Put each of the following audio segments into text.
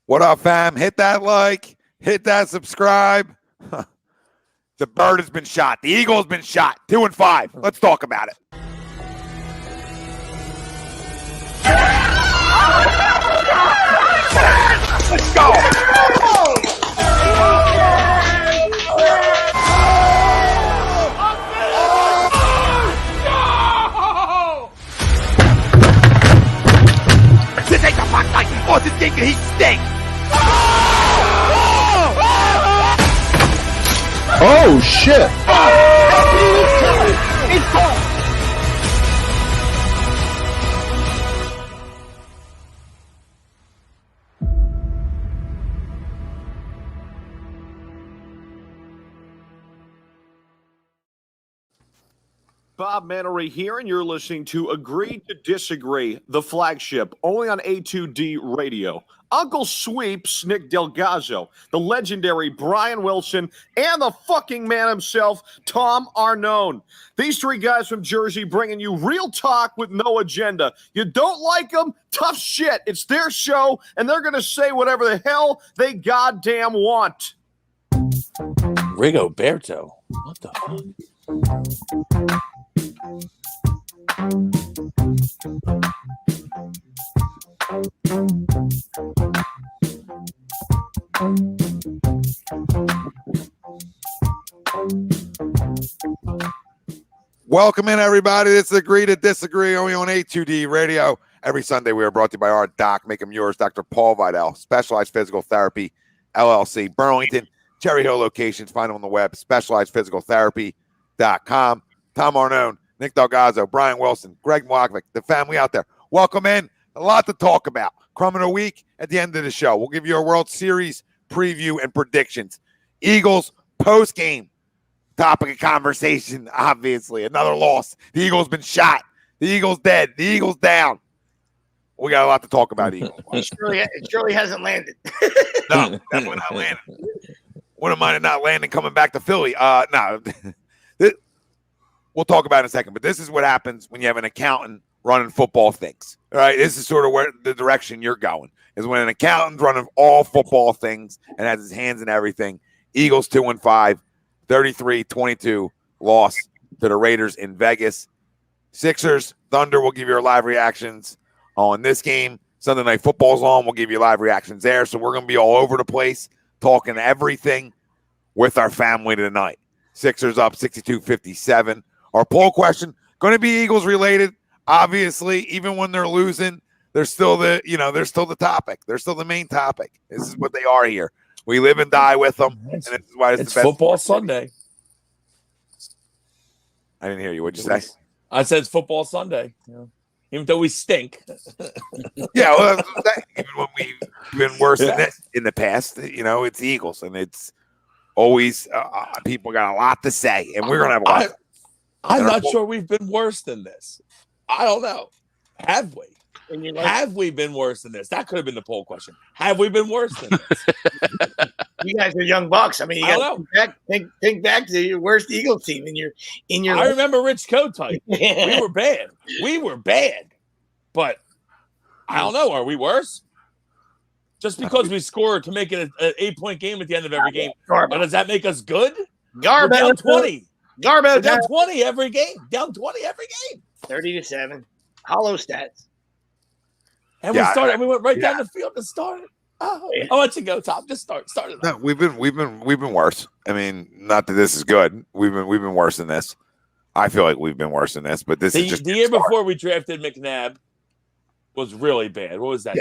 What up, fam? Hit that like, hit that subscribe. The bird has been shot. The eagle has been shot. 2-5. Let's talk about it. Let's go. This ain't the fuck like Austin Stinker. He stinks. Oh shit! It's cold. Bob Mannery here, and you're listening to Agree to Disagree, the flagship, only on A2D Radio. Uncle Sweeps, Nick DelGozzo, the legendary Brian Wilson, and the fucking man himself, Tom Arnone. These three guys from Jersey bringing you real talk with no agenda. You don't like them? Tough shit. It's their show, and they're going to say whatever the hell they goddamn want. Rigoberto. What the fuck? Welcome in, everybody. This is Agree to Disagree, only on A2D Radio. Every Sunday, we are brought to you by our doc, make him yours, Dr. Paul Vidal, Specialized Physical Therapy, LLC, Burlington, Cherry Hill locations. Find them on the web, specializedphysicaltherapy.com. Tom Arnone, Nick DelGozzo, Brian Wilson, Greg Milakovic, the family out there. Welcome in. A lot to talk about. Crumb of the week at the end of the show. We'll give you a World Series preview and predictions. Eagles post-game topic of conversation, obviously. Another loss. The Eagles been shot. The Eagles dead. The Eagles down. We got a lot to talk about, Eagles. It surely hasn't landed. No, definitely not landing. Wouldn't mind it not landing coming back to Philly. No. We'll talk about it in a second, but this is what happens when you have an accountant running football things. All right, this is sort of where the direction you're going, is when an accountant's running all football things and has his hands in everything. Eagles 2-5, 33-22 loss to the Raiders in Vegas. Sixers, Thunder, we'll give you our live reactions on this game. Sunday Night Football's on. We'll give you live reactions there. So we're going to be all over the place talking everything with our family tonight. Sixers up 62-57. Our poll question, going to be Eagles related. Obviously, even when they're losing, they're still the topic. They're still the main topic. This is what they are here. We live and die with them. And this is why it's the best. Football Sunday. I didn't hear you. What'd you say? I said it's Football Sunday. Yeah. Even though we stink. Yeah, well, even when we've been worse than this in the past, it's Eagles. And it's always people got a lot to say. And we're going to have a lot. I'm not sure we've been worse than this. I don't know. Have we? Have we been worse than this? That could have been the poll question. Have we been worse than this? You guys are young bucks. I mean, you got to think back to your worst Eagles team in your. I remember Rich Kotite. We were bad. But I don't know. Are we worse? Just because we scored to make it an 8-point game at the end of every game, does that make us good? Garbage. We're down 20. Garbage. We're down 20 every game. Down 20 every game. 30-7. Hollow stats. And we started. We went right down the field and started. I'll let you go, Tom. Just start it. No, we've been worse. I mean, not that this is good. We've been worse than this. I feel like we've been worse than this, but this is just the year before we drafted McNabb was really bad. What was that?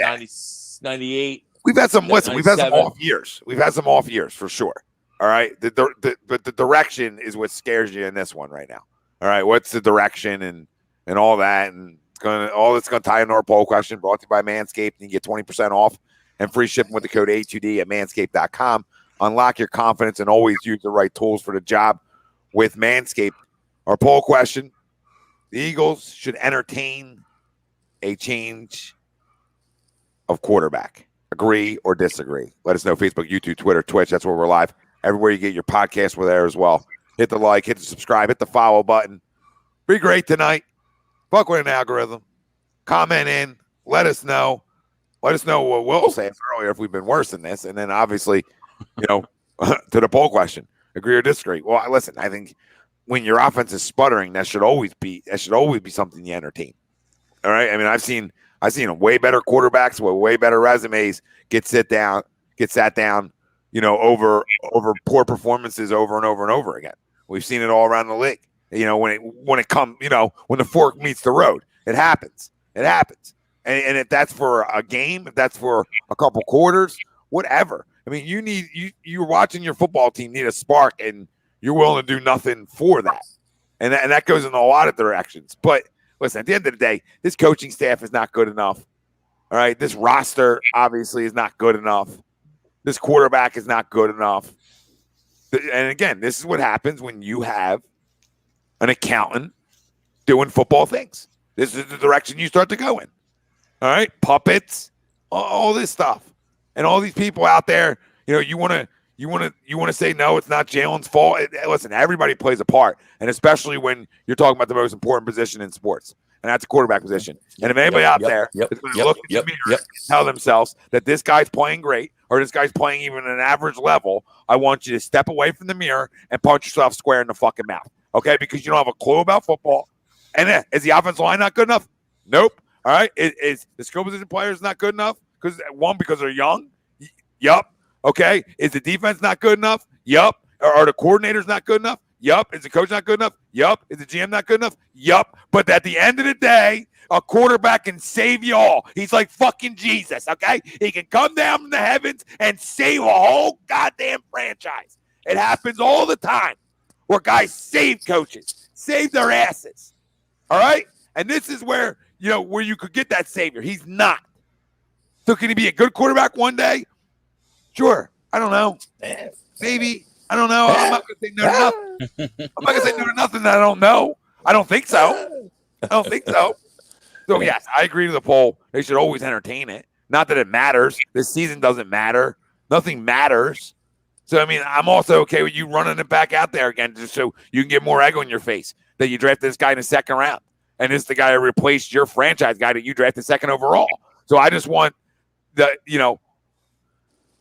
98. We've had some. Listen, we've had some off years. We've had some off years for sure. All right, but the direction is what scares you in this one right now. All right, what's the direction and all that, and all that's going to tie into our poll question. Brought to you by Manscaped, and you get 20% off and free shipping with the code A2D at manscaped.com. Unlock your confidence and always use the right tools for the job with Manscaped. Our poll question: the Eagles should entertain a change of quarterback. Agree or disagree? Let us know. Facebook, YouTube, Twitter, Twitch. That's where we're live. Everywhere you get your podcast, we're there as well. Hit the like, hit the subscribe, hit the follow button. Be great tonight. Fuck with an algorithm. Comment in. Let us know. Let us know what Will said earlier if we've been worse than this. And then obviously, to the poll question, agree or disagree. Well, listen, I think when your offense is sputtering, that should always be something you entertain. All right. I mean, I've seen way better quarterbacks with way better resumes get sat down, over poor performances over and over and over again. We've seen it all around the league. When it comes, when the fork meets the road, it happens. It happens. And if that's for a game, if that's for a couple quarters, whatever. I mean, you're watching your football team need a spark, and you're willing to do nothing for that. And that goes in a lot of directions. But listen, at the end of the day, this coaching staff is not good enough. All right. This roster obviously is not good enough. This quarterback is not good enough. And again, this is what happens when you have an accountant doing football things. This is the direction you start to go in. All right, puppets, all this stuff, and all these people out there. You want to say no, it's not Jalen's fault. Listen, everybody plays a part, and especially when you're talking about the most important position in sports, and that's the quarterback position. And if anybody out there is going to look in the mirror and tell themselves that this guy's playing great or this guy's playing even an average level, I want you to step away from the mirror and punch yourself square in the fucking mouth, okay? Because you don't have a clue about football. And is the offensive line not good enough? Nope. All right. Is the skill position players not good enough? Because they're young? Yup. Okay. Is the defense not good enough? Yup. Are the coordinators not good enough? Yup. Is the coach not good enough? Yup. Is the GM not good enough? Yup. But at the end of the day, a quarterback can save you all. He's like fucking Jesus. Okay. He can come down from the heavens and save a whole goddamn franchise. It happens all the time where guys save coaches, save their asses. All right. And this is where you could get that savior. He's not. So can he be a good quarterback one day? Sure. I don't know. Maybe. I don't know. I'm not going to say no to nothing. I'm not going to say no to nothing that I don't know. I don't think so. So, yes, I agree to the poll. They should always entertain it. Not that it matters. This season doesn't matter. Nothing matters. So, I mean, I'm also okay with you running it back out there again just so you can get more egg on your face that you drafted this guy in the second round. And this is the guy who replaced your franchise guy that you drafted second overall. So I just want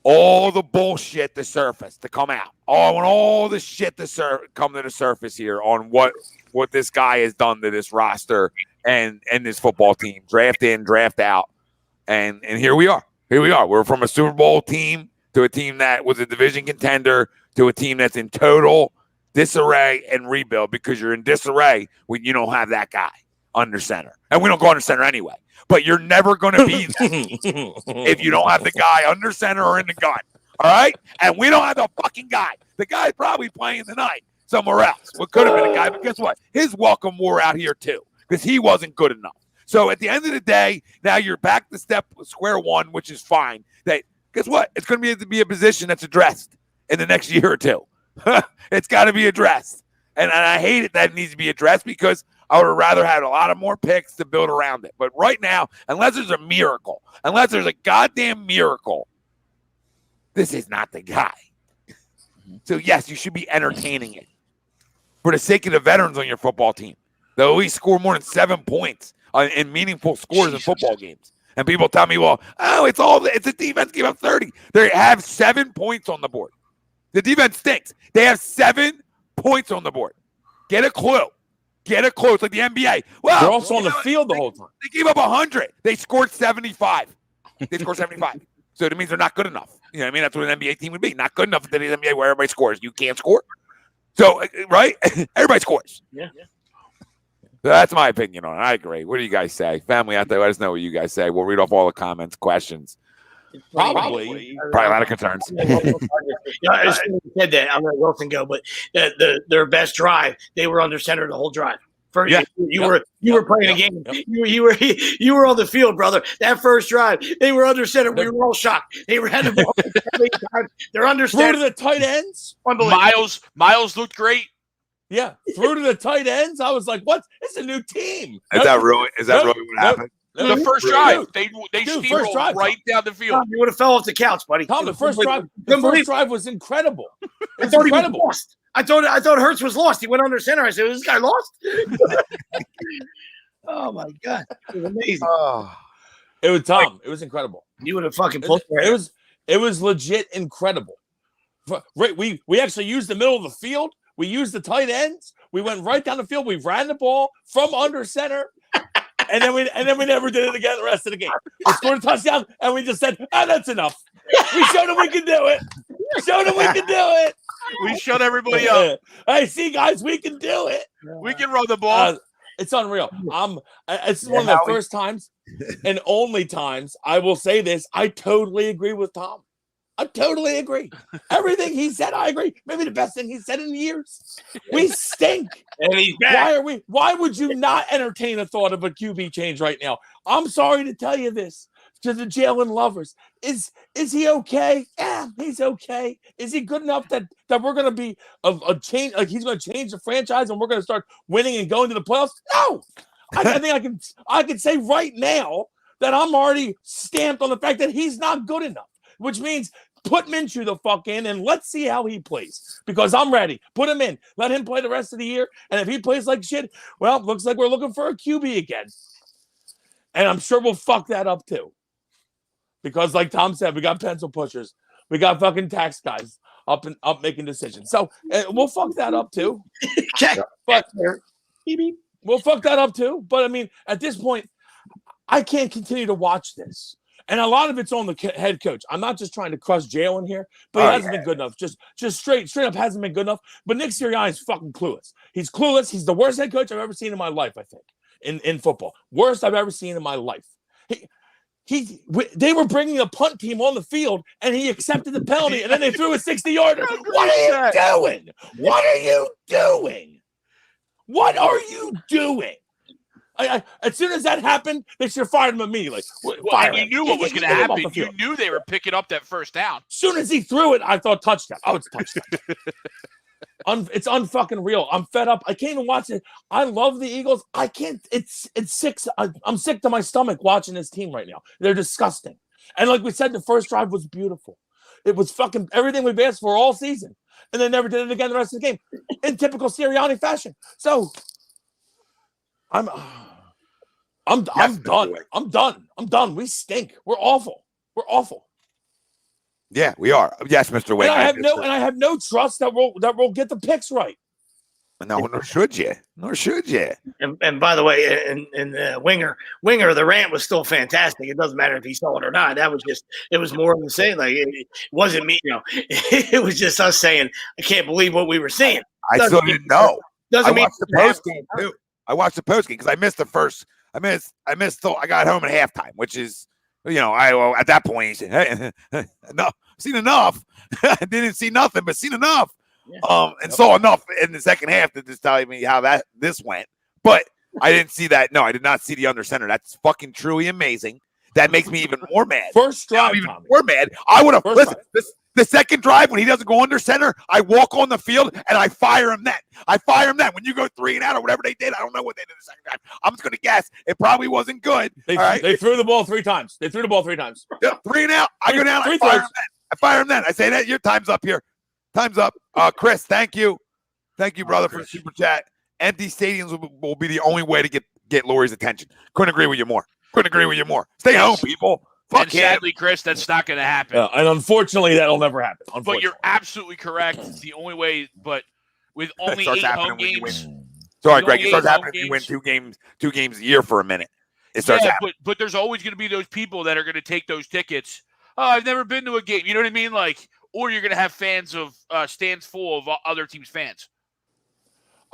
all the bullshit to surface, to come out. I want all the shit to come to the surface here on what this guy has done to this roster and this football team. Draft in, draft out. And here we are. We're from a Super Bowl team to a team that was a division contender to a team that's in total disarray and rebuild because you're in disarray when you don't have that guy under center. And we don't go under center anyway. But you're never going to be that if you don't have the guy under center or in the gun. All right? And we don't have the fucking guy. The guy's probably playing tonight somewhere else. What could have been a guy, but guess what? His welcome wore out here too because he wasn't good enough. So at the end of the day, now you're back to square one, which is fine. That guess what? It's going to be a position that's addressed in the next year or two. It's got to be addressed. And I hate it that it needs to be addressed because I would have rather had a lot of more picks to build around it. But right now, unless there's a miracle, unless there's a goddamn miracle, this is not the guy. So, yes, you should be entertaining it for the sake of the veterans on your football team. They'll at least score more than 7 points in meaningful scores in football games. And people tell me, it's a defense gave up 30. They have 7 points on the board. The defense stinks. They have 7 points on the board. Get a clue. It's like the NBA. Well, they're also on the field the whole time. They gave up 100. They scored 75. So it means they're not good enough. You know what I mean? That's what an NBA team would be. Not good enough in the NBA where everybody scores. You can't score. So, right? Everybody scores. Yeah. So that's my opinion on it. I agree. What do you guys say? Family out there, let us know what you guys say. We'll read off all the comments, questions. Probably a lot of concerns. I said that. I'm going to Wilson go, but their best drive, they were under center the whole drive. You were playing a game. You were on the field, brother. That first drive, they were under center. We were all shocked. They ran the ball. They're under center. Through to the tight ends. Miles looked great. Yeah, through to the tight ends. I was like, "What? It's a new team." Is that really what happened? The first drive, they steamrolled right down the field. Tom, you would have fell off the couch, buddy. Tom, the first drive was incredible. I thought he was lost. I thought Hurts was lost. He went under center. I said, "Is this guy lost?" Oh my God, it was amazing. It was Tom. It was incredible. You would have fucking pulled it was legit incredible. Right, we actually used the middle of the field. We used the tight ends. We went right down the field. We ran the ball from under center, and then we never did it again the rest of the game. We scored a touchdown, and we just said, that's enough. We showed them we could do it. We shut everybody up. Hey, see, guys, we can do it. We can run the ball. It's unreal. It's one of the first times and only times I will say this. I totally agree with Tom. I totally agree. Everything he said, I agree. Maybe the best thing he said in years. We stink. And he's back. Why would you not entertain a thought of a QB change right now? I'm sorry to tell you this to the Jalen lovers. Is he okay? Yeah, he's okay. Is he good enough that we're going to be a change? Like he's going to change the franchise and we're going to start winning and going to the playoffs? No. I think I can say right now that I'm already stamped on the fact that he's not good enough. Which means put Minshew the fuck in and let's see how he plays. Because I'm ready. Put him in. Let him play the rest of the year. And if he plays like shit, well, looks like we're looking for a QB again. And I'm sure we'll fuck that up too. Because like Tom said, we got pencil pushers. We got fucking tax guys up making decisions. So we'll fuck that up too. But we'll fuck that up too. But I mean, at this point, I can't continue to watch this. And a lot of it's on the head coach. I'm not just trying to crush Jalen here, but he hasn't been good enough. Just straight up hasn't been good enough. But Nick Sirianni is fucking clueless. He's clueless. He's the worst head coach I've ever seen in my life, I think, in football. Worst I've ever seen in my life. They were bringing a punt team on the field, and he accepted the penalty, and then they threw a 60-yarder. What are you doing? What are you doing? What are you doing? As soon as that happened, they should have fired him immediately. And you knew what was going to happen. You knew they were picking up that first down. As soon as he threw it, I thought touchdown. Oh, it's touchdown. It's unfucking real. I'm fed up. I can't even watch it. I love the Eagles. I can't. It's sick. I'm sick to my stomach watching this team right now. They're disgusting. And like we said, the first drive was beautiful. It was fucking everything we've asked for all season. And they never did it again the rest of the game in typical Sirianni fashion. So I'm done. I'm done. We stink. We're awful. Yeah, we are. Yes, Mr. Wayne. And I have no trust that we'll get the picks right. No, nor should you. And by the way, and Winger, the rant was still fantastic. It doesn't matter if he saw it or not. It was more of the same. Like it wasn't me, it was just us saying, I can't believe what we were seeing. I still didn't know. Doesn't mean the post game too. I watched the post game because I missed the first. I got home at halftime, which is, at that point, he said, hey, no, seen enough. I didn't see nothing, but seen enough. Yeah. And saw enough in the second half to just tell me how this went. But I didn't see that. No, I did not see the under center. That's fucking truly amazing. That makes me even more mad. First drive, even more mad. I would have listen. The second drive when he doesn't go under center, I walk on the field and I fire him then. When you go 3 and out or whatever they did, I don't know what they did the second drive. I'm just going to guess it probably wasn't good. They threw the ball 3 times. Yeah, 3 and out. I go down. I fire him then. I say that your time's up here. Time's up. Chris, thank you, brother, for the super chat. Empty stadiums will be the only way to get Lori's attention. Couldn't agree with you more. Stay home, people. And sadly, Chris, that's not going to happen. And unfortunately, that'll never happen. But you're absolutely correct. It's the only way. But with only 8 home games. Sorry, Greg. It starts happening if you win two games a year for a minute. It starts happening. But there's always going to be those people that are going to take those tickets. Oh, I've never been to a game. You know what I mean? Like, or you're going to have fans of stands full of other teams' fans.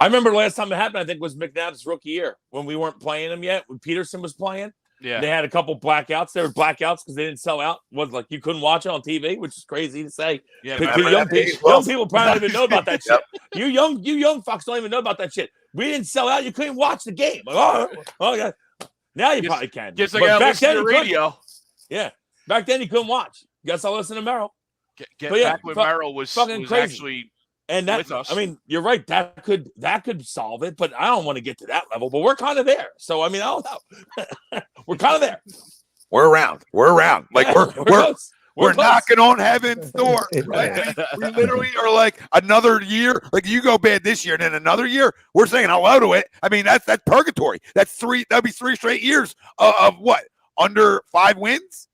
I remember the last time it happened, I think, was McNabb's rookie year when we weren't playing him yet, when Peterson was playing. Yeah. They had a couple blackouts. There were blackouts because they didn't sell out. Was like you couldn't watch it on TV, which is crazy to say. Yeah, young people probably don't even know about that shit. You young fucks don't even know about that shit. We didn't sell out. You couldn't watch the game. Like, oh yeah. Now you probably can. Just like I listen to the radio. Yeah. Back then you couldn't watch. Guess I'll listen to Merrill. Back when Merrill was fucking crazy. Actually and that, with us. I mean, you're right. That could solve it, but I don't want to get to that level. But we're kind of there. So I mean, I don't know. We're kind of there. We're around. Like we're knocking on heaven's door. Right? We literally are like another year. Like you go bad this year, and then another year, we're saying hello to it. I mean, that's purgatory. That'd be 3 straight years of what? under 5 wins,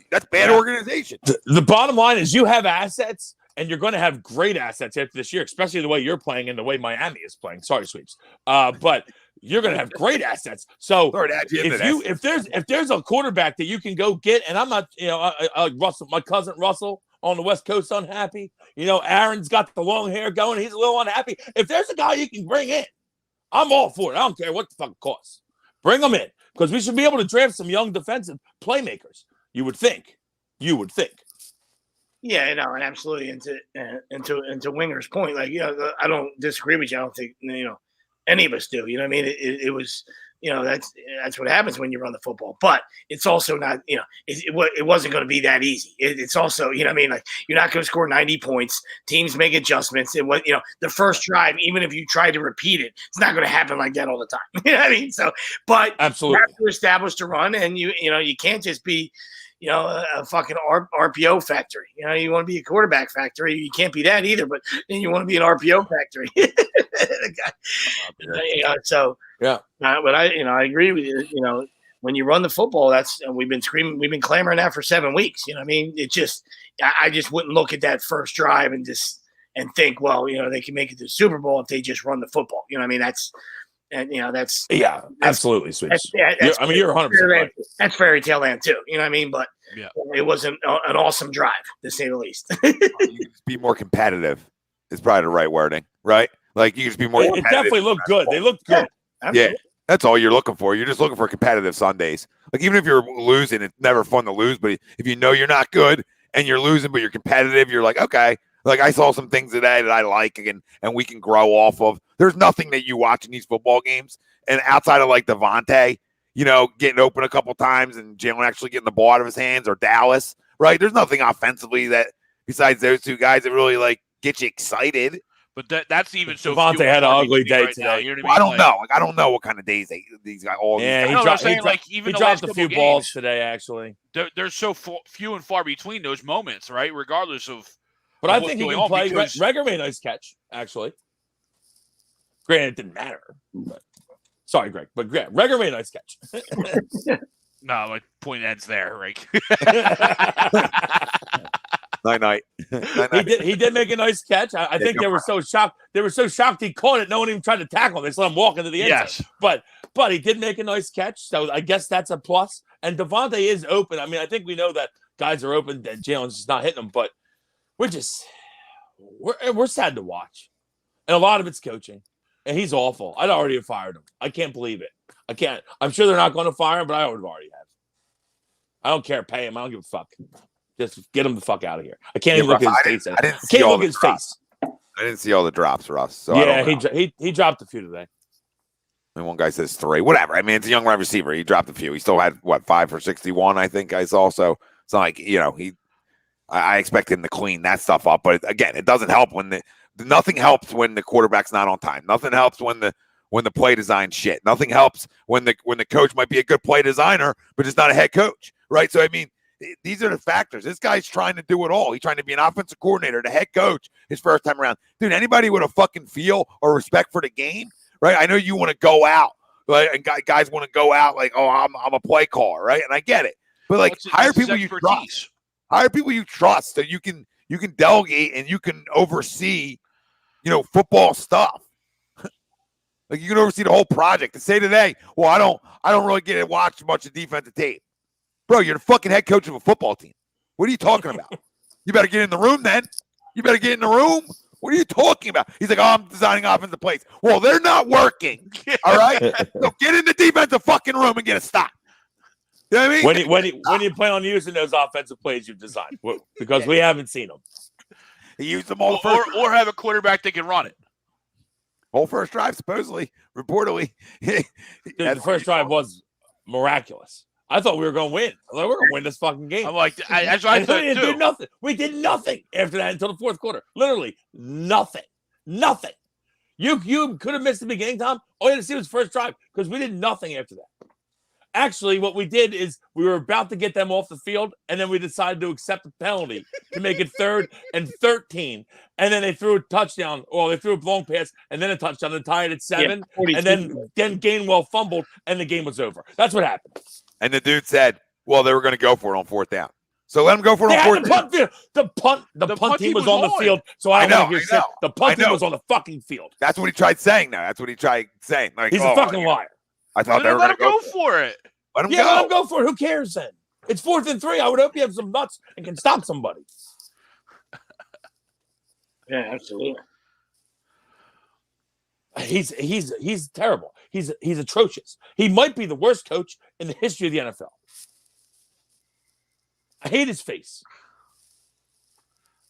that's bad organization. The bottom line is you have assets, and you're going to have great assets after this year, especially the way you're playing and the way Miami is playing. Sorry, Sweeps. But you're going to have great assets. So if there's a quarterback that you can go get, and I'm not, Russell, my cousin Russell on the West Coast, unhappy. Aaron's got the long hair going. He's a little unhappy. If there's a guy you can bring in, I'm all for it. I don't care what the fuck it costs. Bring them in, because we should be able to draft some young defensive playmakers. You would think. Yeah, and absolutely. Into Winger's point, I don't disagree with you. I don't think any of us do. You know what I mean? It was, that's what happens when you run the football. But it's also not, it wasn't going to be that easy. It's also, you're not going to score 90 points. Teams make adjustments. And the first drive, even if you try to repeat it, it's not going to happen like that all the time. You know what I mean? So, but absolutely, you have to establish a run, and you can't just be, a fucking RPO factory. You want to be a quarterback factory. You can't be that either, but then you want to be an RPO factory. So yeah. But I agree with you. When you run the football, we've been clamoring that for 7 weeks. You know what I mean? I just wouldn't look at that first drive and think, well, they can make it to the Super Bowl if they just run the football. You know what I mean? That's absolutely sweet. You're 100% right. That's fairy tale land too. You know what I mean? But it wasn't an awesome drive, to say the least. Be more competitive is probably the right wording, right? Like you just be more. It definitely looked good. They looked good. Yeah, that's all you're looking for. You're just looking for competitive Sundays. Like even if you're losing, it's never fun to lose. But if you know you're not good and you're losing, but you're competitive, you're like, okay. Like I saw some things today that I like and we can grow off of. There's nothing that you watch in these football games, and outside of like Devontae, getting open a couple times and Jalen actually getting the ball out of his hands, or Dallas, right? There's nothing offensively that besides those two guys that really like get you excited. But that's even so. Devontae had an ugly day today. Now, you know what I mean? I don't know. Like I don't know what kind of days these guys. He dropped a few balls today. Actually, there's so few and far between those moments, right? Regardless of. But I think he can play. Reagor made a nice catch, actually. Granted, it didn't matter. But, sorry, Greg. But Reagor made a nice catch. No, my point ends there, right? Night. He did make a nice catch. I think they were so shocked. They were so shocked he caught it. No one even tried to tackle him. They just let him walk into the end zone. But he did make a nice catch. So I guess that's a plus. And Devontae is open. I mean, I think we know that guys are open. That Jalen's just not hitting them. But we're sad to watch. And a lot of it's coaching. And he's awful. I'd already have fired him. I can't believe it. I can't. I'm sure they're not going to fire him, but I would have already have. I don't care. Pay him. I don't give a fuck. Just get him the fuck out of here. I can't even look at his face. I can't look at his face. I didn't see all the drops, Russ. So yeah, he dropped a few today. And one guy says 3. Whatever. I mean, it's a young wide receiver. He dropped a few. He still had 5 for 61. I think I saw. So it's not like I expect him to clean that stuff up. But again, it doesn't help when nothing helps when the quarterback's not on time. Nothing helps when the play design shit. Nothing helps when the coach might be a good play designer, but just not a head coach, right? So I mean, these are the factors. This guy's trying to do it all. He's trying to be an offensive coordinator, the head coach, his first time around. Dude, anybody with a fucking feel or respect for the game, right? I know you want to go out, right? And guys want to go out like, oh, I'm a play caller, right? And I get it, but like hire people you trust. Hire people you trust so you can delegate and you can oversee, football stuff. Like you can oversee the whole project. To say today, well, I don't really get to watch much of defensive tape. Bro, you're the fucking head coach of a football team. What are you talking about? You better get in the room then. You better get in the room. What are you talking about? He's like, oh, I'm designing offensive plays. Well, they're not working. All right? So get in the defensive fucking room and get a stop. You know what I mean? When you plan on using those offensive plays you've designed, because we haven't seen them. He used them all or have a quarterback that can run it. Whole first drive, supposedly, reportedly. The first drive was miraculous. I thought we were going to win. I thought we were going to win this fucking game. I'm like, that's what I thought too. Did nothing. We did nothing after that until the fourth quarter. Literally nothing. Nothing. You could have missed the beginning, Tom. All you had to see was first drive because we did nothing after that. Actually, what we did is we were about to get them off the field, and then we decided to accept the penalty to make it 3rd and 13. And then they threw a touchdown, or they threw a long pass, and then a touchdown to tie it at 7. And then Gainwell fumbled, and the game was over. That's what happened. And the dude said, well, they were going to go for it on 4th down. So let them go for it on 4th down. The punt team was on the field, so I don't want to hear shit. The punt team was on the fucking field. That's what he tried saying now. That's what he tried saying. Like, he's a fucking liar. I thought they were going to go for it. Let him go. Let him go for it. Who cares then? It's 4th and 3. I would hope you have some nuts and can stop somebody. Yeah, absolutely. He's terrible. He's atrocious. He might be the worst coach in the history of the NFL. I hate his face.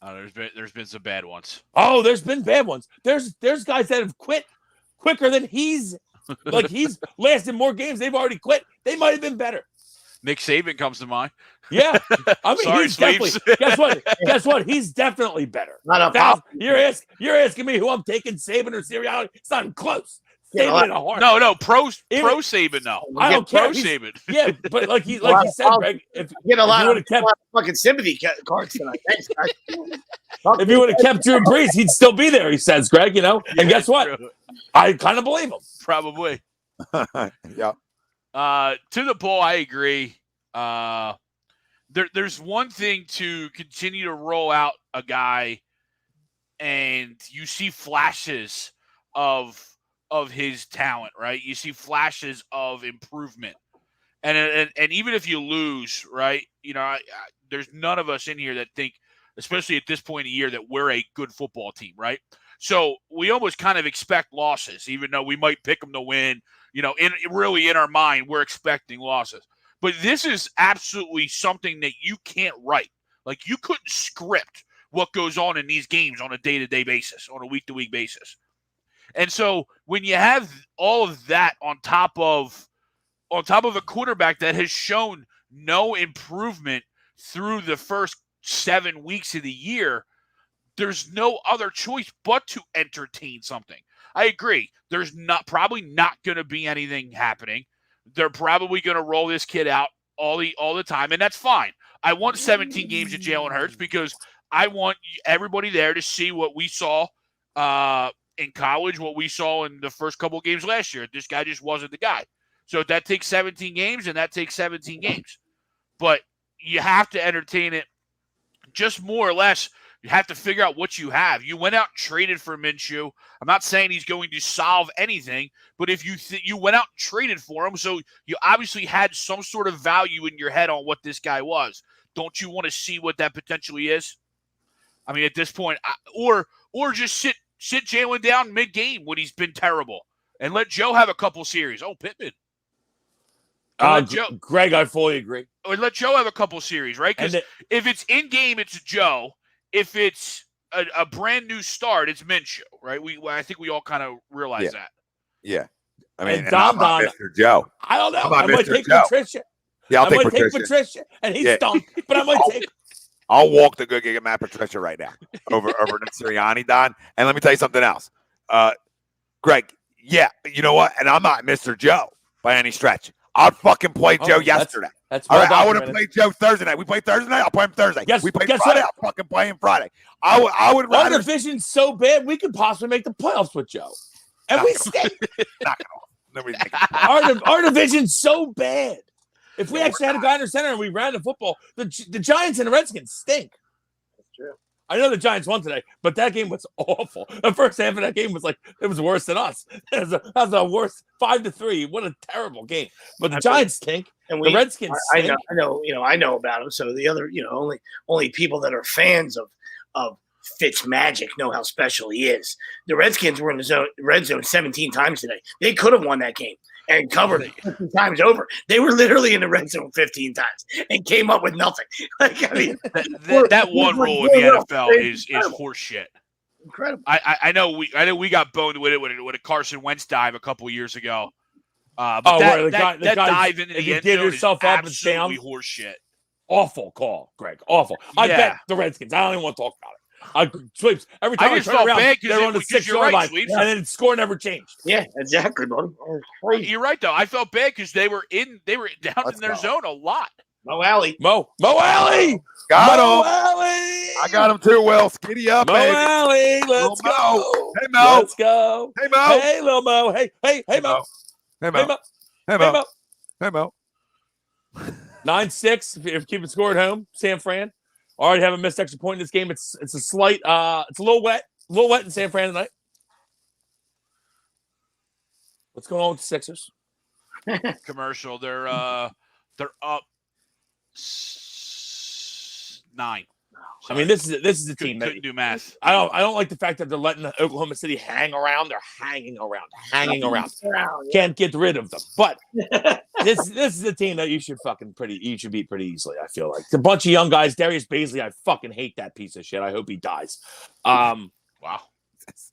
There's been some bad ones. Oh, there's been bad ones. There's guys that have quit quicker than he's lasted more games. They've already quit. They might have been better. Nick Saban comes to mind. Yeah, I mean, Sorry, he's definitely. Guess what? He's definitely better. You're asking me who I'm taking, Saban or Sirianni? It's not even close. Saban in a heart. No, pro Saban. No, I don't care. Pro Saban. Yeah, but like he said, Greg, if get a lot of fucking sympathy cards tonight. Thanks, guys. If he would have kept Drew Brees, he'd still be there. He says, Greg. And guess what? True. I kind of believe him. Probably. Yeah. To the poll, I agree. There's one thing to continue to roll out a guy, and you see flashes of his talent, right? You see flashes of improvement, and even if you lose, right? There's none of us in here that think, especially at this point of the year, that we're a good football team, right? So we almost kind of expect losses, even though we might pick them to win. In our mind, we're expecting losses. But this is absolutely something that you can't write. Like, you couldn't script what goes on in these games on a day-to-day basis, on a week-to-week basis. And so when you have all of that on top of a quarterback that has shown no improvement through the first 7 weeks of the year, there's no other choice but to entertain something. I agree. There's probably not going to be anything happening. They're probably going to roll this kid out all the time, and that's fine. I want 17 games of Jalen Hurts because I want everybody there to see what we saw in college, what we saw in the first couple of games last year. This guy just wasn't the guy. So that takes 17 games, and that takes 17 games. But you have to entertain it just more or less. You have to figure out what you have. You went out and traded for Minshew. I'm not saying he's going to solve anything, but if you went out and traded for him, so you obviously had some sort of value in your head on what this guy was. Don't you want to see what that potentially is? I mean, at this point, or just sit Jalen down mid-game when he's been terrible and let Joe have a couple series. Oh, Pittman. Greg, I fully agree. Or let Joe have a couple series, right? Because if it's in-game, it's Joe. If it's a brand new start, it's Minshew, right? I think we all kind of realize that. Yeah. I mean, Don, Mr. Joe. I don't know. I might take Patricia. Yeah, I might take Patricia, and he's stunk, but I might take. I'll walk to go get Matt Patricia right now over Sirianni, Don. And let me tell you something else. Greg, yeah, you know what? And I'm not Mr. Joe by any stretch. I'd fucking play Joe yesterday. That's all right. I would have played Joe Thursday night. We played Thursday night. I'll play him Thursday. We played Friday. I'll fucking play him Friday. I would rather. Our division's so bad we could possibly make the playoffs with Joe, and we stay. Nobody's making our division's so bad. If we actually had a guy under center and we ran the football, the Giants and the Redskins stink. That's true. I know the Giants won today, but that game was awful. The first half of that game was it was worse than us. That was the worst 5-3. What a terrible game. But the Giants stink. And the Redskins stink. I know about them. So the other, only people that are fans of Fitz magic know how special he is. The Redskins were in the red zone 17 times today. They could have won that game and covered it 15 times over. They were literally in the red zone 15 times and came up with nothing. That one rule in the NFL is horseshit. Incredible. I know we got boned with it with a Carson Wentz dive a couple years ago. But that dive into the end zone is absolutely horseshit. Awful call, Greg. Awful. I bet the Redskins. I don't even want to talk about it. Sweeps. Every time I turn around, they're on the 6-yard line, and then the score never changed. Yeah, exactly, buddy. You're right, though. I felt bad because they were down in their zone a lot. Mo Alley. Mo Alley. Got him. Alley. I got him too, Will. Skiddy up, Mo baby. Alley. Let's go. Hey, Mo. Let's go. Hey, Mo. Hey, Lil Mo. Hey, Mo. Hey, Mo. Hey, Mo. Hey, Mo. Hey, Mo. 9-6. If keeping score at home, San Fran. Already have a missed extra point in this game. It's a slight. It's a little wet. A little wet in San Fran tonight. What's going on with the Sixers? Commercial. They're up 9. I mean, this is a team that couldn't do math. I don't like the fact that they're letting Oklahoma City hang around. They're hanging around. Can't get rid of them. But this is a team that you should beat pretty easily. I feel like it's a bunch of young guys. Darius Baisley, I fucking hate that piece of shit. I hope he dies. Wow.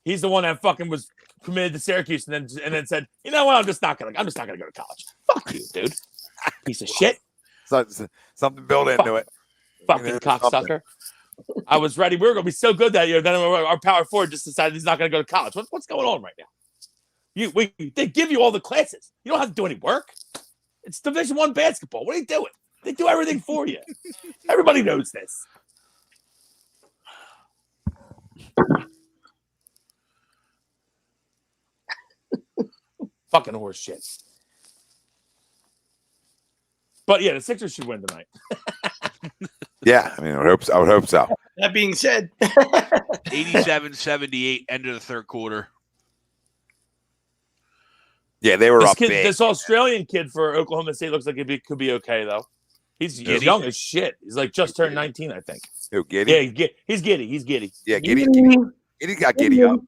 He's the one that fucking was committed to Syracuse and then said, you know what, I'm just not gonna go to college. Fuck you, dude. Piece of shit. Something built into it. Fucking cocksucker. I was ready. We were going to be so good that year. Then our power forward just decided he's not going to go to college. What's going on right now? They give you all the classes. You don't have to do any work. It's Division I basketball. What are you doing? They do everything for you. Everybody knows this. Fucking horse shit. But yeah, the Sixers should win tonight. Yeah, I mean, I would hope so. That being said, 87-78, end of the third quarter. Yeah, they were up big. This Australian kid for Oklahoma State looks like he could be okay, though. He's young as shit. He's like just turned 19, I think. Who, Giddy? Yeah, he's giddy. He's giddy. Yeah, Giddy got Giddy up.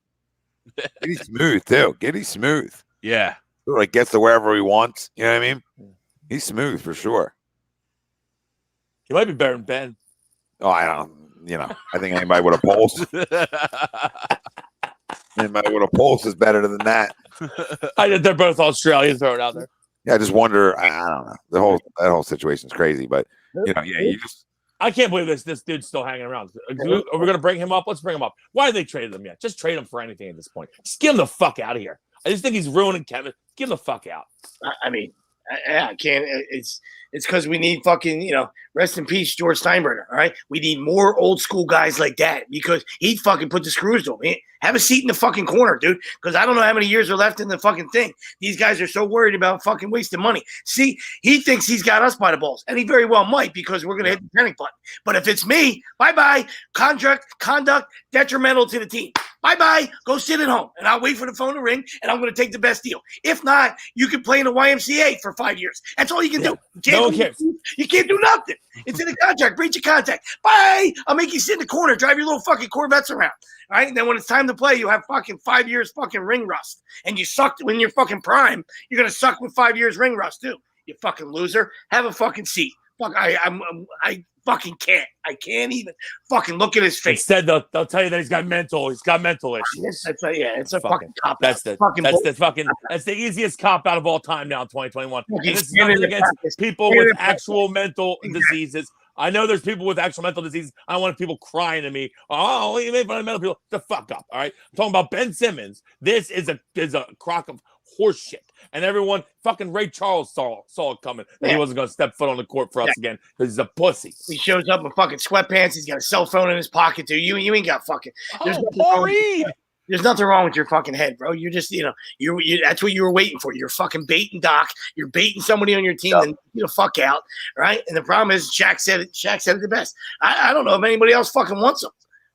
Giddy's smooth, too. Giddy's smooth. Yeah. Like, gets to wherever he wants. You know what I mean? He's smooth for sure. He might be better than Ben. Oh, I don't. I think anybody with a pulse. Anybody with a pulse is better than that. They're both Australian. Throw it out there. Yeah, I just wonder. I don't know. That whole situation's crazy, but you just. I can't believe this dude's still hanging around. Are we going to bring him up? Let's bring him up. Why did they trade him yet? Just trade him for anything at this point. Just get him the fuck out of here. I just think he's ruining Kevin. Get him the fuck out. I mean, I can't. It's because we need fucking, rest in peace, George Steinbrenner. All right, we need more old school guys like that because he'd fucking put the screws to him. Have a seat in the fucking corner, dude. Because I don't know how many years are left in the fucking thing. These guys are so worried about fucking wasting money. See, he thinks he's got us by the balls, and he very well might because we're gonna hit the panic button. But if it's me, bye. Conduct detrimental to the team. Bye. Go sit at home, and I'll wait for the phone to ring, and I'm going to take the best deal. If not, you can play in the YMCA for 5 years. That's all you can do. No one cares. You can't do nothing. It's in the contract. Breach of contract. Bye. I'll make you sit in the corner, drive your little fucking Corvettes around. All right, and then when it's time to play, you have fucking 5 years fucking ring rust, and you sucked when you're fucking prime. You're going to suck with 5 years ring rust too. You fucking loser. Have a fucking seat. Fuck, I fucking can't. I can't even fucking look at his face. Instead, they'll tell you that he's got mental issues. It's a fucking cop out. That's the easiest cop out of all time now in 2021. And this is nothing against people with actual mental diseases. I know there's people with actual mental disease. I don't want people crying to me. Oh, you made fun of mental people. The fuck up. All right. I'm talking about Ben Simmons. This is a crock of horse shit. And everyone, fucking Ray Charles saw it coming. That he wasn't going to step foot on the court for us again because he's a pussy. He shows up in fucking sweatpants. He's got a cell phone in his pocket too. You ain't got fucking. Paul Reed. There's nothing wrong with your fucking head, bro. You're just, you that's what you were waiting for. You're fucking baiting Doc. You're baiting somebody on your team and you the fuck out, right? And the problem is, Shaq said it the best. I don't know if anybody else fucking wants him,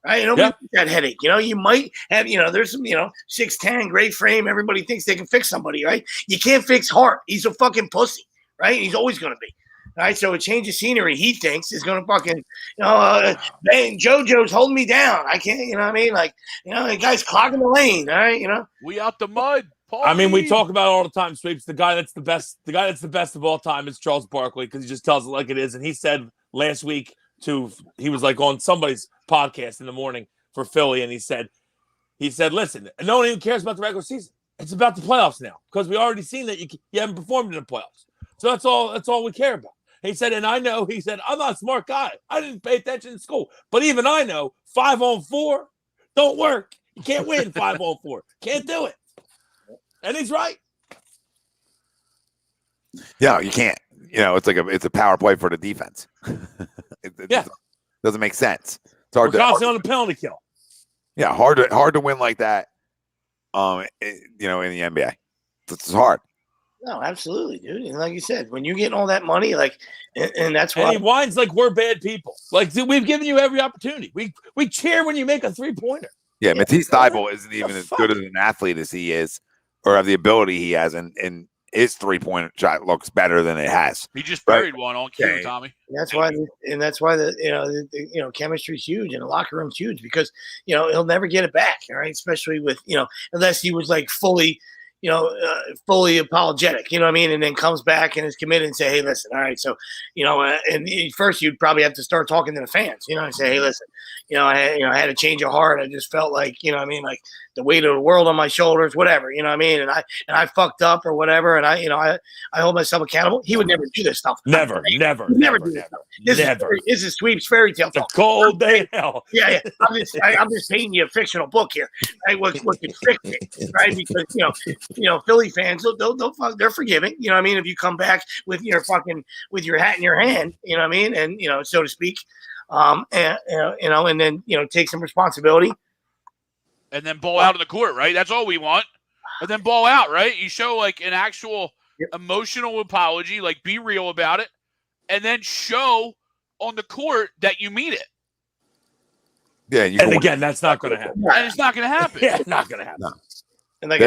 right? That headache. You might have, there's some, 6'10", great frame. Everybody thinks they can fix somebody, right? You can't fix Hart. He's a fucking pussy, right? He's always going to be. All right, so a change of scenery, he thinks, is going to fucking, man, JoJo's holding me down. I can't, you know what I mean? Like, the guy's clogging the lane, all right, We out the mud, Paul. I mean, we talk about it all the time, Sweeps. The guy that's the best of all time is Charles Barkley because he just tells it like it is. And he said last week, he was like on somebody's podcast in the morning for Philly, and he said, listen, no one even cares about the regular season. It's about the playoffs now because we already seen that you haven't performed in the playoffs. So that's all we care about. He said, and I know, I'm not a smart guy. I didn't pay attention in school. But even I know 5-on-4 don't work. You can't win 5-on-4. Can't do it. And he's right. Yeah, you can't. It's a power play for the defense. It doesn't make sense. It's hard We're constantly on the penalty kill. Yeah, hard to win like that. In the NBA, it's hard. No, absolutely, dude. And like you said, when you're getting all that money, like, and that's And why he whines like we're bad people. Like, dude, we've given you every opportunity. We cheer when you make a 3-pointer. Yeah, Matisse Thybulle isn't The even as fuck? good as an athlete as he is, or have the ability he has, and his 3-point shot looks better than it has. He just Right. buried one on cue, Yeah. Tommy. And that's why the chemistry's huge and the locker room's huge because he'll never get it back, all right? Especially with unless he was like fully apologetic, you know what I mean, and then comes back and is committed and say, hey, listen, all right, so and first you'd probably have to start talking to the fans, and say, hey, listen, I had a change of heart. I just felt like like the weight of the world on my shoulders, whatever, and I fucked up or whatever, and I hold myself accountable. He would never do this stuff. Never do this stuff. This is Sweep's fairy tale The talk. cold day in hell. Yeah. I'm just painting you a fictional book here. Right? What could fix it, right? Because Philly fans, they're forgiving. You know what I mean? If you come back with your hat in your hand, you know what I mean, and so to speak, and then take some responsibility. And then ball out on the court, right? That's all we want. And then ball out, right? You show like an actual emotional apology, like be real about it, and then show on the court that you mean it. Yeah, and again, that's not going to happen. And it's not going to happen. Yeah, it's not going to happen. No. And like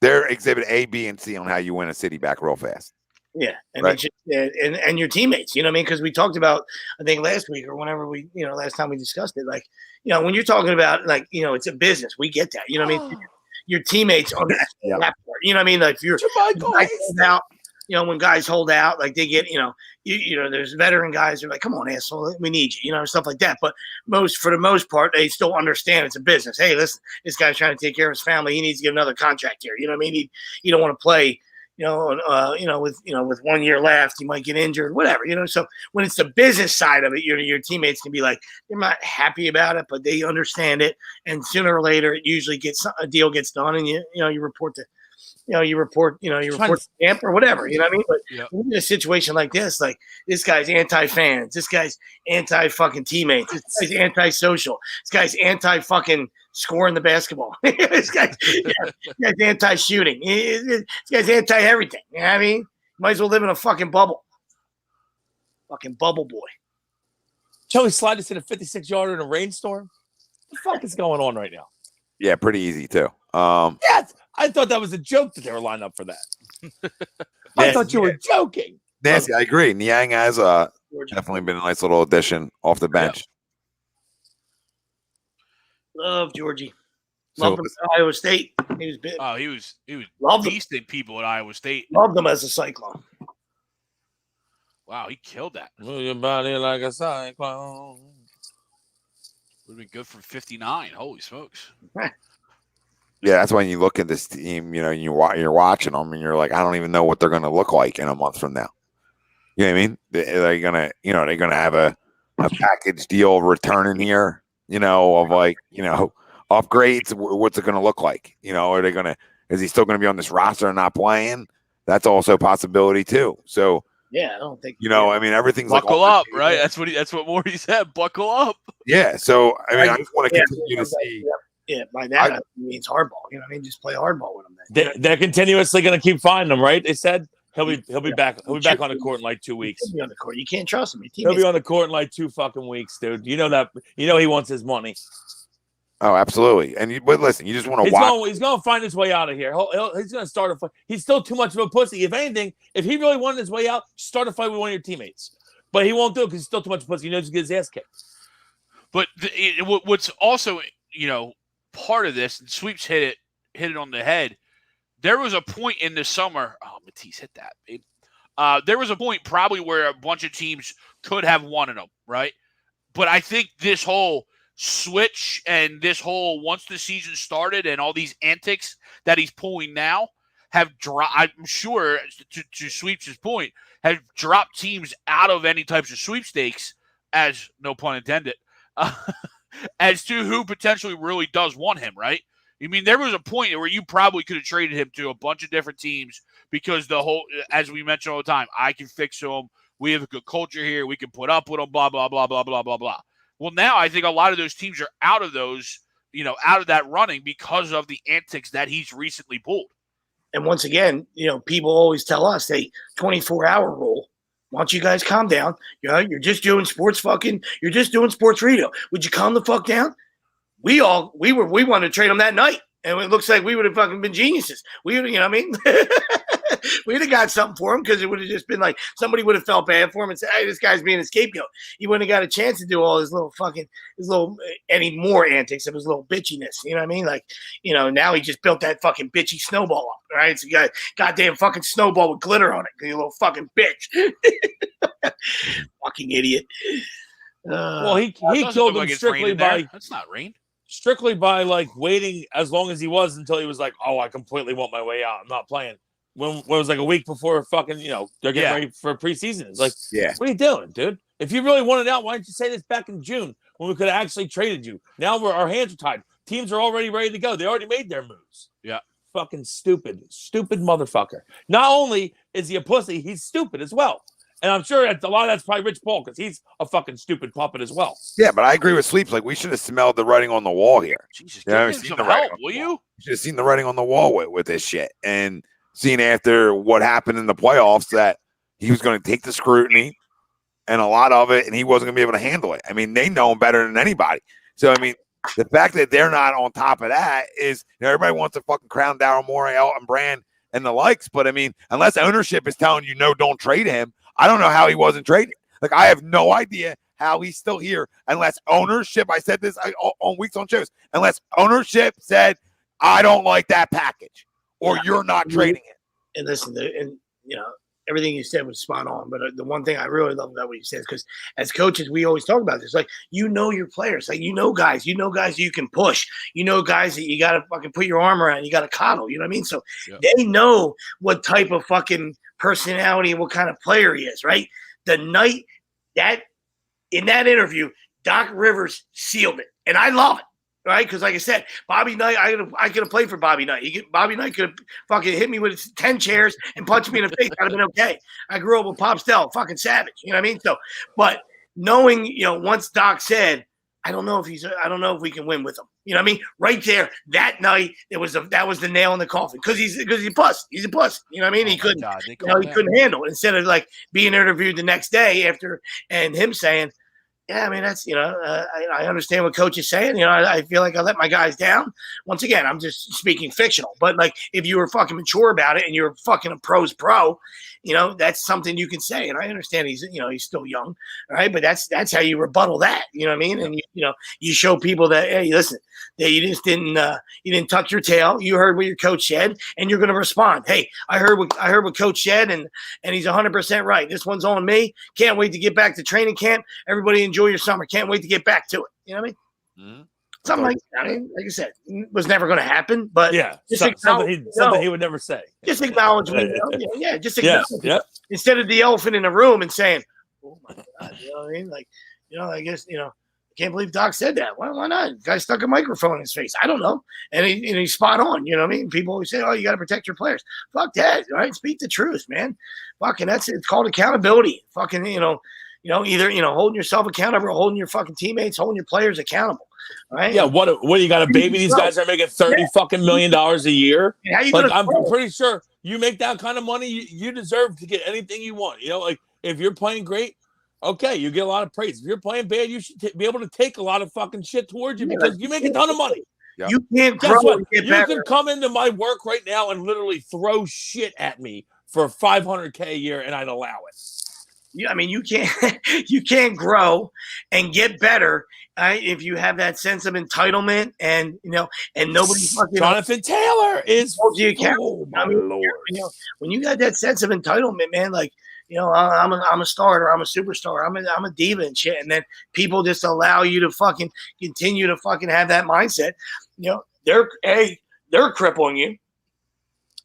they're exhibit A, B, and C on how you win a city back real fast. Yeah, and right. and your teammates, you know what I mean? Because we talked about, I think last week or whenever we, last time we discussed it, like, when you're talking about like, it's a business, we get that, you know what I mean? Your teammates on that, yeah. part, you know what I mean? Like if you're guys hold out, when guys hold out, like they get, there's veteran guys who are like, come on, asshole, we need you, stuff like that. But for the most part, they still understand it's a business. Hey, listen, this guy's trying to take care of his family. He needs to get another contract here. You know what I mean? You don't want to play. With 1 year left, you might get injured, whatever, So when it's the business side of it, your teammates can be like, they're not happy about it, but they understand it. And sooner or later, it usually a deal gets done, and you report to, you report to camp or whatever, you know what I mean? But when in a situation like this guy's anti-fans, this guy's anti-fucking teammates, this guy's anti-social, this guy's anti-fucking scoring the basketball, this guy's anti-shooting, this guy's anti-everything, you know what I mean? Might as well live in a fucking bubble. Fucking bubble boy. Joey slide us in a 56-yarder in a rainstorm? What the fuck is going on right now? Yeah, pretty easy too. Yes, I thought that was a joke that they were lined up for that. I thought you were joking. Nancy, I agree. Niang has definitely been a nice little addition off the bench. Love Georgie. Loved him at Iowa State. He was big. Oh, he was Loved decent people at Iowa State. Loved him as a Cyclone. Wow, he killed that. Move your body like a cyclone. Would have been good for 59. Holy smokes. Yeah, that's when you look at this team, you're watching them and you're like, I don't even know what they're going to look like in a month from now. You know what I mean? They're going to have a package deal returning here, of like, upgrades. What's it going to look like? Is he still going to be on this roster and not playing? That's also a possibility too. So, yeah, I don't think I mean, everything's buckle up, right? That's what Morty said. Buckle up. Yeah. So I mean, I just want to continue to see. Yeah, by that I means hardball. You know what I mean? Just play hardball with him. They're continuously going to keep finding him, right? They said he'll be back. He'll be back on the court in like 2 weeks. He'll be on the court. You can't trust him. He'll be on the court in like 2 fucking weeks, dude. You know that. You know he wants his money. Oh, absolutely. And but listen, you just want to watch. He's going to find his way out of here. He's going to start a fight. He's still too much of a pussy. If anything, if he really wanted his way out, start a fight with one of your teammates. But he won't do it because he's still too much of a pussy. He knows he gets his ass kicked. But what's also, part of this, and Sweeps hit it on the head. There was a point in the summer. Oh, Matisse hit that, babe. There was a point probably where a bunch of teams could have wanted him, right? But I think this whole switch and this whole once the season started and all these antics that he's pulling now have dropped. I'm sure to Sweeps' point, have dropped teams out of any types of sweepstakes, as no pun intended, as to who potentially really does want him, right? I mean, there was a point where you probably could have traded him to a bunch of different teams because the whole, as we mention all the time, I can fix him. We have a good culture here. We can put up with him, blah, blah, blah, blah, blah, blah, blah. Well, now I think a lot of those teams are out of those, out of that running because of the antics that he's recently pulled. And once again, people always tell us, hey, 24-hour rule. Why don't you guys calm down? You're just doing sports you're just doing sports radio. Would you calm the fuck down? We wanted to trade him that night. And it looks like we would have fucking been geniuses. We would, we'd have got something for him because it would have just been like somebody would have felt bad for him and said, hey, this guy's being a scapegoat. He wouldn't have got a chance to do all his little any more antics of his little bitchiness. You know what I mean? Like, now he just built that fucking bitchy snowball up, right? It's a goddamn fucking snowball with glitter on it. You little fucking bitch. Fucking idiot. Well, he killed him strictly by. That's not rain. Strictly by like waiting as long as he was until he was like, oh, I completely want my way out. I'm not playing. When it was like a week before fucking, they're getting ready for preseason. It's like, what are you doing, dude? If you really wanted out, why didn't you say this back in June when we could have actually traded you? Now our hands are tied. Teams are already ready to go. They already made their moves. Yeah. Fucking stupid motherfucker. Not only is he a pussy, he's stupid as well. And I'm sure that a lot of that's probably Rich Paul because he's a fucking stupid puppet as well. Yeah, but I agree with Sleeps. Like, we should have smelled the writing on the wall here. Jesus, give him some help, will you? You should have seen the writing on the wall with this shit. And seen after what happened in the playoffs that he was going to take the scrutiny and a lot of it, and he wasn't going to be able to handle it. I mean, they know him better than anybody. So, I mean, the fact that they're not on top of that is, everybody wants to fucking crown Daryl Morey, Elton Brand, and the likes. But, I mean, unless ownership is telling you, no, don't trade him, I don't know how he wasn't traded. Like, I have no idea how he's still here unless ownership, I said this on weeks on shows, unless ownership said, I don't like that package or you're not trading it. And listen, everything you said was spot on. But the one thing I really love about what you said is because as coaches, we always talk about this. Like, your players, like, guys you can push, guys that you got to fucking put your arm around, you got to coddle, you know what I mean? So they know what type of fucking personality and what kind of player he is, right? The night that in that interview, Doc Rivers sealed it. And I love it. Right, because like I said, Bobby Knight, I could have played for Bobby Knight. Bobby Knight could have fucking hit me with 10 chairs and punched me in the face. I'd have been okay. I grew up with Pop Stell, fucking savage. You know what I mean? So, but knowing, once Doc said, I don't know if we can win with him. You know what I mean? Right there, that night, that was the nail in the coffin because he's a puss. He's a puss. You know what I mean? He couldn't handle it. Instead of like being interviewed the next day after and him saying, yeah, I mean, that's, I understand what coach is saying. I feel like I let my guys down. Once again, I'm just speaking fictional. But, like, if you were fucking mature about it and you're fucking a pro's pro, that's something you can say. And I understand he's still young, right? But that's how you rebuttal that. You know what I mean? And, you show people that, hey, listen, that you just didn't tuck your tail. You heard what your coach said, and you're going to respond. Hey, I heard what coach said, and he's 100% right. This one's on me. Can't wait to get back to training camp. Everybody enjoy your summer. Can't wait to get back to it. You know what I mean? Mm-hmm. Something like I said, was never going to happen. But something he would never say. Just acknowledge me. Just acknowledge it. Yep. Instead of the elephant in the room and saying, "Oh my God," you know what I mean? Like, I guess I can't believe Doc said that. Why not? The guy stuck a microphone in his face. I don't know. And he's spot on. You know what I mean? People always say, oh, you got to protect your players. Fuck that. Right? Speak the truth, man. Fucking it's called accountability. Fucking, either, holding yourself accountable or holding your fucking teammates, holding your players accountable. Right? Yeah. What you got a baby? These guys are making $30 fucking million a year. I'm pretty sure you make that kind of money, you deserve to get anything you want. Like if you're playing great, okay, you get a lot of praise. If you're playing bad, you should be able to take a lot of fucking shit towards you because you make a ton of money. Yep. You can't grow. You can come into my work right now and literally throw shit at me for $500K a year, and I'd allow it. You can't grow and get better if you have that sense of entitlement and nobody fucking. Jonathan Taylor is. Oh my Lord! When you got that sense of entitlement, man, like. I'm a starter. I'm a superstar. I'm a diva and shit. And then people just allow you to fucking continue to fucking have that mindset. They're crippling you.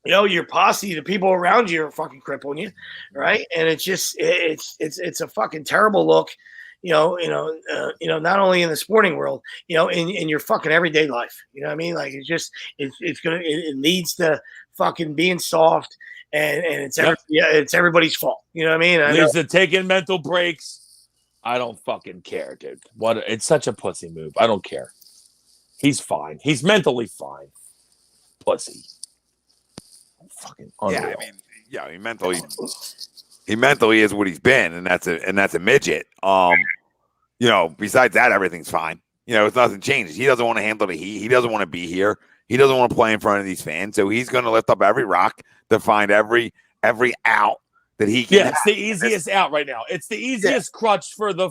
Your posse, the people around you are fucking crippling you, right? And it's just it's a fucking terrible look. Not only in the sporting world, in your fucking everyday life. You know what I mean? Like it leads to fucking being soft. And it's everybody's fault. You know what I mean? Leads to taking mental breaks. I don't fucking care, dude. It's such a pussy move. I don't care. He's fine. He's mentally fine. Pussy. fucking unreal. Yeah, I mean, he mentally is what he's been, and that's a midget. Besides that, everything's fine. It's nothing changes. He doesn't want to handle the heat. He doesn't want to be here. He doesn't want to play in front of these fans. So he's going to lift up every rock to find every out that he can. Yeah, it's the easiest out right now. It's the easiest crutch for the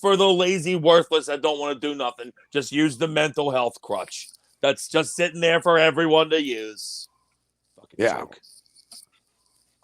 for the lazy, worthless that don't want to do nothing. Just use the mental health crutch. That's just sitting there for everyone to use. Fucking joke.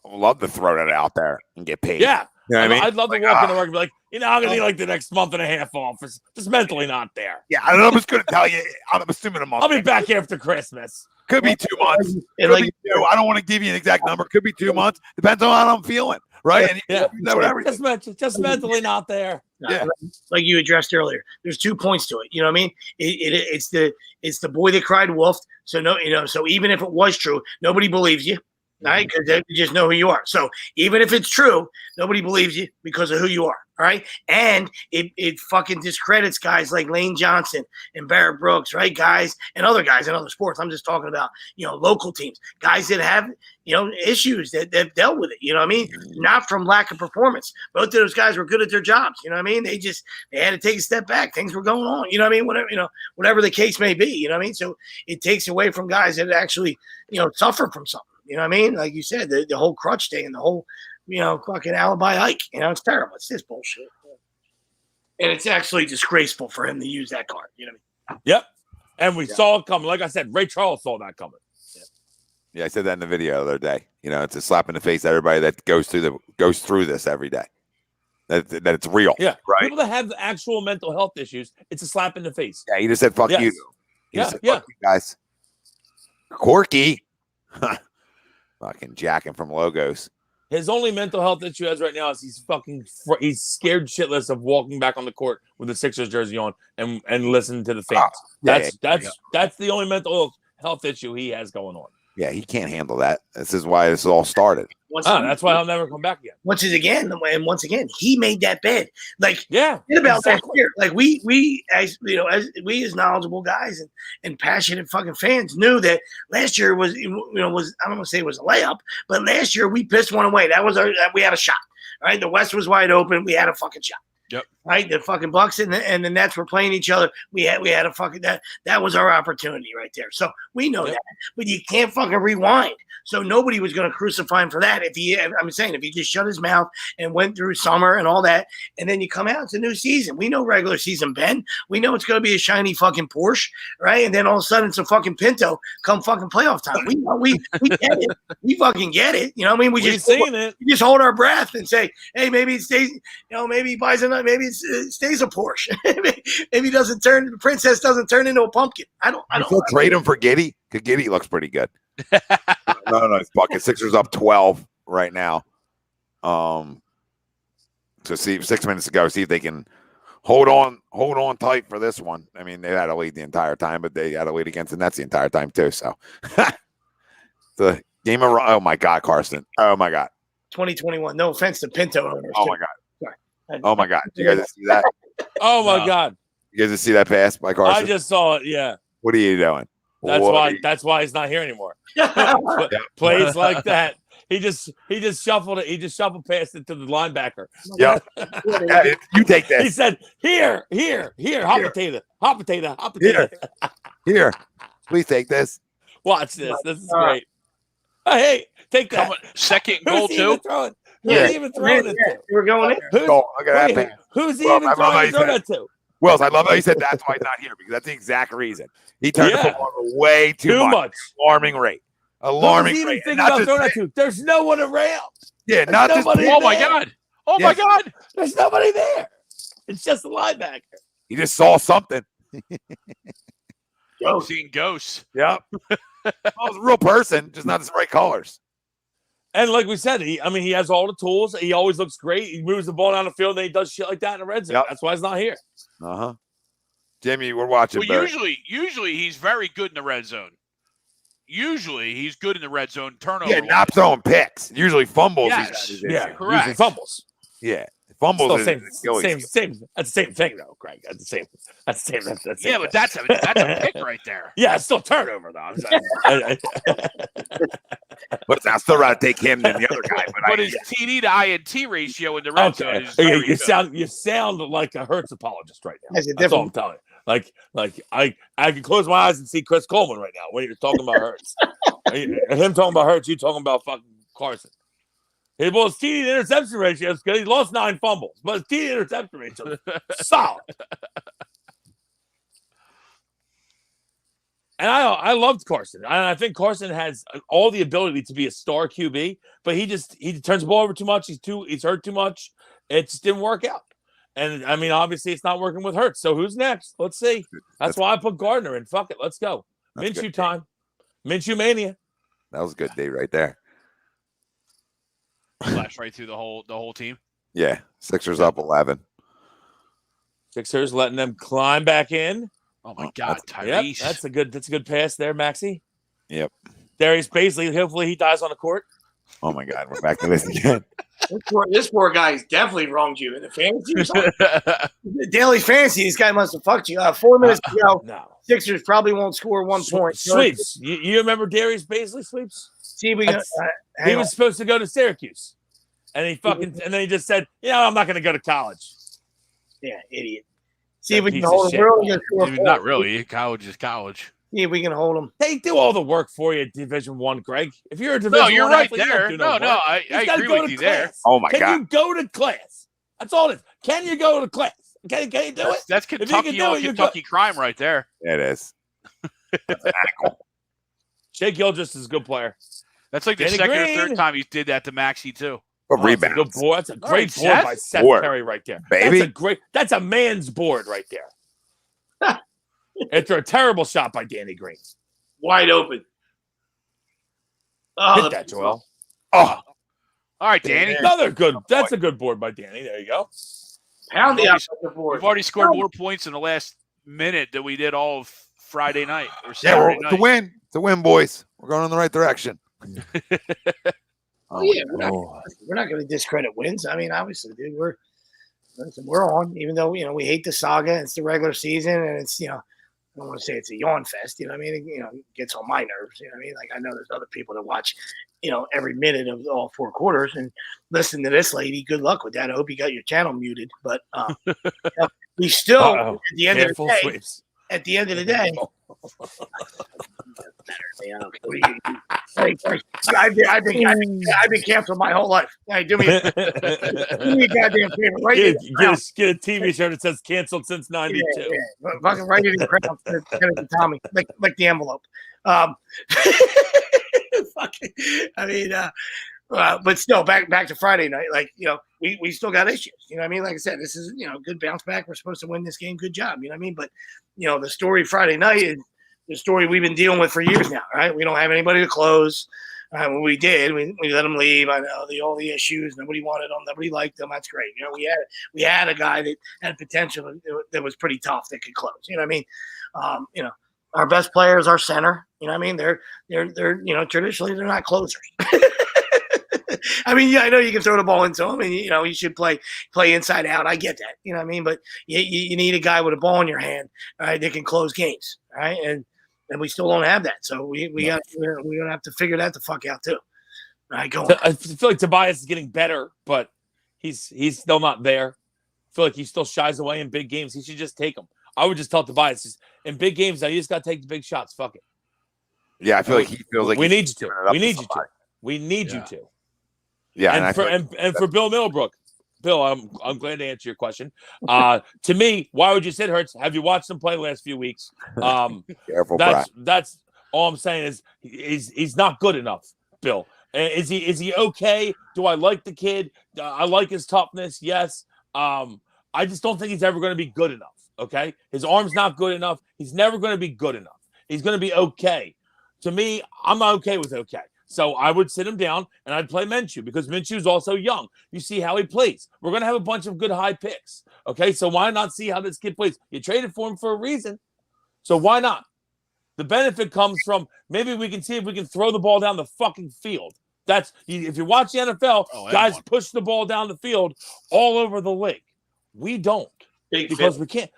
I would love to throw that out there and get paid. Yeah. You know what I mean? I'd love to walk into work and be like, I'm going to need like the next month and a half off. It's just mentally not there. Yeah, I'm just going to tell you, I'm assuming a month. I'll be back after Christmas. Could be 2 months. Could be 2. I don't want to give you an exact number. Could be 2 months. Depends on how I'm feeling, right? Whatever. Just mentally not there. Yeah. Like you addressed earlier, there's 2 points to it. You know what I mean? It's the boy that cried wolf. So so even if it was true, nobody believes you. Right? Because they just know who you are. So even if it's true, nobody believes you because of who you are. All right. And it fucking discredits guys like Lane Johnson and Barrett Brooks, right? Guys and other guys in other sports. I'm just talking about, local teams, guys that have, issues that dealt with it. You know what I mean? Not from lack of performance. Both of those guys were good at their jobs. You know what I mean? They had to take a step back. Things were going on. You know what I mean? Whatever the case may be. You know what I mean? So it takes away from guys that actually, suffer from something. You know what I mean? Like you said, the whole crutch thing and the whole, fucking alibi Ike. It's terrible. It's just bullshit. And it's actually disgraceful for him to use that card. You know what I mean? Yep. And we saw it coming. Like I said, Ray Charles saw that coming. Yeah, I said that in the video the other day. It's a slap in the face to everybody that goes through this every day. That it's real. Yeah. Right. People that have actual mental health issues, it's a slap in the face. Yeah, he just said fuck you. He said, fuck you guys. Corky. Fucking jacking from Logos. His only mental health issue as right now is he's scared shitless of walking back on the court with the Sixers jersey on and listening to the fans. That's the only mental health issue he has going on. Yeah, he can't handle that. This is why this all started. That's why he'll never come back again. Once again, he made that bed. Like, think about that here. Like we as knowledgeable guys and passionate fucking fans knew that last year was I don't want to say it was a layup, but last year we pissed one away. That was we had a shot. Right, the West was wide open. We had a fucking shot. Yep. Right, the fucking Bucks and the Nets were playing each other. We had a fucking that was our opportunity right there. So we know that, but you can't fucking rewind. So nobody was going to crucify him for that. If he just shut his mouth and went through summer and all that, and then you come out, it's a new season. We know regular season, Ben. We know it's going to be a shiny fucking Porsche, right? And then all of a sudden it's a fucking Pinto come fucking playoff time. We get it. We fucking get it. You know what I mean? We just hold our breath and say, hey, maybe it stays. Maybe he buys another. Maybe it stays a Porsche. Maybe the princess doesn't turn into a pumpkin. I don't trade him for Giddey. Because Giddey looks pretty good. No, it's bucket. Sixers up 12 right now. So see 6 minutes ago, see if they can hold on tight for this one. I mean, they had a lead the entire time, but they had a lead against the Nets the entire time too. So the game of oh my God, Carson. Oh my God. 2021. No offense to Pinto owners. Oh my God. Sorry. Oh my God. Did you guys see that? Oh my God. You guys see that pass by Carson? I just saw it. Yeah. What are you doing? That's why he's not here anymore. Plays like that. He just shuffled it. He just shuffled past it to the linebacker. Yeah. You take that. He said, here, hot potato. Here. Please take this. Watch this. This is great. Hey, take that. Second goal too. Who's even throwing it to? We're going in. Who's even throwing it to? Wells, I love how you said that's why he's not here, because that's the exact reason. He turned the football way too much. Alarming rate. Alarming rate. Thinking about throwing that to? There's no one around. Yeah, not just. Oh my God. Oh my God. There's nobody there. It's just a linebacker. He just saw something. Seeing ghosts. Yep. Well, it's a real person, just not the right colors. And like we said, he has all the tools. He always looks great. He moves the ball down the field, and he does shit like that in the red zone. Yep. That's why he's not here. Jimmy, we're watching. Well, usually he's very good in the red zone. Usually he's good in the red zone. Turnover. Yeah, not throwing picks. Usually fumbles. Yes. Yeah, correct. Usually fumbles. Yeah, Fumbles is same. Achilles. That's the same thing, though, Greg. That's the same. That's Yeah, but that's a pick right there. Yeah, it's still turnover, though. But I still rather take him than the other guy. But his TD to INT ratio in the red zone is very good. You sound like a Hurts apologist right now. That's That's all I'm telling you. Like I can close my eyes and see Chris Coleman right now when you're talking about Hurts. Him talking about Hurts, you talking about fucking Carson. His TD to interception ratio is good. He lost 9 fumbles, but his TD to interception ratio is solid. And I loved Carson. And I think Carson has all the ability to be a star QB, but he turns the ball over too much. He's hurt too much. It just didn't work out. And I mean, obviously, it's not working with Hurts. So who's next? Let's see. That's why I put Gardner in. Fuck it, let's go. Minshew time. Minshew mania. That was a good day right there. Flash right through the whole team. Yeah, Sixers up 11. Sixers letting them climb back in. Oh my God, Tyrese! Yep, that's a good pass there, Maxie. Yep. Darius Baisley. Hopefully, he dies on the court. Oh my God, we're back to this again. This poor guy's definitely wronged you in the fantasy. The daily fantasy, this guy must have fucked you. 4 minutes ago, No. Sixers probably won't score 1 point. Sweeps. You remember Darius Baisley sweeps? See, He was supposed to go to Syracuse, and and then he just said, I'm not going to go to college. Yeah, idiot. See if we can hold him. Not really. College is college. See if we can hold him. They do all the work for you at Division I, Greg. If you're a Division No, you're I right athlete, there. you don't do No, work. I agree with you class. there. Oh my God. Can you go to class? That's all it is. Can you go to class? Can you do it? That's Kentucky crime right there. It is. That's an ankle. Shea Gilgeous is a good player. That's like the Danny second Green. or third time he did that to Maxey too. Rebound. Good board. That's a great board Seth. by Seth Board. Perry right there. Baby. That's a man's board right there. After a terrible shot by Danny Green. Wide open. Oh, Hit that, Joel. Oh, All right, Danny. Another good. That's a good board by Danny. There you go. Pound the offensive board. We've already scored more points in the last minute than we did all of Friday night or yeah, Saturday night. to win, boys. We're going in the right direction. Oh yeah, we're not going to discredit wins. I mean, obviously, dude, we're on. Even though we hate the saga. It's the regular season, and it's I don't want to say it's a yawn fest. You know what I mean? It gets on my nerves. You know what I mean? Like I know there's other people that watch, every minute of all 4 quarters and listen to this lady. Good luck with that. I hope you got your channel muted. But we still at the end of the day. Sweeps. At the end of the day. I've been canceled my whole life. Hey, do me a goddamn favor. Get a TV show that says canceled since '92. Yeah. Fucking write it in crown. Send it to Tommy. Like the envelope. But still, back to Friday night. We still got issues. You know what I mean? Like I said, this is good bounce back. We're supposed to win this game. Good job. You know what I mean? But the story Friday night is the story we've been dealing with for years now, right? We don't have anybody to close. When we did, we let them leave. I know all the issues. Nobody wanted them. Nobody liked them. That's great. We had a guy that had potential that was pretty tough that could close. You know what I mean? Our best player is our center. You know what I mean? They're traditionally they're not closers. I mean, I know you can throw the ball into him, and you should play inside out. I get that. You know what I mean? But you need a guy with a ball in your hand, all right, that can close games, all right? And we still don't have that. So we're gonna have to figure that the fuck out too. All right, go on. I feel like Tobias is getting better, but he's still not there. I feel like he still shies away in big games. He should just take them. I would just tell Tobias in big games now. You just got to take the big shots. Fuck it. Yeah, I feel like he feels like we need you to. We need you to. We need you to. Yeah, and for Bill Middlebrook, Bill, I'm glad to answer your question. To me, why would you sit Hurts? Have you watched him play the last few weeks? Careful, that's all I'm saying is he's not good enough, Bill. Is he okay? Do I like the kid? I like his toughness. Yes. I just don't think he's ever going to be good enough. Okay, his arm's not good enough. He's never going to be good enough. He's going to be okay. To me, I'm not okay with okay. So I would sit him down and I'd play Minshew because Minshew's also young. You see how he plays. We're going to have a bunch of good high picks. Okay, so why not see how this kid plays? You traded for him for a reason. So why not? The benefit comes from maybe we can see if we can throw the ball down the fucking field. If you watch the NFL, Oh, guys everyone. push the ball down the field all over the league. We don't because we can't.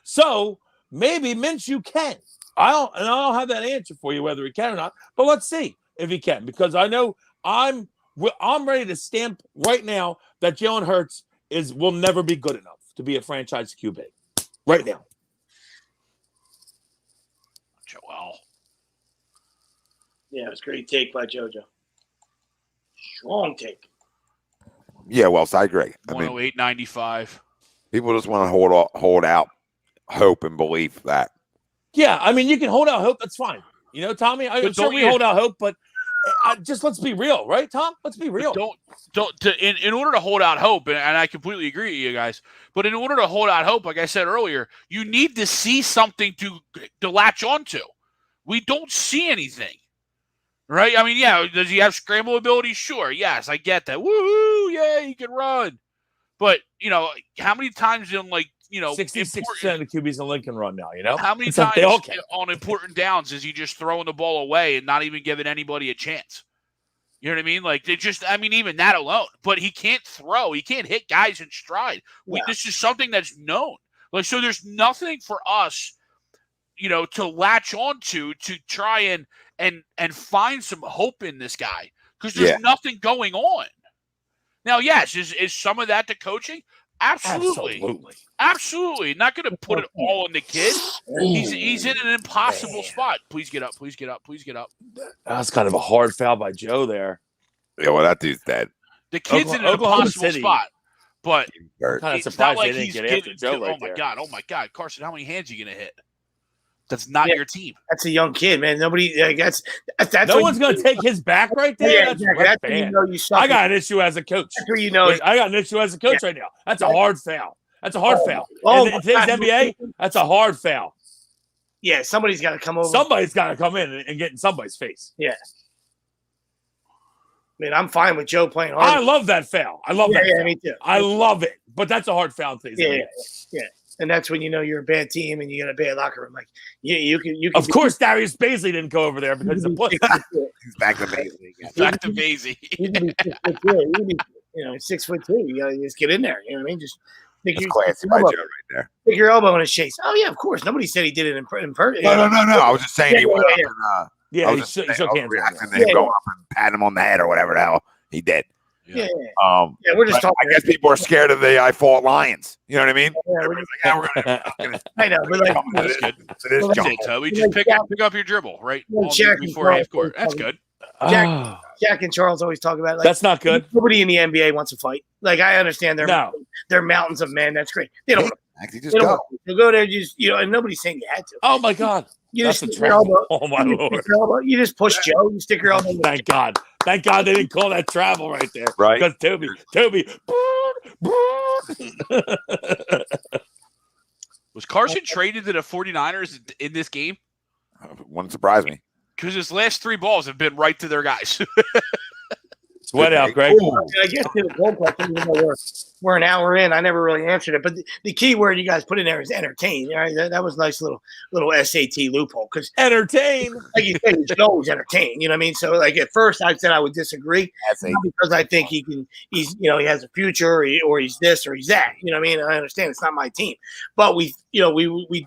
So maybe Minshew can. I don't have that answer for you whether he can or not. But let's see if he can, because I know I'm ready to stamp right now that Jalen Hurts will never be good enough to be a franchise QB. Right now. Joel. Yeah, it was a great take by JoJo. Strong take. Yeah, well, I agree. I mean, 108.95. people just want to hold out hope and belief that. Yeah, I mean, you can hold out hope. That's fine. You know, Tommy, I'm sure we hold out hope, but just let's be real, right, Tom? Let's be real. In order to hold out hope, and I completely agree with you guys, but in order to hold out hope, like I said earlier, you need to see something to latch onto. We don't see anything, right? I mean, yeah, does he have scramble ability? Sure, yes, I get that. Woo, yeah, he can run. But, you know, how many times in, like, you know, 66% of the QBs in Lincoln run now, you know? How many it's times they all on important downs is he just throwing the ball away and not even giving anybody a chance? You know what I mean? Like, even that alone. But he can't throw. He can't hit guys in stride. This is something that's known. Like, so there's nothing for us, you know, to latch onto to try and find some hope in this guy, because there's nothing going on. Now, yes, is some of that the coaching? Absolutely. Not going to put it all on the kid. He's in an impossible spot. Please get up. That's kind of a hard foul by Joe there. Yeah, well, that dude's dead. The kid's in an impossible spot. But kind of it's surprised not like they didn't he's get after getting Joe right there. Oh my God, Carson, how many hands are you going to hit? That's not your team. That's a young kid, man. Nobody. That's no one's going to take his back right there. Yeah, that's exactly. That's bad. when you know you suck. I got an issue as a coach. That's where you know. I got an issue as a coach right now. That's a hard foul. That's a hard foul. In today's NBA, that's a hard foul. Yeah, somebody's got to come over. Somebody's got to come in and get in somebody's face. Yeah. I mean, I'm fine with Joe playing hard. I love that foul. I love that. Yeah, foul. me too. I love it. But that's a hard foul thing. Yeah. And that's when you know you're a bad team and you got a bad locker room. Like you can. Of course, Darius Baisley didn't go over there because he's a pussy. He's back to Baisley again. Back to Baisley. You can be 6'2". You got to just get in there. You know what I mean? Just That's classy by Joe right there. stick your elbow in his face. Oh yeah, of course. Nobody said he did it in person. No. I was just saying he went up and he shook hands. reacting to him going up and pat him on the head or whatever the hell he did. Yeah. We're just talking. I guess people are scared of the I fought Lions. You know what I mean? Yeah, Everybody's like, we're gonna I know, but like, That's good. So this Well, John. That's it, Toby. Just pick up your dribble right before half court. That's good. Jack and Charles always talk about it. Like, That's not good. Nobody in the NBA wants to fight. Like I understand they're mountains of men. That's great. They don't. Just go. You go there, just and nobody's saying you had to. Oh my God. You That's just a stick your elbow. Oh my Lord. You just push Joe. You stick your elbow. Thank God they didn't call that travel right there. Right. Because Toby. Was Carson traded to the 49ers in this game? Wouldn't surprise me. Because his last 3 balls have been right to their guys. Sweat out, Greg. I guess to the goal question, even though we're an hour in, I never really answered it. But the key word you guys put in there is entertain. All right, that was a nice little SAT loophole because Entertain. like you said, you should always entertain. You know what I mean? So like at first I said I would disagree because I think he has a future or he's this or he's that. You know what I mean? I understand it's not my team, but we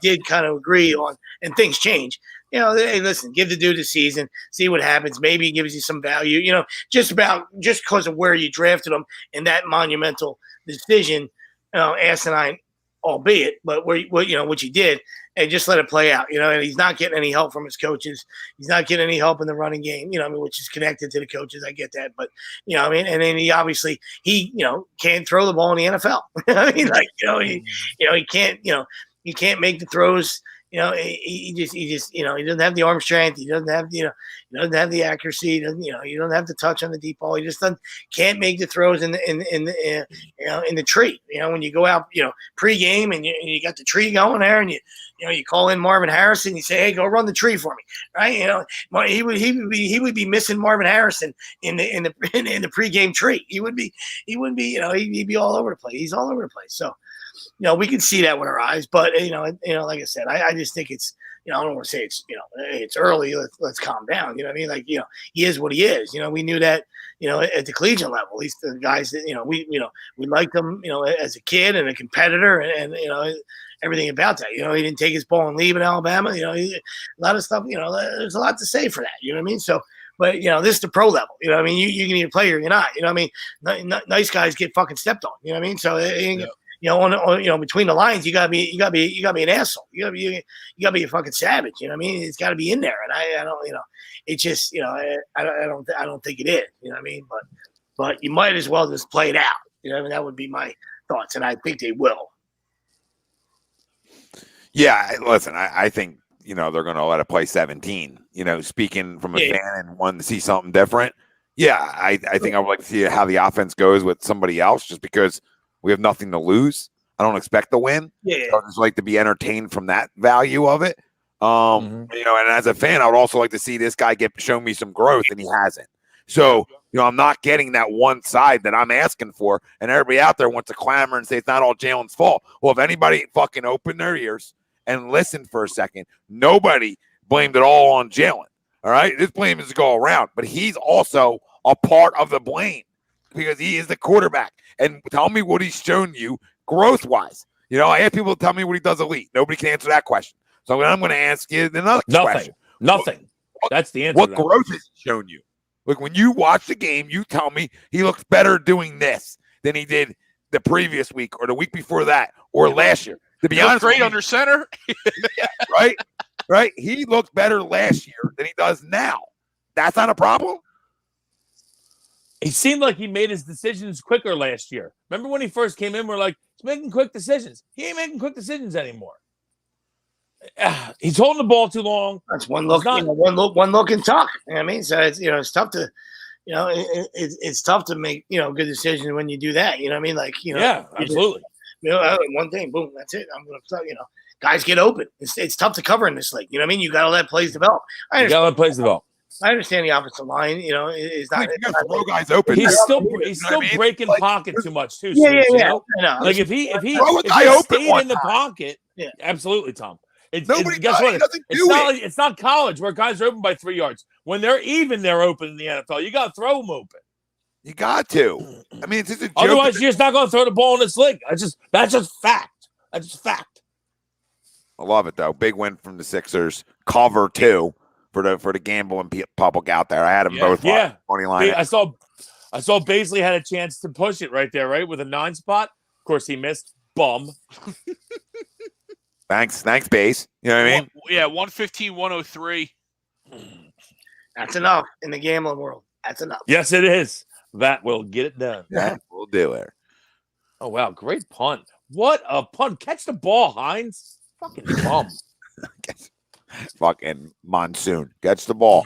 did kind of agree on, and things change. Hey, listen, give the dude a season, see what happens. Maybe he gives you some value, just because of where you drafted him in that monumental decision, asinine, albeit, but what you did, and just let it play out, and he's not getting any help from his coaches. He's not getting any help in the running game, which is connected to the coaches. I get that, but, and then he obviously, can't throw the ball in the NFL. I mean, he can't, you can't make the throws. He doesn't have the arm strength. He doesn't have, he doesn't have the accuracy. He doesn't have the touch on the deep ball. He just can't make the throws in the tree. When you go out, pregame and you got the tree going there, and you call in Marvin Harrison. You say, hey, go run the tree for me, right? He would be missing Marvin Harrison in the pregame tree. He wouldn't be. He'd be all over the place. He's all over the place. So. We can see that with our eyes, but like I said, I just think it's I don't want to say it's, it's early. Let's calm down. You know what I mean? Like, he is what he is. We knew that, at the collegiate level, at least the guys that, we liked him, as a kid and a competitor and everything about that. He didn't take his ball and leave in Alabama. A lot of stuff, there's a lot to say for that. You know what I mean? So, but, this is the pro level. You know what I mean? You can either play or you're not. You know what I mean? Nice guys get fucking stepped on. You know what I mean? So, on between the lines, you gotta be an asshole. You gotta be a fucking savage. You know what I mean? It's got to be in there, and I don't, it's just, I don't think it is. You know what I mean? But you might as well just play it out. You know what I mean? That would be my thoughts, and I think they will. Yeah, listen, I think they're going to let it play 17. Speaking from a fan and wanting to see something different. Yeah, I think I would like to see how the offense goes with somebody else, just because we have nothing to lose. I don't expect to win. Yeah. So I just like to be entertained from that value of it. And as a fan, I would also like to see this guy show me some growth, and he hasn't. So, I'm not getting that one side that I'm asking for, and everybody out there wants to clamor and say it's not all Jalen's fault. Well, if anybody fucking opened their ears and listened for a second, nobody blamed it all on Jalen. All right? This blame is to go around, but he's also a part of the blame because he is the quarterback. And tell me what he's shown you growth-wise. I have people tell me what he does elite. Nobody can answer that question. So I'm going to ask you another question. Nothing. That's the answer. What growth has he shown you? Look, when you watch the game, you tell me he looks better doing this than he did the previous week or the week before that or last year. To be honest, great under center. Right? Right? He looked better last year than he does now. That's not a problem. He seemed like he made his decisions quicker last year. Remember when he first came in, we're like, he's making quick decisions. He ain't making quick decisions anymore. He's holding the ball too long. That's one look, one look and talk. You know what I mean? So it's tough to, it's tough to make, good decisions when you do that. You know what I mean? Like, yeah, absolutely. One thing, boom, that's it. I'm going to, guys get open. It's tough to cover in this league. You know what I mean? You got to let plays develop. I understand the offensive line, is not. You got to throw guys open. He's still breaking pocket too much too. Yeah. I know. Like if he stayed in the pocket, absolutely, Tom. Guess what? It's not college where guys are open by 3 yards. When they're even, they're open in the NFL. You got to throw them open. You got to. I mean, it's just a joke. Otherwise, you're just not going to throw the ball in this league. That's just fact. That's just fact. I love it though. Big win from the Sixers. Cover 2 for the gambling public out there. I had them both. Yeah. Money line. I saw Baisley had a chance to push it right there, right with a 9 spot. Of course, he missed. Bum. Thanks, Base. You know what I mean? 115, 103. That's enough in the gambling world. That's enough. Yes, it is. That will get it done. Yeah, we'll do it. Oh, wow. Great punt. What a punt. Catch the ball, Hines. Fucking bum. Fucking monsoon. Catch the ball.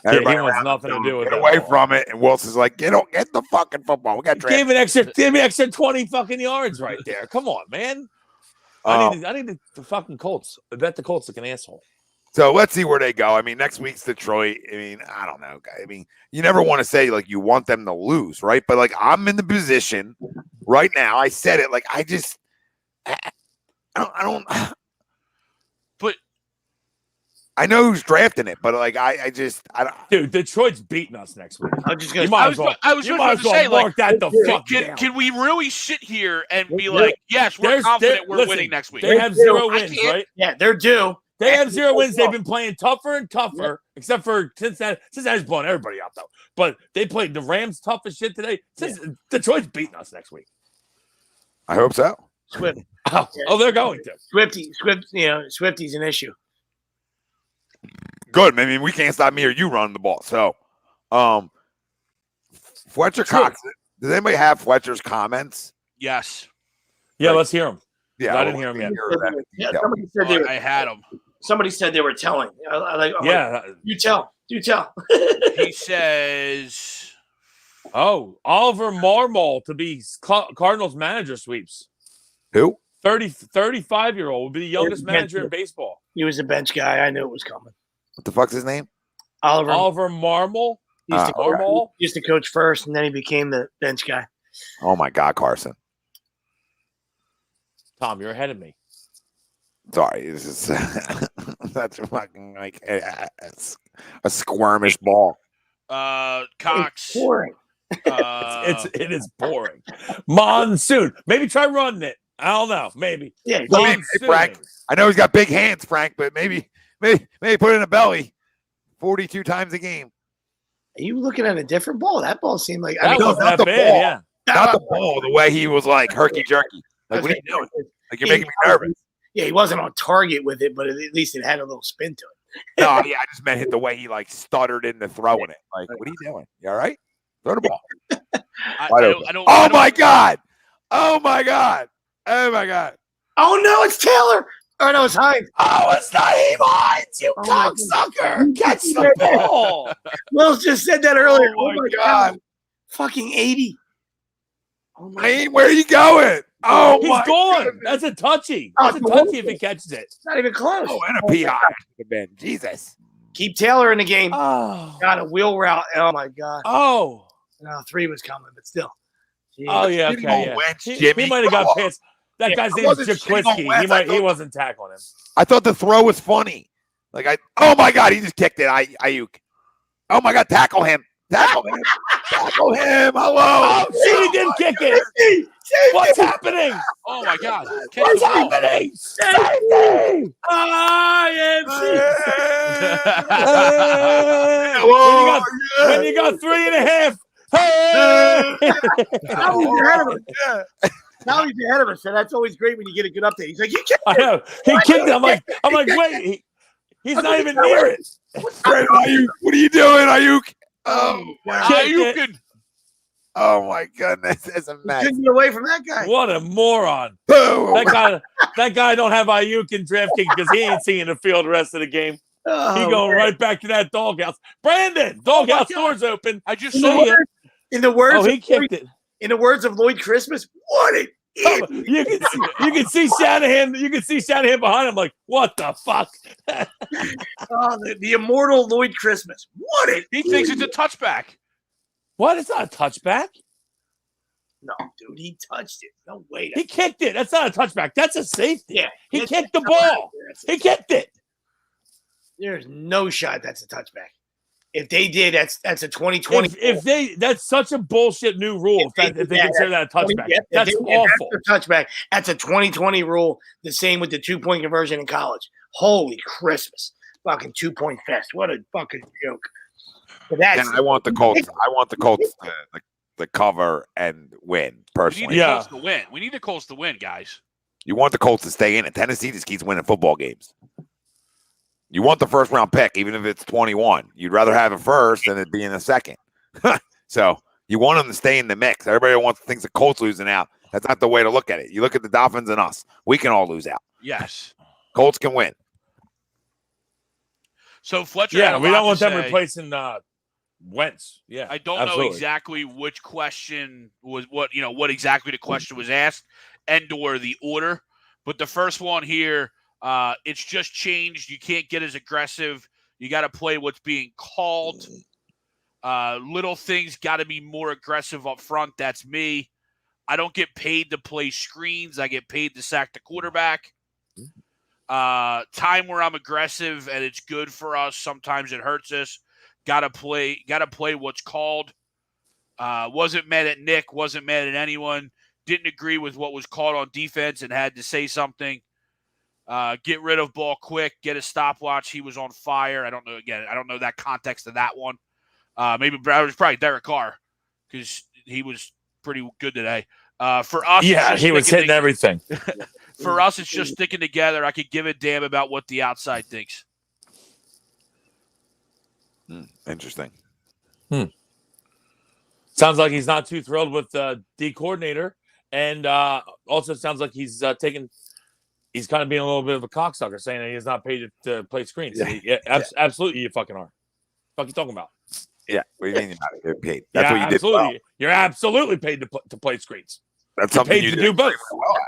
Everybody wants nothing to do with it. Get away from it. And Wilson's like, get the fucking football. We got gave me extra 20 fucking yards right there. Come on, man. I need the fucking Colts. I bet the Colts like an asshole. So let's see where they go. I mean, next week's Detroit. I mean, I don't know. I mean, you never want to say like you want them to lose, right? But like I'm in the position right now. I said it. Like I don't. But I know who's drafting it, but like I don't. Dude, Detroit's beating us next week. I was going to say, like, can we really sit here and be like, yes, we're confident we're winning next week? They have 0 wins, right? Yeah, they're due. They have 0 wins. They've been playing tougher and tougher, except for Cincinnati. Cincinnati's blowing everybody out, though. But they played the Rams tough as shit today. Detroit's beating us next week. I hope so. Swift. Oh, they're going to. Swifty's an issue. Good. I mean, we can't stop me or you running the ball. So, Fletcher Cox. Does anybody have Fletcher's comments? Yes. Yeah, let's hear them. Yeah, I didn't hear them yet. Somebody said I had them. Somebody said they were telling. You tell. He says, Oliver Marmol to be Cardinals manager sweeps. Who? 35-year-old will be the youngest manager in baseball. He was a bench guy. I knew it was coming. What the fuck's his name? Oliver Marmol. He used to coach first, and then he became the bench guy. Oh my God, Carson. Tom, you're ahead of me. Sorry, this is that's fucking like a squirmish ball. Cox. Boring. It is boring. Monsoon. Maybe try running it. I don't know. Maybe. Yeah. Hey, Frank, I know he's got big hands, Frank, but maybe put it in a belly 42 times a game. Are you looking at a different ball? That ball seemed like That wasn't not that the bad, ball. yeah. Not the ball, the way he was like herky jerky. Like, what are you doing? Like, you're making me nervous. Yeah, he wasn't on target with it, but at least it had a little spin to it. No, yeah, I just meant hit the way he like stuttered into throwing it. Like, what are you doing? You all right? Throw the ball. Oh my God! Oh my God! Oh my God! Oh no, it's Taylor. Oh no, it's Hines. Oh, it's not Hines, you cocksucker! Catch the ball. Wells just said that earlier. Oh my God! Fucking 80. Oh my Wayne, where are you going? Oh, He's my gone. goodness. That's a touchy. Oh, That's a touchy if he catches it. It's not even close. Oh, and a PI. Man, Jesus. Keep Taylor in the game. Oh. Got a wheel route. Oh my God. Oh. No, 3 was coming, but still. Jeez. Oh yeah. Jimmy Okay. Yeah. Wentz, He Jimmy, might have got come on. pissed. That guy's I name is wasn't shitting on Jaquiski. Wentz. He wasn't tackling him. I thought the throw was funny. Like, oh my God, he just kicked it. Ayuk. Oh my God, tackle him. Tackle him. Tackle him. Hello. Oh, shit, he didn't kick it. What's happening? Oh my God! What's happening? Safety! When you got 3.5. Hey! Now he's ahead of us. Now he's ahead of us, so that's always great when you get a good update. He's like, you can't. I know. He kicked it. I'm like, wait, he's not even near it. Ayuk, what are you doing, Ayuk? Oh, Ayuk. oh my goodness, it's a mess. Couldn't get away from that guy. What a moron. Boom. That guy don't have Ayuk in DraftKings because he ain't seeing the field the rest of the game. He going right back to that doghouse. Brandon, doghouse doors open. I just saw it. In the words, He kicked it. In the words of Lloyd Christmas, what an idiot. You can see Shanahan. You can see Shanahan behind him. Like, what the fuck? The immortal Lloyd Christmas. What an He thinks it's a touchback. What? It's not a touchback. No, dude, he touched it. No way. He kicked it. That's not a touchback. That's a safety. Yeah, He kicked the ball. He kicked it. There's no shot that's a touchback. If they did, that's a 2020. That's such a bullshit new rule. If they consider that a touchback, that's awful. That's a touchback. That's a 2020 rule. The same with the 2-point conversion in college. Holy Christmas! Fucking 2-point fest. What a fucking joke. But that's. I want the Colts. I want the Colts to cover and win We personally. need the Colts to win. We need the Colts to win, guys. You want the Colts to stay in it. Tennessee just keeps winning football games. You want the first round pick, even if it's 21. You'd rather have it first than it be in the second. So you want them to stay in the mix. Everybody thinks the Colts losing out. That's not the way to look at it. You look at the Dolphins and us. We can all lose out. Yes. Colts can win. So Fletcher. Yeah, we don't want them replacing Wentz. Yeah, I don't know exactly which question was what exactly the question was asked and/or the order, but the first one here. It's just changed. You can't get as aggressive. You got to play what's being called. Little things got to be more aggressive up front. That's me. I don't get paid to play screens. I get paid to sack the quarterback. Time where I'm aggressive and it's good for us. Sometimes it hurts us. Got to play what's called. Wasn't mad at Nick. Wasn't mad at anyone. Didn't agree with what was called on defense and had to say something. Get rid of ball quick, get a stopwatch. He was on fire. I don't know. Again, I don't know that context of that one. Maybe it was probably Derek Carr because he was pretty good today. For us, he was hitting everything. For us, it's just sticking together. I could give a damn about what the outside thinks. Interesting. Sounds like he's not too thrilled with the D coordinator, and also sounds like he's He's kind of being a little bit of a cocksucker, saying that he's not paid to play screens. Absolutely, you fucking are. What are you talking about? Yeah, what do you mean you're not paid? That's what you did. Well. You're absolutely paid to play screens. That's something paid you to did do both. Well.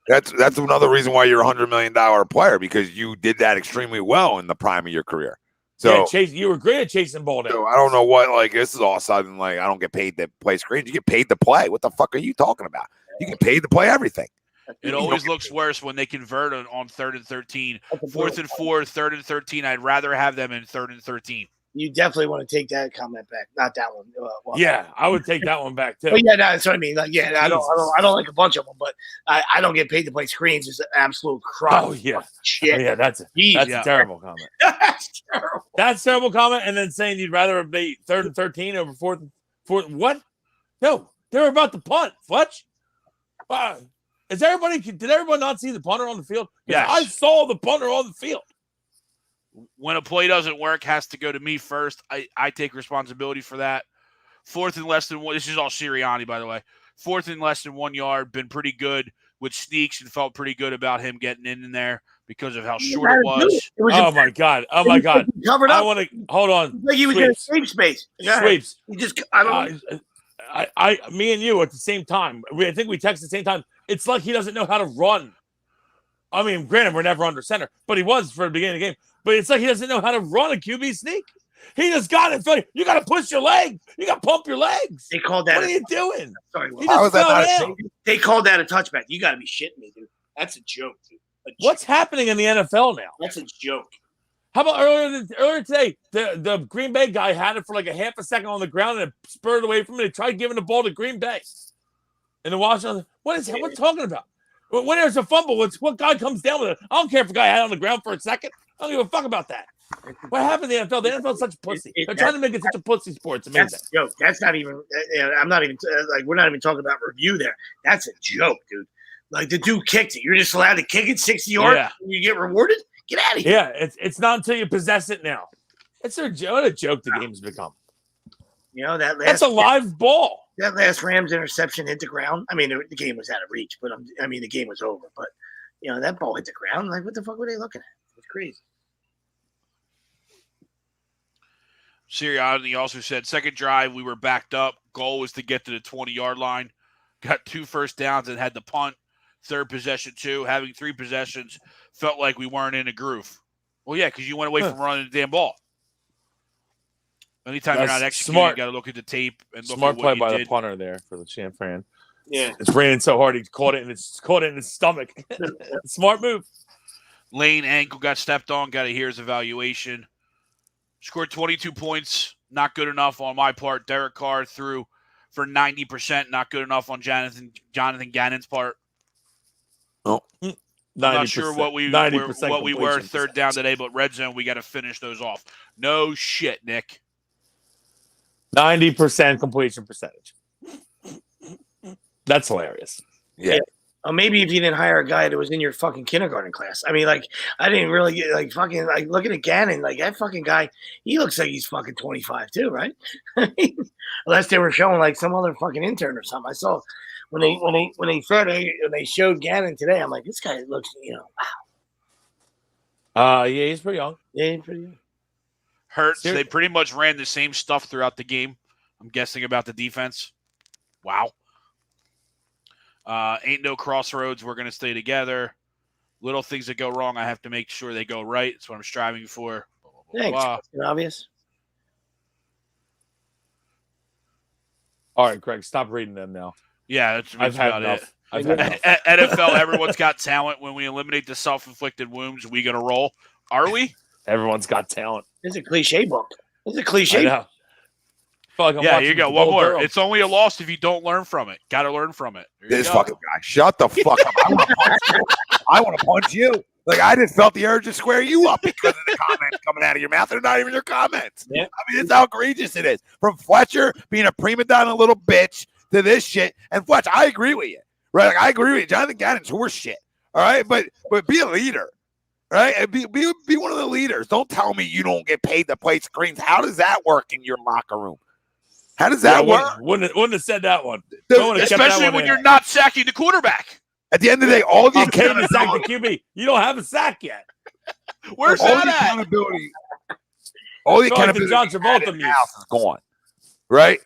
That's another reason why you're a $100 million player, because you did that extremely well in the prime of your career. So you were great at chasing ball down. So I don't know what this is all of a sudden I don't get paid to play screens. You get paid to play. What the fuck are you talking about? You get paid to play everything. It always looks worse when they convert on 3rd and 13. 4th and 4, 3rd and 13. I'd rather have them in 3rd and 13. You definitely want to take that comment back, not that one. Yeah, I would take that one back too. But yeah, that's what I mean. Like, yeah, I don't like a bunch of them, but I don't get paid to play screens. It's an absolute crap. Oh yeah, shit. Oh, yeah, that's a terrible comment. That's terrible. That's a terrible comment. And then saying you'd rather be 3rd and 13 over 4th. What? No, they're about to punt. Fletch. Did everyone not see the punter on the field? Yes. I saw the punter on the field. When a play doesn't work, has to go to me first. I take responsibility for that. 4th and less than 1. This is all Sirianni, by the way. 4th and less than 1 yard. Been pretty good with sneaks and felt pretty good about him getting in there because of how short it was. My God. Covered up. I want to hold on. Like he was in a safe space. Sweeps. He just, I don't know. Me and you at the same time. I think we texted at the same time. It's like he doesn't know how to run. I mean, granted, we're never under center, but he was for the beginning of the game. But it's like he doesn't know how to run a QB sneak. He just got it. You got to push your leg. You got to pump your legs. They called that. What are you doing? Sorry, he just fell down. They called that a touchback. You got to be shitting me, dude. That's a joke, dude. What's happening in the NFL now? That's a joke. How about earlier today? The Green Bay guy had it for like a half a second on the ground and it spurred away from it. They tried giving the ball to Green Bay. And the Washington, what's talking about? When there's a fumble, what guy comes down with it? I don't care if a guy had it on the ground for a second. I don't give a fuck about that. What happened in the NFL? The NFL is such a pussy. They're trying to make it such a pussy sport. It's amazing. That's a joke. That's not even. I'm not even like we're not even talking about review there. That's a joke, dude. Like the dude kicked it. You're just allowed to kick it 60 yards. Yeah. And you get rewarded. Get out of here. Yeah, it's not until you possess it now. What a joke the game's become. You know that's a live ball. That last Rams interception hit the ground. I mean, the game was out of reach, but the game was over. But that ball hit the ground. Like, what the fuck were they looking at? It's crazy. Sirianni also said, second drive, we were backed up. Goal was to get to the 20-yard line. Got 2 first downs and had the punt. Third possession, 2. Having 3 possessions, felt like we weren't in a groove. Well, yeah, because you went away from running the damn ball. Anytime you're not executing, you got to look at the tape and look smart at what play you by did. the punter there for the Chanfran. Yeah, it's raining so hard he caught it in his stomach. Smart move. Lane ankle got stepped on. Got to hear his evaluation. Scored 22 points. Not good enough on my part. Derek Carr threw for 90%. Not good enough on Jonathan Gannon's part. Oh, I'm not sure what we were third down today, but red zone, we got to finish those off. No shit, Nick. 90% completion percentage. That's hilarious. Yeah. Maybe if you didn't hire a guy that was in your fucking kindergarten class. I mean, like, I didn't really get, fucking, looking at Gannon, that fucking guy, he looks like he's fucking 25 too, right? Unless they were showing, some other fucking intern or something. I saw when they showed Gannon today, I'm like, this guy looks, wow. Yeah, he's pretty young. Yeah, he's pretty young. Hurts, they pretty much ran the same stuff throughout the game. I'm guessing about the defense. Wow. Ain't no crossroads. We're going to stay together. Little things that go wrong, I have to make sure they go right. That's what I'm striving for. Thanks. Obvious. All right, Greg, stop reading them now. Yeah, that's I've had about enough. it. I've had enough. NFL, everyone's got talent. When we eliminate the self-inflicted wounds, we going to roll. Are we? Everyone's got talent. It's a cliche book. It's a cliche. I know. Like yeah, you go. One more. It's only a loss if you don't learn from it. Got to learn from it. This fucking guy. Shut the fuck up. I want to punch you. Like, I just felt the urge to square you up because of the comments coming out of your mouth. They're not even your comments. Yeah. I mean, it's how egregious it is. From Fletcher being a prima donna little bitch to this shit. And Fletch, I agree with you. Right? Like, I agree with you. Jonathan Gannon's horse shit. All right? But be a leader. Right? And be one of the leaders. Don't tell me you don't get paid to play screens. How does that work in your locker room? How does that work? Wouldn't have said that one. Especially when you're not sacking the quarterback. At the end of the day, all the accountability, sack the QB. You don't have a sack yet. Where's that at? All the accountability John Travolta house is gone. Right?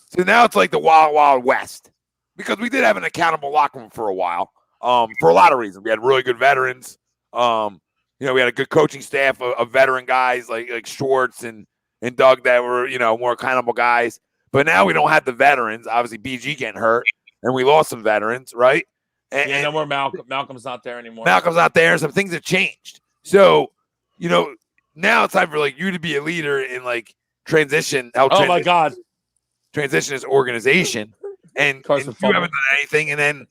So now it's like the wild, wild west. Because we did have an accountable locker room for a while. For a lot of reasons. We had really good veterans. We had a good coaching staff of veteran guys like Schwartz and Doug that were, more accountable guys. But now we don't have the veterans. Obviously, BG getting hurt, and we lost some veterans, right? And no more Malcolm. Malcolm's not there anymore. Malcolm's not there. Some things have changed. So, now it's time for like you to be a leader in like transition. Oh my God. Transition this organization. And you haven't done anything. And then,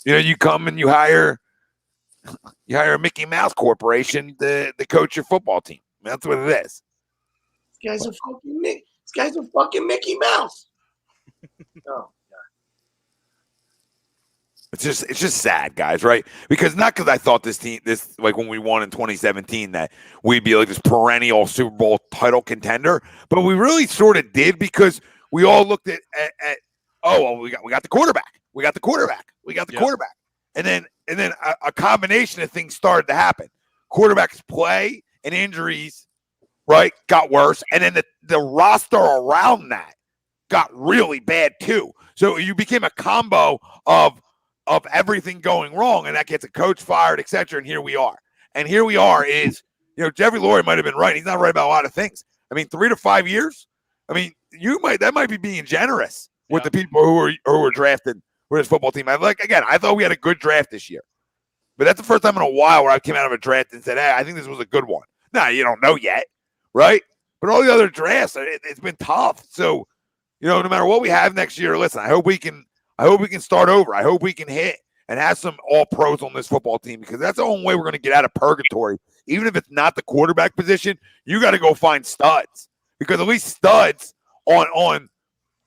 you come and you hire a Mickey Mouse Corporation to coach your football team. That's what it is. This guy's a fucking Mickey Mouse. Oh. It's just sad, guys, right? Because I thought this like when we won in 2017 that we'd be like this perennial Super Bowl title contender, but we really sort of did because we all looked at we got the quarterback, quarterback, and then a combination of things started to happen. Quarterbacks play and injuries, right, got worse, and then the roster around that got really bad too. So you became a combo of everything going wrong, and that gets a coach fired, etc. And here we are. And here we are is, Jeffrey Lurie might have been right. He's not right about a lot of things. I mean, 3 to 5 years. I mean, that might be being generous with the people who were drafted for this football team. I thought we had a good draft this year, but that's the first time in a while where I came out of a draft and said, "Hey, I think this was a good one." Now you don't know yet, right? But all the other drafts, it's been tough. So, no matter what we have next year, listen, I hope we can start over. I hope we can hit and have some all-pros on this football team because that's the only way we're going to get out of purgatory. Even if it's not the quarterback position, you got to go find studs because at least studs on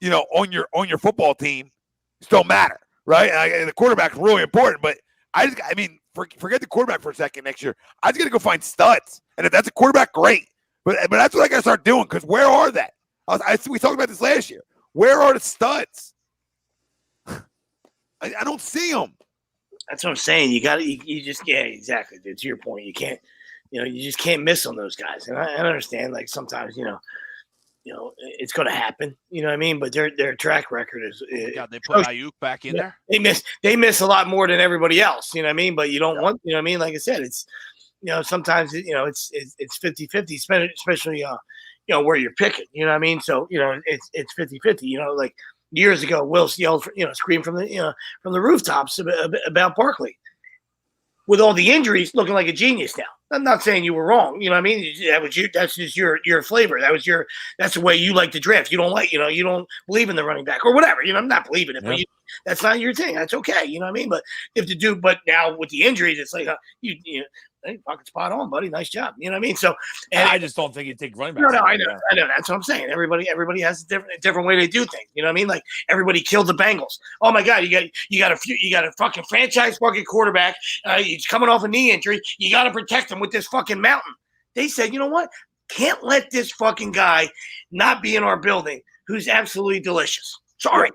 your football team still matter, right? And the quarterback's really important, but forget the quarterback for a second next year. I just got to go find studs, and if that's a quarterback, great. But that's what I got to start doing because where are they? We talked about this last year. Where are the studs? I don't see them. That's what I'm saying. You just exactly. Dude, to your point, you can't, you just can't miss on those guys. And I understand, like sometimes, it's going to happen. You know what I mean? But their track record is. They put Ayuk back in there. They miss a lot more than everybody else. You know what I mean? But you don't want. You know what I mean? Like I said, it's sometimes it's 50-50, especially where you're picking. You know what I mean? So it's 50-50. Like. Years ago, Will yelled, screamed from the rooftops about Barkley, with all the injuries, looking like a genius now. I'm not saying you were wrong. You know what I mean? That was you. That's just your flavor. That's the way you like to draft. You don't you don't believe in the running back or whatever. I'm not believing it, but that's not your thing. That's okay. You know what I mean? But but now with the injuries, it's like hey, fucking spot on, buddy. Nice job. You know what I mean? So, and I just don't think you take running back. No, I know. That's what I'm saying. Everybody has a different way they do things. You know what I mean? Like everybody killed the Bengals. Oh my God, you got a fucking franchise fucking quarterback. He's coming off a knee injury. You got to protect him with this fucking mountain. They said, you know what? Can't let this fucking guy not be in our building who's absolutely delicious. Sorry,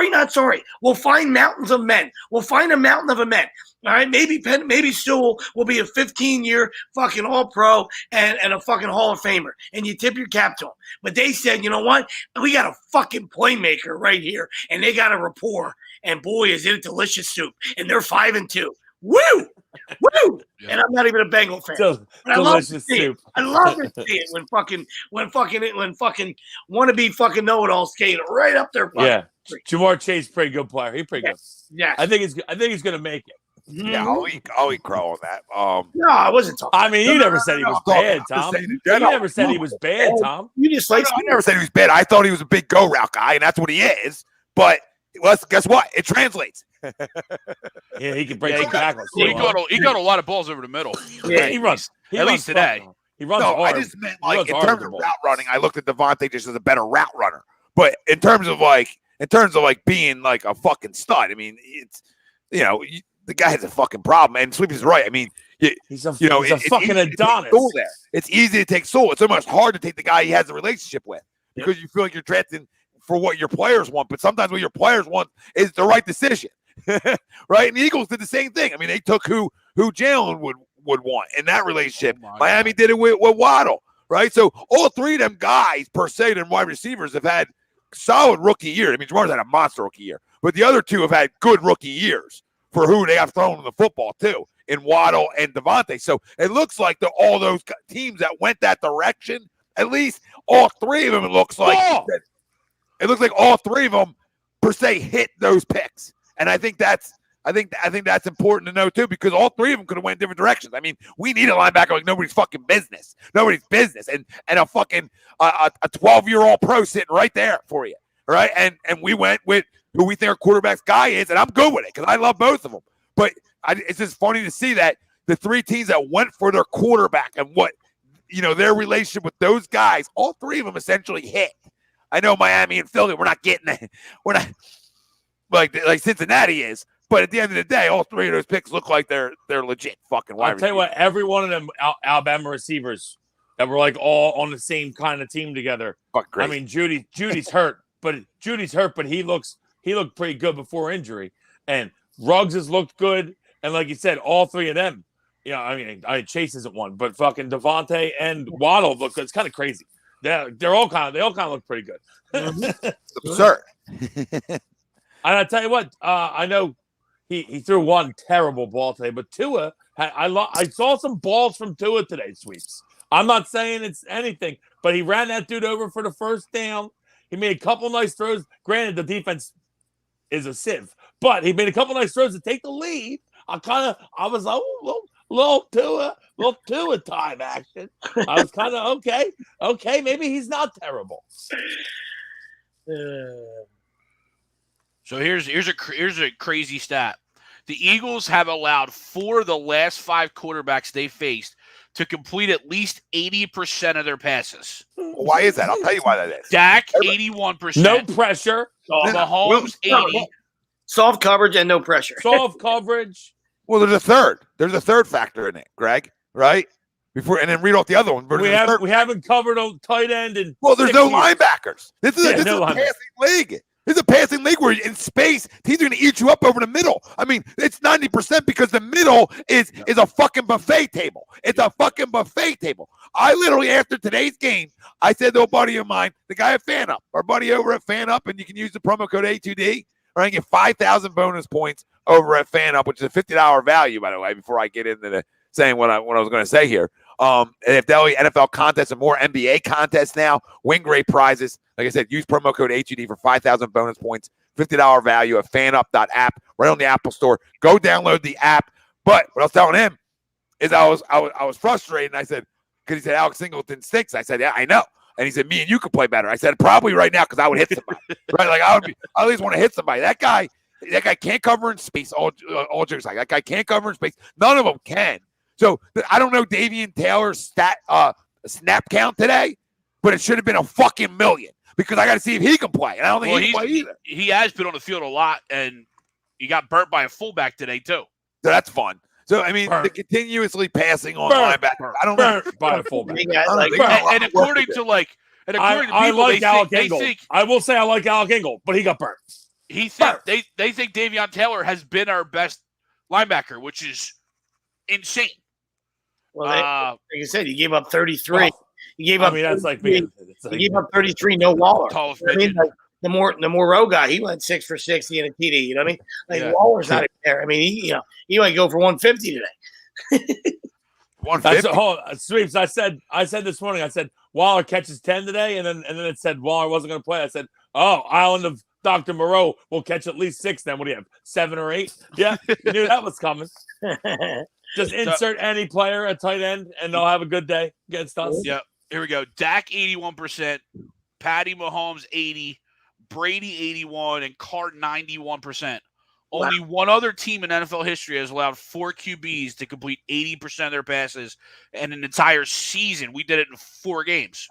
not sorry. We'll find mountains of men. We'll find a mountain of a men. All right, maybe Sewell will be a 15-year fucking All-Pro and a fucking Hall of Famer, and you tip your cap to him. But they said, you know what? We got a fucking playmaker right here, and they got a rapport, and boy, is it a delicious soup. And they're 5-2. Woo! Woo! Yeah. And I'm not even a Bengal fan. I love to see it. I love to see it when fucking wannabe fucking know-it-all skate right up there. Yeah, Jamar Chase, pretty good player. He's pretty good. Yeah, I think he's gonna make it. Yeah, I'll eat crow on that. No, I wasn't talking. I mean, you never said he was bad, Tom. You never said he was bad, Tom. You just like I never said he was bad. I thought he was a big go route guy, and that's what he is. But guess what? It translates. Yeah, he can break some tackles. He got a lot of balls over the middle. Yeah, he runs. At least today. He runs hard. I just meant like in terms of route running, I looked at Devontae just as a better route runner. But in terms of being like a fucking stud, I mean, it's the guy has a fucking problem. And Sleepy's right. I mean, he's a fucking Adonis. It's easy to take Sewell. It's almost hard to take the guy he has a relationship with because you feel like you're drafting for what your players want. But sometimes what your players want is the right decision, right? And the Eagles did the same thing. I mean, they took who Jalen would want in that relationship. Miami did it with Waddle, right? So all three of them guys, per se, and wide receivers have had solid rookie years. I mean, Jamar's had a monster rookie year. But the other two have had good rookie years for who they have thrown in the football, too, in Waddle and Devontae. So it looks like all those teams that went that direction, at least all three of them, it looks like all three of them, per se, hit those picks. And I think that's I think that's important to know too, because all three of them could have went different directions. I mean, we need a linebacker like nobody's fucking business, and a fucking a 12-year-old pro sitting right there for you, right? And we went with who we think our quarterback's guy is, and I'm good with it because I love both of them. But it's just funny to see that the three teams that went for their quarterback and what their relationship with those guys, all three of them essentially hit. I know Miami and Philly, we're not getting it. We're not like Cincinnati is. But at the end of the day, all three of those picks look like they're legit fucking wide. I'll tell you what, every one of them Alabama receivers that were like all on the same kind of team together. I mean, Judy's hurt, but he looked pretty good before injury. And Ruggs has looked good. And like you said, all three of them, I mean, Chase isn't one, but fucking Devontae and Waddle look good. It's kind of crazy. They all kind of look pretty good. Absurd. And I tell you what, I know he threw one terrible ball today, but Tua, I saw some balls from Tua today, Sweeps. I'm not saying it's anything, but he ran that dude over for the first down. He made a couple nice throws. Granted, the defense is a sieve, but he made a couple nice throws to take the lead. I was like, oh, little Tua time action. I was kind of okay, maybe he's not terrible. So here's a crazy stat. The Eagles have allowed 4 of the last 5 quarterbacks they faced to complete at least 80% of their passes. Why is that? I'll tell you why that is. Dak, 81%. No pressure. Mahomes, 80. Soft coverage and no pressure. Soft coverage. Well, there's a third. There's a third factor in it, Greg. Right? And then read off the other one. We haven't covered a tight end in. Well, there's no linebackers. This is a linebacker. passing league. This is a passing league where in space, teams are going to eat you up over the middle. I mean, it's 90% because the middle is a fucking buffet table. It's a fucking buffet table. I literally, after today's game, I said to a buddy of mine, the guy at FanUp, our buddy over at FanUp, and you can use the promo code A2D, or I can get 5,000 bonus points over at FanUp, which is a $50 value, by the way, before I get into saying what I was going to say here. And if there are NFL contests and more NBA contests now, win great prizes. Like I said, use promo code HUD for 5,000 bonus points, $50 value at fanup.app, right on the Apple Store. Go download the app. But what I was telling him is I was frustrated, and I said, because he said Alex Singleton stinks. I said, yeah, I know. And he said, me and you could play better. I said, probably right now because I would hit somebody. Right? Like I at least want to hit somebody. That guy can't cover in space. All jokes like that guy can't cover in space. None of them can. So I don't know Davian Taylor's snap count today, but it should have been a fucking million because I got to see if he can play. And I don't think he can play either. He has been on the field a lot, and he got burnt by a fullback today too. So that's fun. So I mean, the continuously passing on linebacker. I don't know by a fullback. And according to people, I like Alec Engel. I will say I like Alec Engel, but he got burnt. They think Davion Taylor has been our best linebacker, which is insane. Well, like you said, you gave up 33. You gave up. I mean, that's like me. You gave up 33. No Waller. I mean, like the Moreau guy, he went 6 for 60 and a TD. You know what I mean? Like Waller's not there. I mean, he might go for 150 today. 150. Sweeps. I said this morning. I said Waller catches 10 today, and then it said Waller wasn't going to play. I said, Island of Dr. Moreau will catch at least 6. Then what do you have? 7 or 8? Yeah, you knew that was coming. Just insert any player at tight end, and they'll have a good day against us. Yeah, here we go. Dak 81%, Patty Mahomes 80, Brady 81, and Carr 91%. Only one other team in NFL history has allowed 4 QBs to complete 80% of their passes in an entire season. We did it in 4 games.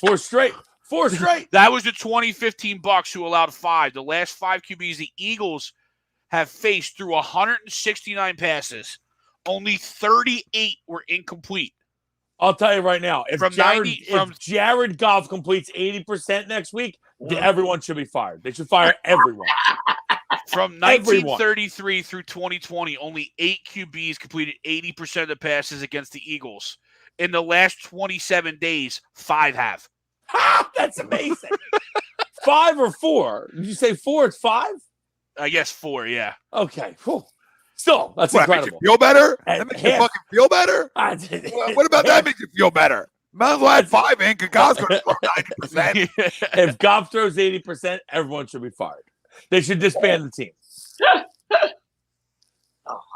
4 straight. 4 straight. That was the 2015 Bucs who allowed 5. The last 5 QBs the Eagles have faced through 169 passes. Only 38 were incomplete. I'll tell you right now, if Jared Goff completes 80% next week, everyone should be fired. They should fire everyone. From 1933 through 2020, only 8 QBs completed 80% of the passes against the Eagles. In the last 27 days, 5 have. That's amazing. 5 or 4? Did you say 4? It's 5? I guess 4, yeah. Okay. Whew. Still, that's incredible. Makes you feel better? That makes you fucking feel better? What about that makes you feel better? Might as well add 5 in because Goff's going to score 90%. If Goff throws 80%, everyone should be fired. They should disband the team.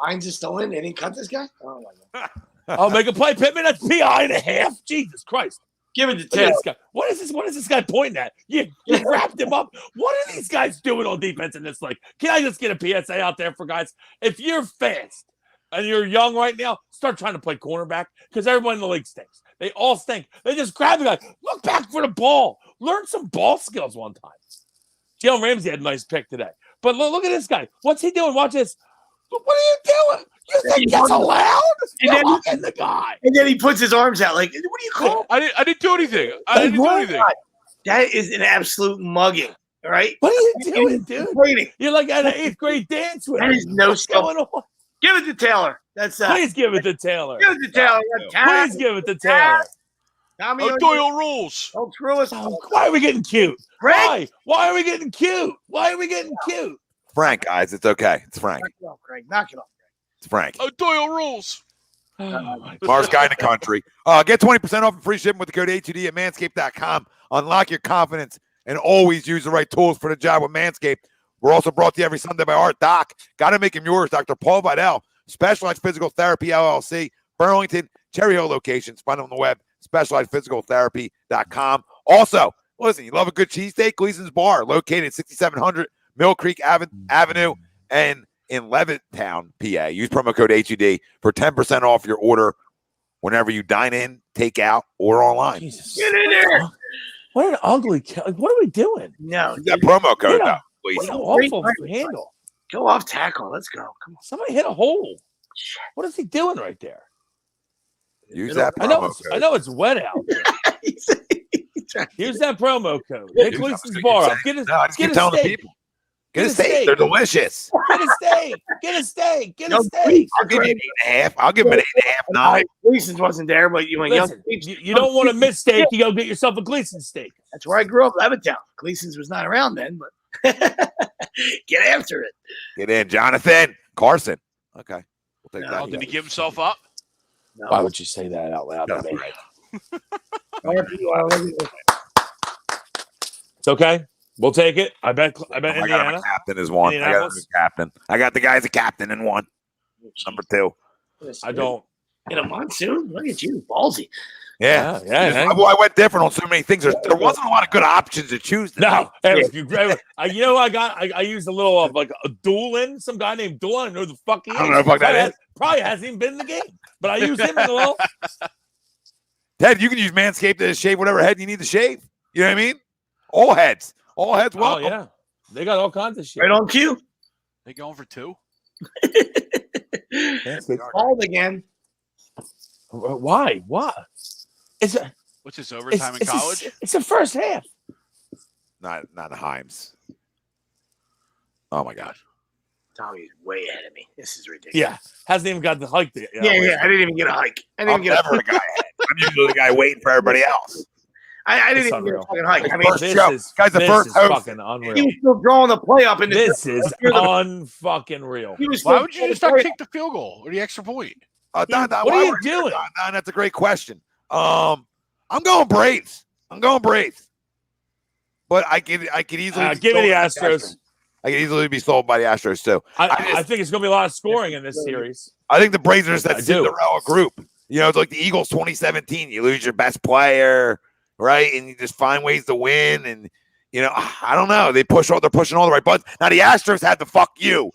Hines is still in. They didn't cut this guy. Oh my god! Oh, make a play, Pittman. That's PI and a half. Jesus Christ! Give it to Look at Taylor. this guy. What is this? What is this guy pointing at? You wrapped him up. What are these guys doing on defense in this league? Can I just get a PSA out there for guys? If you're fast and you're young right now, start trying to play cornerback because everyone in the league stinks. They all stink. They just grab the guy. Look back for the ball. Learn some ball skills one time. Jalen Ramsey had a nice pick today. But look at this guy. What's he doing? Watch this. What are you doing? You think that's allowed? You're hugging the guy. And then he puts his arms out like, what do you call? I didn't do anything. I didn't do anything. That is an absolute mugging. All right. What are you doing, dude? Waiting. You're like at an 8th grade dance with That him. is no What's going on? Give it to Taylor. That's Please give it to Taylor. Give it to Taylor. Please give it to Taylor. Tommy Doyle rules. Don't screw us. Oh, why are we getting cute? Greg? Why are we getting cute? Why are we getting cute? Frank, guys, it's okay. It's Frank. Knock it off, Greg. Knock it off. It's Frank. Doyle rules. Oh, my Smartest guy in the country. Get 20% off and free shipping with the code HUD at manscaped.com. Unlock your confidence and always use the right tools for the job with Manscaped. We're also brought to you every Sunday by Art Doc. Got to make him yours. Dr. Paul Vidal, Specialized Physical Therapy LLC, Burlington, Cherry Hill locations. Find them on the web, specializedphysicaltherapy.com. Also, listen, you love a good cheesesteak? Gleason's Bar, located at 6700 Mill Creek Avenue and in Levittown, PA. Use promo code HUD for 10% off your order whenever you dine in, take out, or online. Jesus. Get in there. What an ugly. What are we doing? No. That promo code, Yeah. though, What please. an awful handle. Go off tackle. Let's go. Come Somebody hit a hole. What is he doing right there? Use that I promo know. code. I know it's wet out there. on. Here's that promo code. Hit Gleason's Bar up. Get a, No, I just get keep a telling the steak. people. Get a steak. They're delicious. Get a steak. Get a steak. Get a No, steak. I'll give you an 8.5. I'll give him an 8.5, 9. Gleason's wasn't there, but you went young. Listen, you don't want a missed steak. You go get yourself a Gleason steak. That's where I grew up, Levittown. Gleason's was not around then, but get after it. Get in, Jonathan Carson. Okay. We'll take No, that. Did he give himself up? No. Why would you say that out loud? No. It's okay. We'll take it. I bet I got him Indiana. a captain as one. I got him Indianapolis? as captain. I got the guy as a captain in one. Number 2. I don't. In a monsoon? Look at you, ballsy. Yeah. Yeah. I went different on so many things. There wasn't a lot of good options to choose. No, hey, if you grab it, you know what I got? I used a little of like a Doolin, some guy named Doolin. I don't know who the fuck he is. I don't know what that is. Probably hasn't even been in the game, but I used him in a little. Ted, you can use Manscaped to shave whatever head you need to shave. You know what I mean? All heads. All heads. Oh Welcome. yeah, they got all kinds of shit. Right on cue. They going for 2? Called again. Why? What? It's a, What's this, overtime in college? It's the first half. Not Himes. Oh my gosh. Tommy's way ahead of me. This is ridiculous. Yeah, hasn't even got the hike yet. Yeah. I didn't even get a hike. I didn't I'm even get never the guy ahead. I'm usually the guy waiting for everybody else. I didn't It's even get a unreal. fucking hike. I mean, First This show. is Guys, the this first is host. fucking he unreal. was still drawing the play up in the This is unfucking real. He was Why still would you drawing just the not play kick the field goal or the extra point? What Why are you we're here, doing? Don, that's a great question. I'm going Braves. But I could easily be Give me the sold by Astros. I could easily be sold by the Astros too. I think it's going to be a lot of scoring in this series. I think the Braves are just that I do. Cinderella group. You know, it's like the Eagles 2017. You lose your best player, right? And you just find ways to win. And, you know, I don't know. They're pushing all the right buttons. Now, the Astros had the fuck you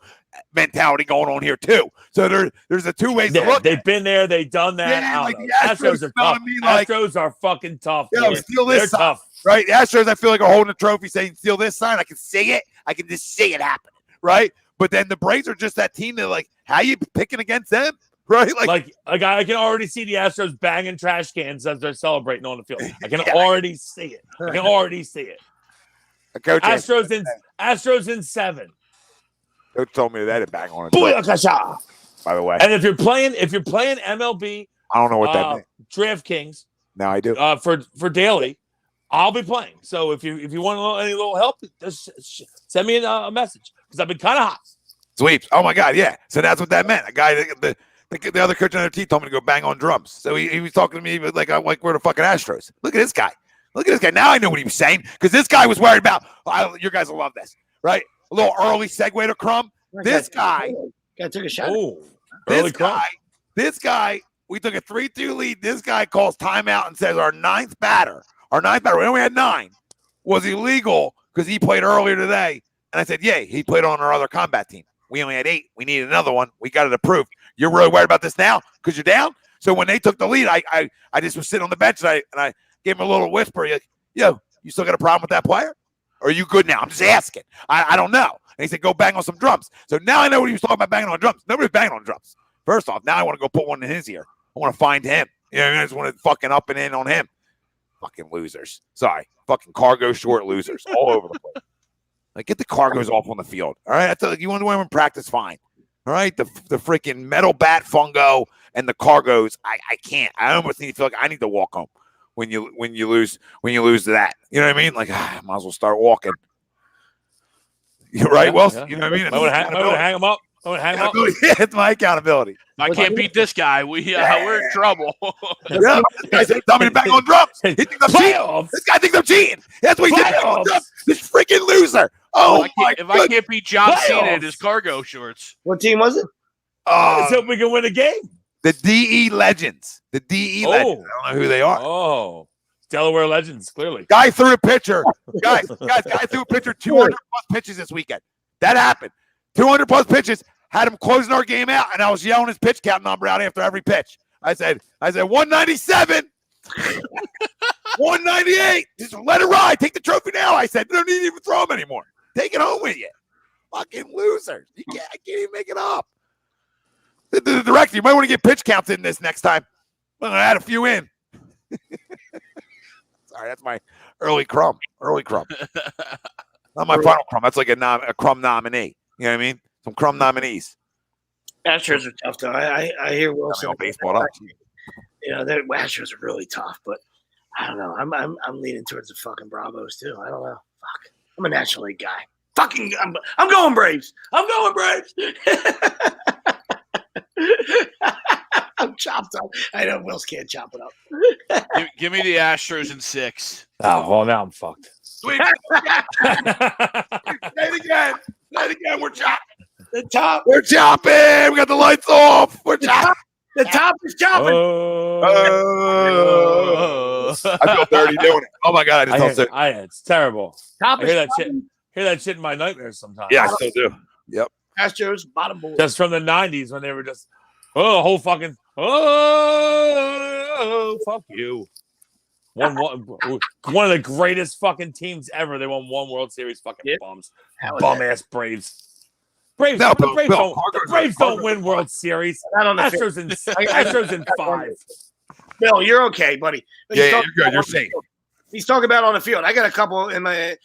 mentality going on here, too. So there's the two ways to look. They've been there. They've done that. Yeah, I like don't the know. Astros Astros are tough. me like- Astros are fucking tough. Yo, boys. steal this They're sign. tough. Right? The Astros, I feel like, are holding a trophy saying, steal this sign. I can see it. I can just see it happen. Right? But then the Braves are just that team that, like, how you picking against them? Right? Like I can already see the Astros banging trash cans as they're celebrating on the field. I can already see it. I can already see it. Coach Astros in 7. Coach told me that to bang on it. Booyakasha. By the way, And if you're playing MLB, I don't know what that means. DraftKings, Now I do. for daily, I'll be playing. So if you want any little help, just send me a message because I've been kind of hot. Sweeps. Oh my God, yeah. So that's what that meant. A guy, the other coach on their team told me to go bang on drums. So he was talking to me like we're the fucking Astros. Look at this guy. Now I know what he was saying because this guy was worried about. You guys will love this, right? A little early segue to Crumb. This guy took a shot. Oh, Early Crumbs. This guy, we took a 3-2 lead. This guy calls timeout and says our ninth batter, we only had 9, was illegal because he played earlier today. And I said, yeah, he played on our other combat team. We only had 8. We needed another one. We got it approved. You're really worried about this now because you're down? So when they took the lead, I just was sitting on the bench and I gave him a little whisper. Like, yo, you still got a problem with that player? Or are you good now? I'm just asking. I don't know. And he said, go bang on some drums. So now I know what he was talking about, banging on drums. Nobody's banging on drums. First off, now I want to go put one in his ear. I want to find him. You know, I just want to fucking up and in on him. Fucking losers. Sorry. Fucking cargo short losers all over the place. Like, get the cargos off on the field. All right? You want to win in practice, fine. All right? The freaking metal bat fungo and the cargos, I can't. I almost need to feel like I need to walk home when you lose to that. You know what I mean? Like, I might as well start walking. You're right, Well, yeah. You know what I mean? I would hang him up. Yeah, it's my accountability. I can't beat this guy. We're in trouble. Yeah, this guy said, "Tell me to bang on drums." He thinks I'm cheating. This guy thinks I'm cheating. That's what he said. This freaking loser. Oh my! If I can't beat John Cena in his cargo shorts, what team was it? Let's hope we can win a game. The DE Legends. The DE Legends. I don't know who they are. Oh, Delaware Legends, clearly. Guy threw a pitcher. Guy threw a pitcher 200 plus pitches this weekend. That happened. 200 plus pitches. Had him closing our game out, and I was yelling his pitch count number out after every pitch. I said 197, 198. Just let it ride. Take the trophy now. I said, you don't need to even throw him anymore. Take it home with you. Fucking losers. I can't even make it up. The director, you might want to get pitch counts in this next time. I'm going to add a few in. Sorry, that's my early crumb. Not my final crumb. That's like a crumb nominee. You know what I mean? Some crumb nominees. Astros are tough, though. I hear Wilson. Baseball up. You know, the Astros are really tough, but I don't know. I'm leaning towards the fucking Bravos too. I don't know. Fuck. I'm a National League guy. Fucking, I'm going Braves. I'm chopped up. I know Wills can't chop it up. give me the Astros in 6. Oh, well, now I'm fucked. Sweet. Say it again. We're chopping. The top. We're chopping. We got the lights off. We're chopping. The top is chopping. I feel dirty doing it. Oh my god! It's terrible. Top I hear that shit in my nightmares sometimes. Yeah, I still do. Yep. Astros bottom board. Just from the '90s when they were just fuck you. One of the greatest fucking teams ever. They won 1 World Series. Fucking bums. Bum ass Braves. The Braves don't win World Series. Astros in 5. Bill, you're okay, buddy. Yeah, you're good. You're safe. He's talking about on the field. I got a couple in my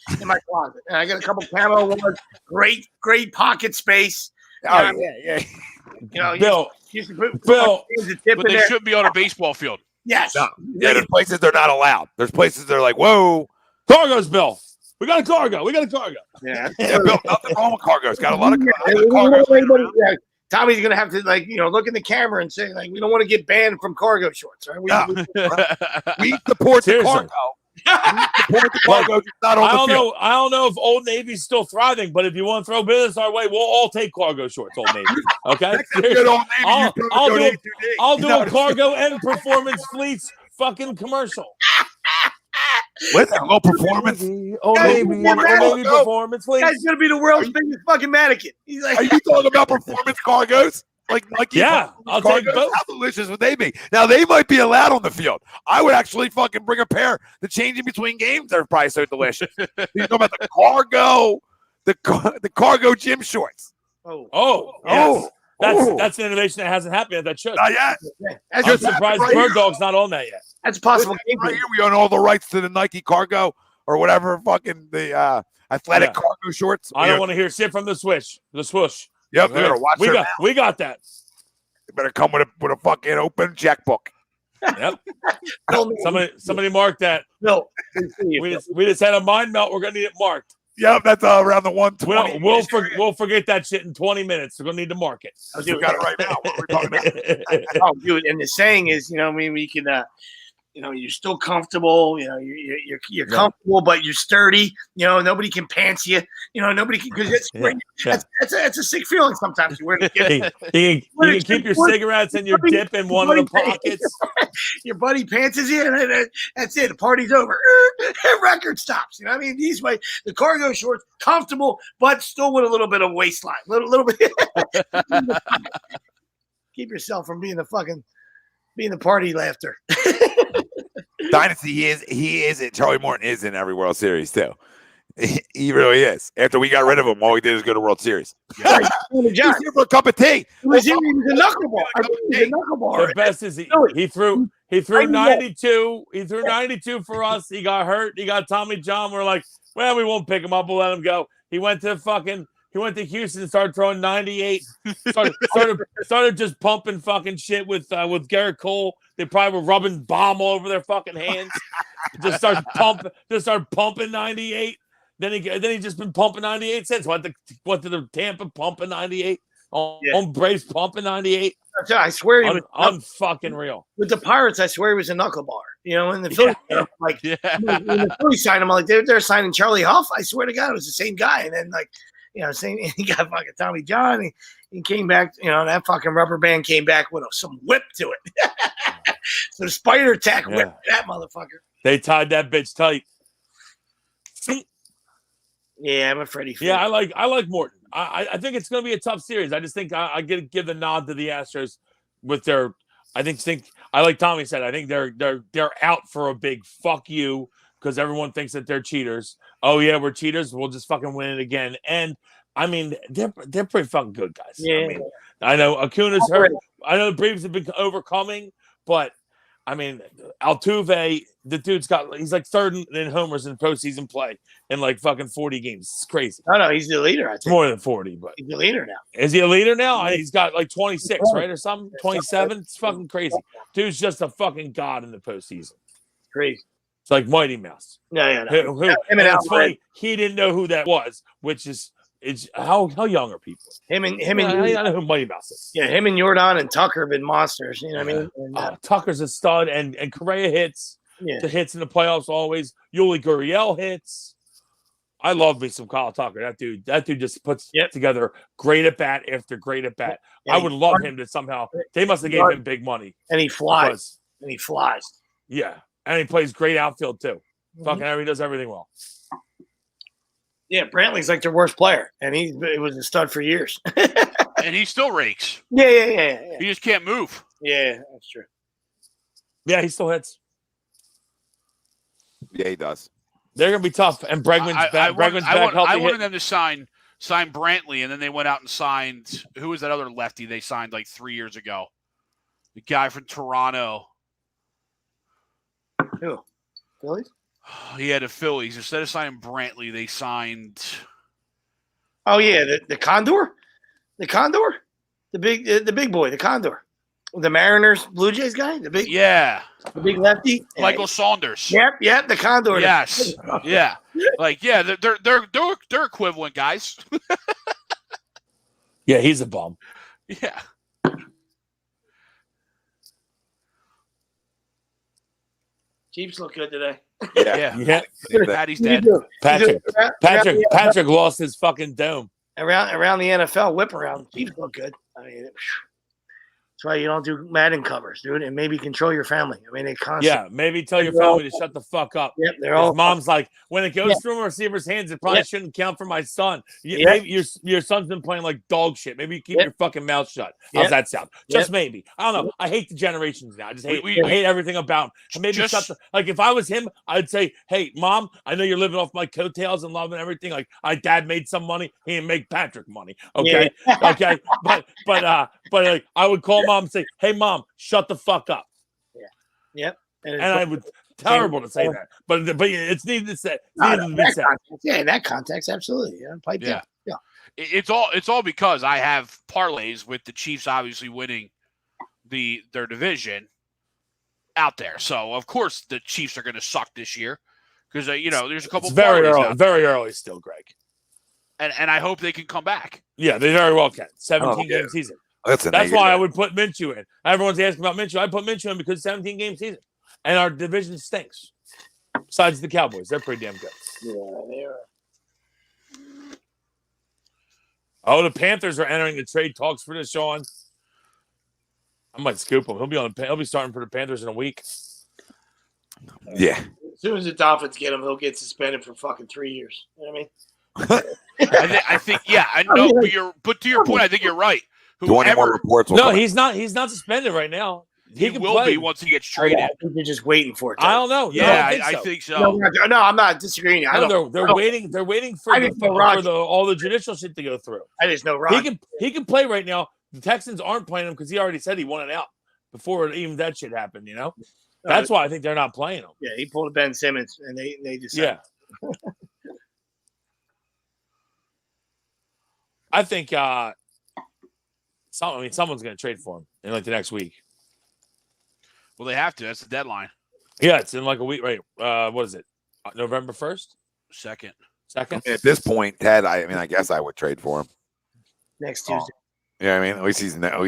closet, and I got a couple camo ones. Great pocket space. Yeah. You know, Bill. But they should be on a baseball field. Yes. No. Yeah, there's places they're not allowed. There's places they're like, whoa. Cargo's Bill. We got a cargo. Yeah. Bill, nothing wrong with cargo's. Got a lot of cargos. Yeah. Tommy's gonna have to look in the camera and say we don't want to get banned from cargo shorts. Right? We support the cargo. I don't know if Old Navy's still thriving, but if you want to throw business our way, we'll all take cargo shorts, Old Navy. Okay? I'll do a cargo and performance fleets fucking commercial. Listen, low performance. Old Navy performance fleets. Guy's gonna be the world's biggest fucking mannequin. He's like, are you talking about performance cargos? Like Nike? Yeah, I'll take both. How delicious would they be? Now they might be allowed on the field. I would actually fucking bring a pair to change in between games. They're probably so delicious. You talking about the cargo, the cargo gym shorts. Yes. That's an innovation that hasn't happened yet. That should. Not yet. I'm surprised Bird Dog's not on that yet. That's possible. Right here, we own all the rights to the Nike cargo or whatever. Fucking the athletic cargo shorts. I don't want to hear shit from the swoosh. Yep, you better watch we got that. You better come with a fucking open checkbook. Yep. somebody mark that. No, we just had a mind melt. We're gonna need it marked. Yep, that's around the 120. We'll forget that shit in 20 minutes. We're gonna need to mark it. We got it right now. What are we talking about? Oh, dude, and the saying is, we can you're still comfortable. You're comfortable, but you're sturdy. Nobody can pants you. Nobody can because that's a sick feeling sometimes. You can keep your cigarettes and your dip in one of the pockets. Your buddy pantses you, and that's it. The party's over. Record stops. You know what I mean? These way, the cargo shorts, comfortable, but still with a little bit of waistline. Little bit. Keep yourself from being the party laughter. Dynasty, he is it. Charlie Morton is in every World Series too. He really is. After we got rid of him, all we did was go to World Series. Yeah. He's here for a cup of tea. He was a knuckleball. The best is he threw 92. He threw 92 for us. He got hurt. He got Tommy John. We're like, well, we won't pick him up. We'll let him go. He went to Houston and started throwing 98. Started just pumping fucking shit with Garrett Cole. They probably were rubbing bomb all over their fucking hands. Just start pumping 98. Then he just been pumping 98 since. Went to the Tampa pumping 98. On Braves pumping 98. I swear he was fucking real. With the Pirates, I swear he was a knucklebar. In the Phillies, when the Phillies signed him, I'm like they're signing Charlie Huff. I swear to God, it was the same guy. And then he got fucking Tommy John. He came back. That fucking rubber band came back with some whip to it. So the spider attack whipped that motherfucker. They tied that bitch tight. Yeah, I'm afraid he. Yeah, I like Morton. I think it's going to be a tough series. I just think I give the nod to the Astros with their. I think I like Tommy said. I think they're out for a big fuck you because everyone thinks that they're cheaters. Oh yeah, we're cheaters. We'll just fucking win it again. And I mean, they're pretty fucking good guys. Yeah. I mean, I know Acuna's hurt. I know the Braves have been overcoming, but I mean, Altuve, the dude's he's like third in homers in postseason play in like fucking 40 games. It's crazy. No, he's the leader. I think more than 40, but he's the leader now. Is he a leader now? He's got like 26, right, or something. 27. It's fucking crazy. Dude's just a fucking god in the postseason. Crazy. It's like Mighty Mouse. No. It's funny. He didn't know who that was, which is how young are people? Him and I know who Mighty Mouse is. Yeah, him and Jordan and Tucker have been monsters. You know what I mean? And, Tucker's a stud, and Correa hits. Yeah. The hits in the playoffs always. Yuli Gurriel hits. I love me some Kyle Tucker. That dude just puts together great at bat after great at bat. I would love him to somehow. They must have gave him big money. And he flies. Yeah, and he plays great outfield too. Fucking he does everything well. Yeah, Brantley's like their worst player, and he was a stud for years. And he still rakes. Yeah. He just can't move. Yeah, that's true. Yeah, he still hits. Yeah, he does. They're gonna be tough, and Bregman's back. I wanted them to sign Brantley, and then they went out and signed. Who was that other lefty they signed like 3 years ago? The guy from Toronto. Who? Phillies? He had the Phillies. Instead of signing Brantley, they signed. Oh yeah, the Condor, the big boy, the Condor, the Mariners, Blue Jays guy, the big big lefty, Michael Saunders. Yep, the Condor. Yes, they're equivalent guys. Yeah, he's a bum. Yeah. Chiefs look good today. Yeah. Patty's dead. Patrick lost his fucking dome. Around the NFL whip around. Chiefs look good. I mean, that's why you don't do Madden covers, dude, and maybe control your family. I mean, they constantly. Yeah, maybe tell your family to shut the fuck up. Yep, they're all. His mom's like, when it goes through a receiver's hands, it probably shouldn't count for my son. Maybe your son's been playing like dog shit. Maybe you keep your fucking mouth shut. How's that sound? Just maybe. I don't know. I hate the generations now. I just hate. I hate everything about him. Maybe like if I was him, I'd say, hey, mom, I know you're living off my coattails and loving everything. Like my dad made some money. He didn't make Patrick money. Okay, okay, but like I would call mom and say, hey, mom, shut the fuck up. Yep. And I would terrible to say that, but it's needed to say. Yeah, in that context, absolutely. Yeah, pipe down. Yeah. It's all because I have parlays with the Chiefs obviously winning their division out there. So of course the Chiefs are going to suck this year because there's a couple. It's very early still, Greg. And I hope they can come back. Yeah, they very well can. 17-game season. That's why I would put Minshew in. Everyone's asking about Minshew. I put Minshew in because 17-game season. And our division stinks. Besides the Cowboys, they're pretty damn good. Yeah, they are. Oh, the Panthers are entering the trade talks for Deshaun. I might scoop him. He'll be starting for the Panthers in a week. Yeah. As soon as the Dolphins get him, he'll get suspended for fucking 3 years. You know what I mean? I think, yeah, I know. But to your point, I think you're right. 20 more reports. No, he's not. He's not suspended right now. He can will play. be once he gets traded. I think they're just waiting for it. I don't know. Yeah, I think so. No, I'm not disagreeing. They're waiting. They're waiting for all the judicial shit to go through. I just know Rod. He can play right now. The Texans aren't playing him because he already said he wanted out before even that shit happened. You know, that's why I think they're not playing him. Yeah, he pulled a Ben Simmons, and they just I think someone's going to trade for him in like the next week. Well, they have to. That's the deadline. Yeah, it's in like a week, right? What is it? November 1st? Second. At this point, Ted, I guess I would trade for him. next Tuesday. Yeah, I mean, at least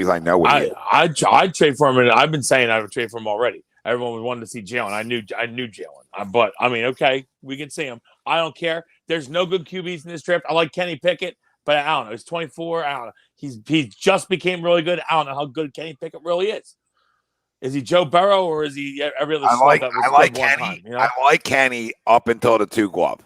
I know what he is. I'd trade for him, and I've been saying I would trade for him already. Everyone wanted to see Jalen. I knew Jalen. But I mean, okay, we can see him. I don't care. There's no good QBs in this draft. I like Kenny Pickett, but I don't know. He's 24. I don't know. He just became really good. I don't know how good Kenny Pickett really is. Is he Joe Burrow or is he every other? I like Kenny. Time, you know? I like Kenny up until the two glove.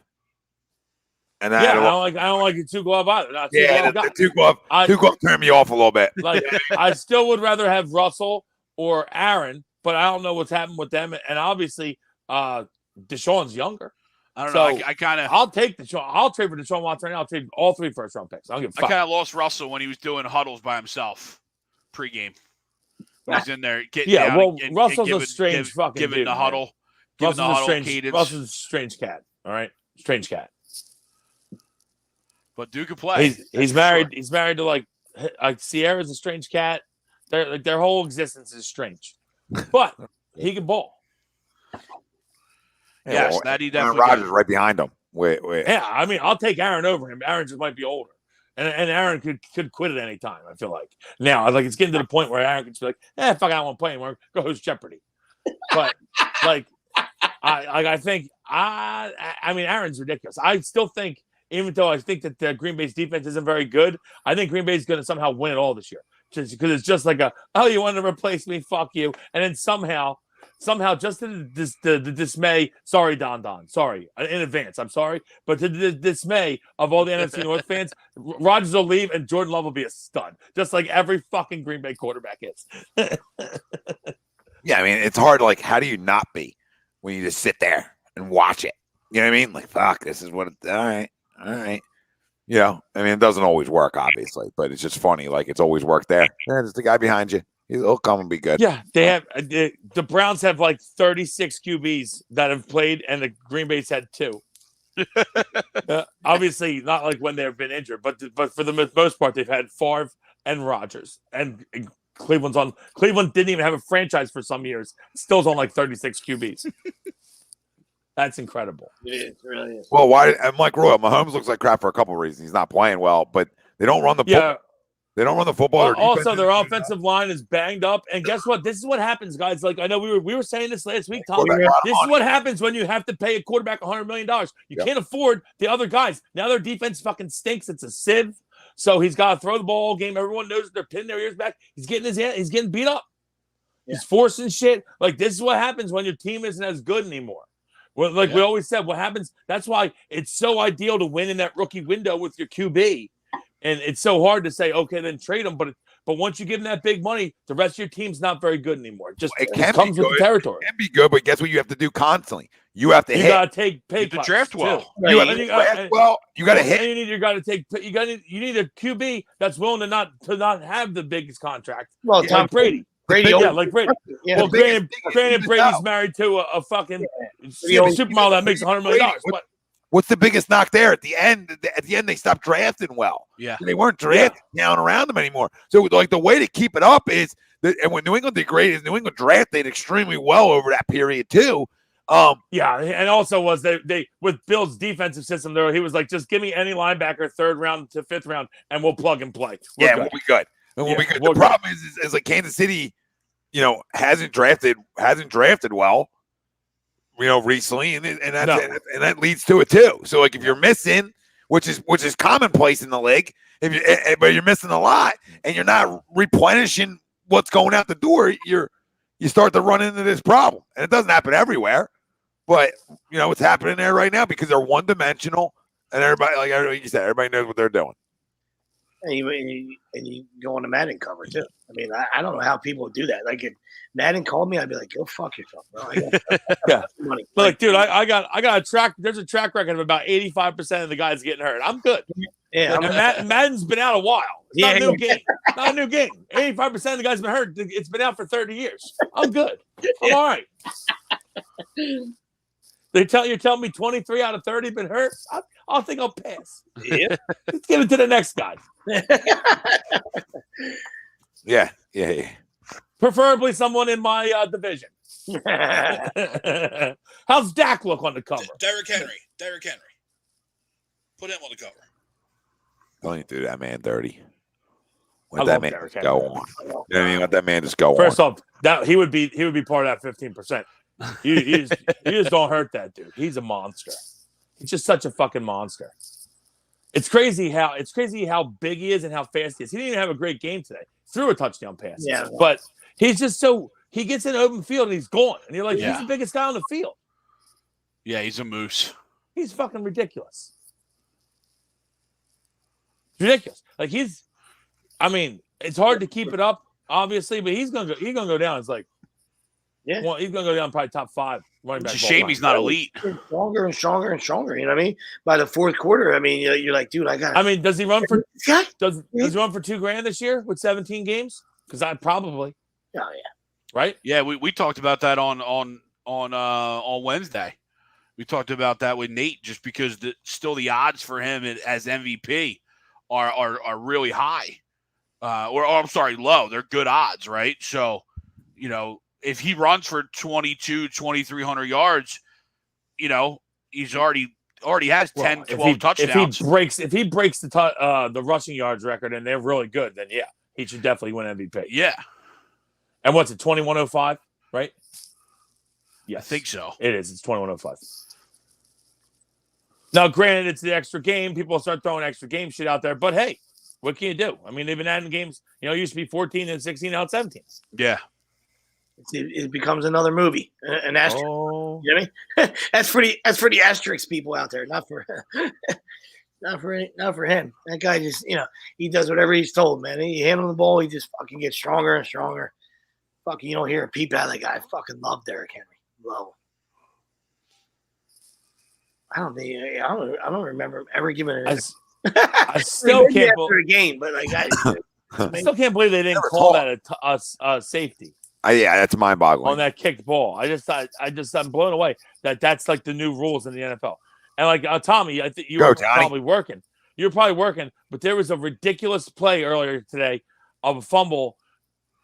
And I don't like the two glove either. The two glove turned me off a little bit. Like I still would rather have Russell or Aaron, but I don't know what's happened with them. And obviously, Deshaun's younger. I don't know. I'll take Deshaun. I'll trade for Deshaun Watson. I'll trade all 3 first-round picks. I kind of lost Russell when he was doing huddles by himself pregame. He's in there getting Russell's a strange fucking giving dude, the huddle. Russell's a strange cat. All right, strange cat. But Duke can play. He's married. Sure. He's married to like Sierra's a strange cat. Their whole existence is strange, but he can ball. Yes, that he definitely. Rodgers right behind him. Wait. Yeah, I mean, I'll take Aaron over him. Aaron just might be older. And Aaron could quit at any time, I feel like. Now, like, it's getting to the point where Aaron could just be like, fuck, I don't want to play anymore. Go host Jeopardy. But, like, I mean, Aaron's ridiculous. I still think, even though I think that the Green Bay's defense isn't very good, I think Green Bay's going to somehow win it all this year. Just because it's just like you want to replace me? Fuck you. And then somehow, just to the dismay, sorry, Don, sorry in advance, I'm sorry, but to the dismay of all the NFC North fans, Rodgers will leave and Jordan Love will be a stud, just like every fucking Green Bay quarterback is. Yeah, I mean, it's hard. Like, how do you not be when you just sit there and watch it? You know what I mean? Like, fuck, this is what it's all right. You know, I mean, it doesn't always work, obviously, but it's just funny. Like, it's always worked there. Yeah, there's the guy behind you. He'll come and be good. Yeah, they have the Browns have like 36 QBs that have played, and the Green Bay's had 2. Obviously, not like when they've been injured, but for the most part, they've had Favre and Rodgers, and Cleveland didn't even have a franchise for some years. Still's on like 36 QBs. That's incredible. It is, it really is. Well, I'm like Roy. Mahomes looks like crap for a couple of reasons. He's not playing well, but they don't run the ball. They don't run the football. Also, their offensive line is banged up. And guess what? This is what happens, guys. Like, I know we were saying this last week, Tom. This is what happens when you have to pay a quarterback $100 million. You can't afford the other guys. Now their defense fucking stinks. It's a sieve. So he's got to throw the ball all game. Everyone knows they're pinning their ears back. He's getting his hand. He's getting beat up. Yeah. He's forcing shit. Like, this is what happens when your team isn't as good anymore. Well, we always said, what happens? That's why it's so ideal to win in that rookie window with your QB. And it's so hard to say, okay, then trade him. But once you give him that big money, the rest of your team's not very good anymore. It comes with the territory. It can be good, but guess what you have to do constantly? You have to hit. You got to take pay the draft well. You got to hit. You need a QB that's willing to not have the biggest contract. Well, Tom Brady. Like Brady. Yeah, well, granted, Brady's married to a fucking supermodel that makes $100 million. What's the biggest knock there? At the end, they stopped drafting well. Yeah, they weren't drafting down around them anymore. So, like, the way to keep it up is that, and when New England did great, is New England drafted extremely well over that period too. And also was they with Bill's defensive system there, he was like, just give me any linebacker 3rd round to 5th round, and we'll plug and play. We'll be good. We'll be good. The problem is like Kansas City, hasn't drafted well. recently, and that leads to it too. So like if you're missing, which is commonplace in the league, but you're missing a lot and you're not replenishing what's going out the door, you start to run into this problem. And it doesn't happen everywhere, but it's happening there right now because they're one dimensional, and everybody, like you said, everybody knows what they're doing. And you go on the Madden cover too. I mean, I don't know how people do that. Like if Madden called me, I'd be like, "Go fuck yourself, bro." Yeah. Money. Look, dude, I got a track. There's a track record of about 85% of the guys getting hurt. I'm good. Yeah, Madden's been out a while. It's not a new game. Not a new game. 85% of the guys been hurt. It's been out for 30 years. I'm good. I'm all right. You're telling me 23 out of 30 been hurt? I'll think I'll pass. Yeah. Let's give it to the next guy. Yeah. Preferably someone in my division. How's Dak look on the cover? Derrick Henry. Put him on the cover. Don't do that man dirty. Let that man just go on. You know what I mean? Let that man just go on. First off, he would be part of that 15%. You just don't hurt that dude. He's a monster. He's just such a fucking monster. It's crazy how big he is and how fast he is. He didn't even have a great game today. Threw a touchdown pass. Yeah. But he's just he gets in open field and he's gone. And you're like, he's the biggest guy on the field. Yeah, he's a moose. He's fucking ridiculous. Ridiculous. Like it's hard to keep it up, obviously, but he's gonna go down. It's like, he's gonna go down probably top 5 running back. It's a shame he's not elite. Stronger and stronger and stronger. You know what I mean? By the fourth quarter, I mean, you're like, dude, I got. I mean, does he run for does he run for $2,000 this year with 17 games? Because I'd probably. Oh yeah. Right. Yeah, we talked about that on Wednesday. We talked about that with Nate, just because still the odds for him as MVP are really high, I'm sorry, low. They're good odds, right? So, if he runs for 2,300 yards, he's already has 10, 12 touchdowns. If he breaks the rushing yards record and they're really good, then yeah, he should definitely win MVP. Yeah. And what's it, 2105, right? Yes. I think so. It is. It's 2105. Now, granted, it's the extra game. People start throwing extra game shit out there. But, hey, what can you do? I mean, they've been adding games. It used to be 14 and 16, now it's 17. Yeah. It becomes another movie, an asterisk. Oh. You know what I mean? That's for the asterisk people out there, not for him. That guy just, he does whatever he's told, man. He handles the ball. He just fucking gets stronger and stronger. Fucking, you don't hear a peep out of that guy. I fucking love Derrick Henry. Love him. I don't remember him ever giving it. I still can't believe a game, but like I still can't believe they didn't call that a safety. Yeah, that's mind-boggling on that kicked ball. I'm blown away that's like the new rules in the NFL. And like Tommy, I think you were probably working. You're probably working, but there was a ridiculous play earlier today of a fumble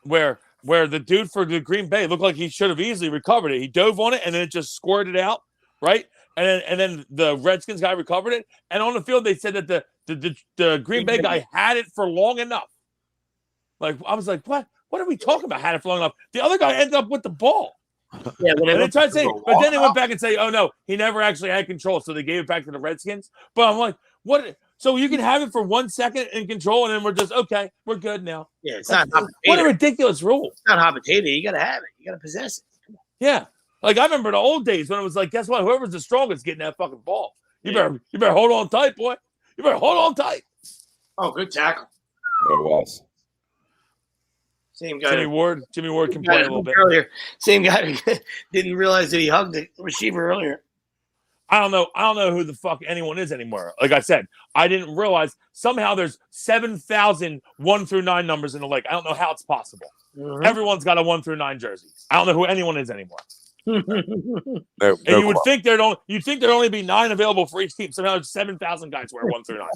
where the dude for the Green Bay looked like he should have easily recovered it. He dove on it and then it just squirted out, right? And then the Redskins guy recovered it. And on the field, they said that the Green Bay guy had it for long enough. Like, I was like, what? What are we talking about? Had it for long enough. The other guy ended up with the ball. Yeah, and they tried to say, but then they went back and say, oh no, he never actually had control. So they gave it back to the Redskins. But I'm like, what? So you can have it for 1 second in control, and then we're just okay. We're good now. Yeah, it's not. What a ridiculous rule. It's not habitated. You got to have it. You got to possess it. Yeah, like I remember the old days when it was like, guess what? Whoever's the strongest getting that fucking ball. You better hold on tight, boy. You better hold on tight. Oh, good tackle. It was. Same guy. Jimmy Ward can play a little bit earlier. Same guy didn't realize that he hugged the receiver earlier. I don't know who the fuck anyone is anymore. Like I said, I didn't realize somehow there's 7,000 1 through 9 numbers in the league. I don't know how it's possible. Mm-hmm. Everyone's got a 1 through 9 jersey. I don't know who anyone is anymore. You would think there'd only be 9 available for each team. Somehow there's 7,000 guys wear 1 through 9.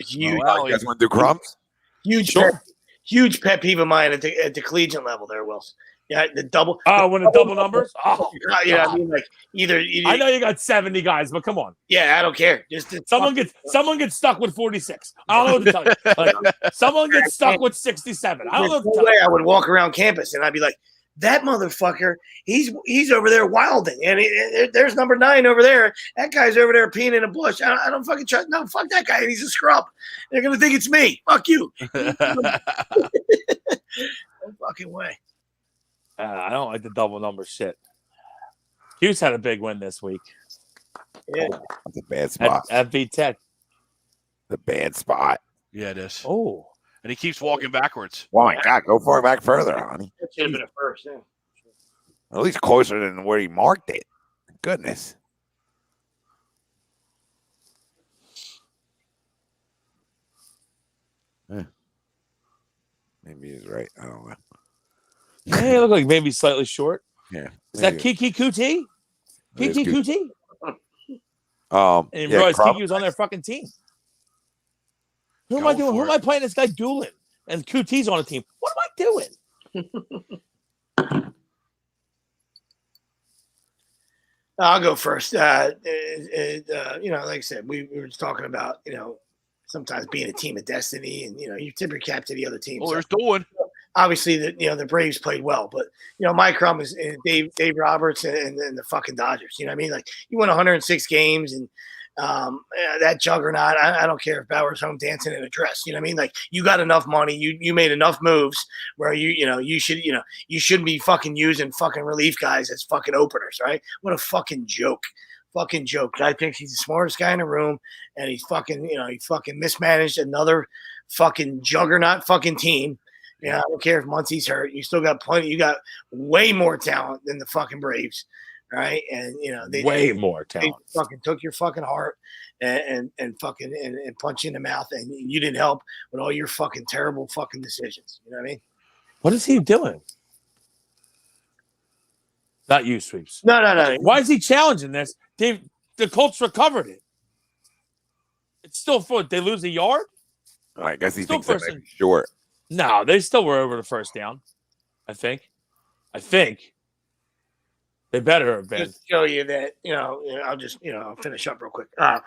Huge. You guys want to do crumbs? Huge pet peeve of mine at the collegiate level there, Wilson. Yeah, the double. Oh, when the double numbers? Oh, yeah. I mean, like either I know you got 70 guys, but come on. Yeah, I don't care. Just someone gets stuck with 46. I don't know what to tell you. Like, someone gets stuck with 67. I don't know what to tell you. I would walk around campus and I'd be like, that motherfucker, he's over there wilding, and there's number 9 over there. That guy's over there peeing in a bush. I don't fucking trust. No, fuck that guy. He's a scrub. They're gonna think it's me. Fuck you. No fucking way. I don't like the double number shit. Hughes had a big win this week. Yeah, that's a bad spot. At V-Tech. The bad spot. Yeah, it is. Oh. And he keeps walking backwards. Oh my God, go far back further, honey. That should have been a first. Yeah. At least closer than where he marked it. Goodness. Maybe he's right. I don't know. Hey, look like maybe slightly short. Yeah. Is that Kiki Kuti? Kiki Kuti? And you realize Kiki was on their fucking team. Who am I doing? Who am I playing this guy Doolin? And QT's on the team. What am I doing? I'll go first. Like I said, we were just talking about, sometimes being a team of destiny, and you tip your cap to the other team. Oh, there's Doolin. Obviously, the Braves played well, but Mike Crumbs and Dave Roberts and the fucking Dodgers. You know what I mean? Like, you won 106 games, and that juggernaut. I don't care if Bauer's home dancing in a dress. You know what I mean? Like, you got enough money, you made enough moves where you shouldn't be fucking using fucking relief guys as fucking openers, right? What a fucking joke. Fucking joke. Guy thinks he's the smartest guy in the room, and he's fucking, he fucking mismanaged another fucking juggernaut fucking team. I don't care if Muncie's hurt. You still got plenty. You got way more talent than the fucking Braves, right? And they more talent. They fucking took your fucking heart and fucking and punch you in the mouth, and you didn't help with all your fucking terrible fucking decisions. You know what I mean? What is he doing? Not you, Sweeps. No. Why is he challenging this? The Colts recovered it. It's still foot. They lose a yard? I guess he Still thinks that maybe short. No, they still were over the first down. I think. They better have been. Just show you that, I'll just, I'll finish up real quick. About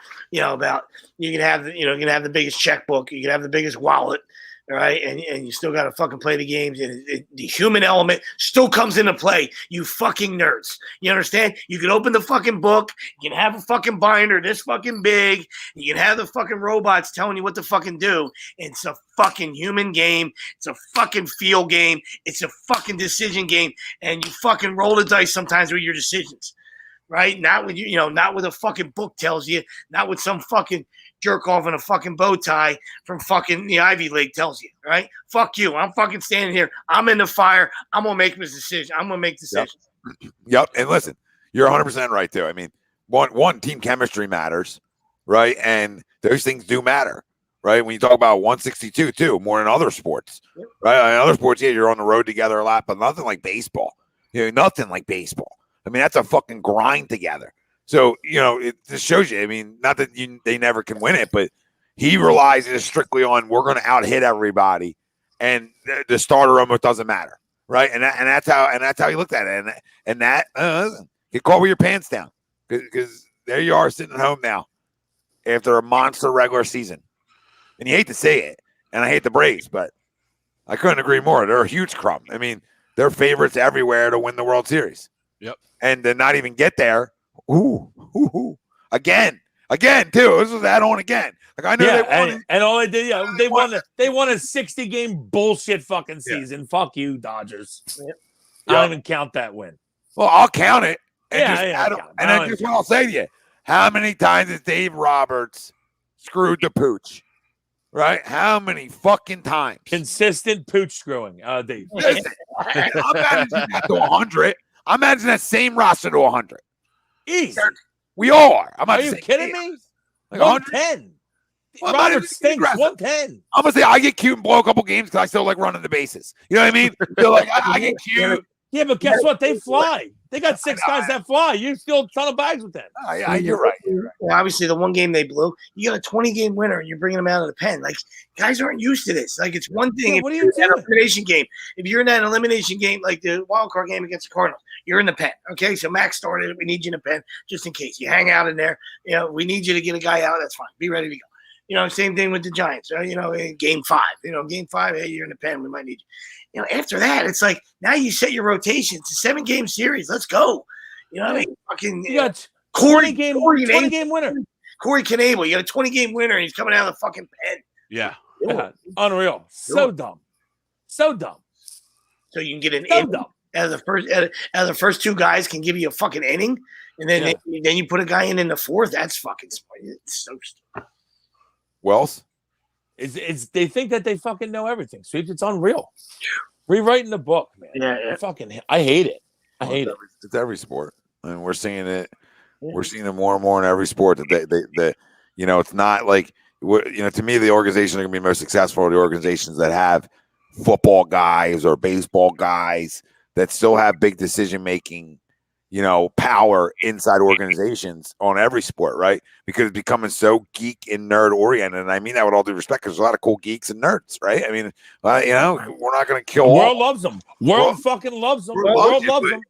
you can have the biggest checkbook, you can have the biggest wallet, all right, and you still got to fucking play the games, and the human element still comes into play. You fucking nerds, you understand? You can open the fucking book, you can have a fucking binder this fucking big, you can have the fucking robots telling you what to fucking do. It's a fucking human game. It's a fucking feel game. It's a fucking decision game, and you fucking roll the dice sometimes with your decisions, right? Not with not with a fucking book tells you, not with some fucking jerk off in a fucking bow tie from fucking the Ivy League tells you, right? Fuck you. I'm fucking standing here. I'm in the fire. I'm going to make this decision. I'm going to make decisions. Yep. And listen, you're 100% right there. I mean, one team chemistry matters, right? And those things do matter, right? When you talk about 162 too, more in other sports, right? In other sports, yeah, you're on the road together a lot, but nothing like baseball. Nothing like baseball. I mean, that's a fucking grind together. So, it just shows you, I mean, not that they never can win it, but he relies strictly on we're going to out-hit everybody, and the starter almost doesn't matter, right? And that's how he looked at it. And that get caught with your pants down, because there you are sitting at home now after a monster regular season. And you hate to say it, and I hate the Braves, but I couldn't agree more. They're a huge crumb. I mean, they're favorites everywhere to win the World Series. Yep. And to not even get there. Again, too. This was that on again. Like, I know they won, and all they did, they won a 60-game bullshit fucking season. Yeah. Fuck you, Dodgers. Yep. I don't even count that win. Well, I'll count it. And just what I'll say to you: how many times has Dave Roberts screwed the pooch? Right? How many fucking times? Consistent pooch screwing, Dave. Listen, I'm managing that to 100. I'm managing that same roster to 100. Easy. We are. Are you kidding me? Like 110. Well, Robert stinks. 110. I'm gonna say I get cute and blow a couple games because I still like running the bases. You know what I mean? Feel like I get cute. Yeah, but guess what? They fly. They got 6 guys that fly. You steal a ton of bags with them. Yeah, you're right. Well, obviously, the one game they blew, you got a 20-game winner, and you're bringing them out of the pen. Like, guys aren't used to this. Like, it's one thing Yeah, if what are you're you in that doing? elimination game. If you're in that elimination game, like the wild card game against the Cardinals, you're in the pen. Okay, so Max started it. We need you in the pen just in case. You hang out in there. We need you to get a guy out. That's fine. Be ready to go. Same thing with the Giants. In game 5. Game 5, hey, you're in the pen. We might need you. After that, it's like now you set your rotation. It's a 7-game series. Let's go. I mean? Fucking You got Corey 20-game winner. Corey Knable. You got a 20-game winner, and he's coming out of the fucking pen. Yeah. Unreal. So dumb. So dumb. So you can get an So inning dumb. out of the first 2 guys can give you a fucking inning, and then then you put a guy in the 4th. That's fucking smart. It's so stupid. Wells? It's they think that they fucking know everything. Sweeps, it's unreal. Rewriting the book, man. Yeah. I hate it. I hate it. It's every sport. I mean, we're seeing it. Yeah. We're seeing it more and more in every sport. That it's not like to me, the organizations are going to be most successful are the organizations that have football guys or baseball guys that still have big decision making, power inside organizations on every sport, right? Because it's becoming so geek and nerd oriented. And I mean that with all due respect, because there's a lot of cool geeks and nerds, right? I mean, we're not going to kill the world loves them. World fucking loves them. World loves them.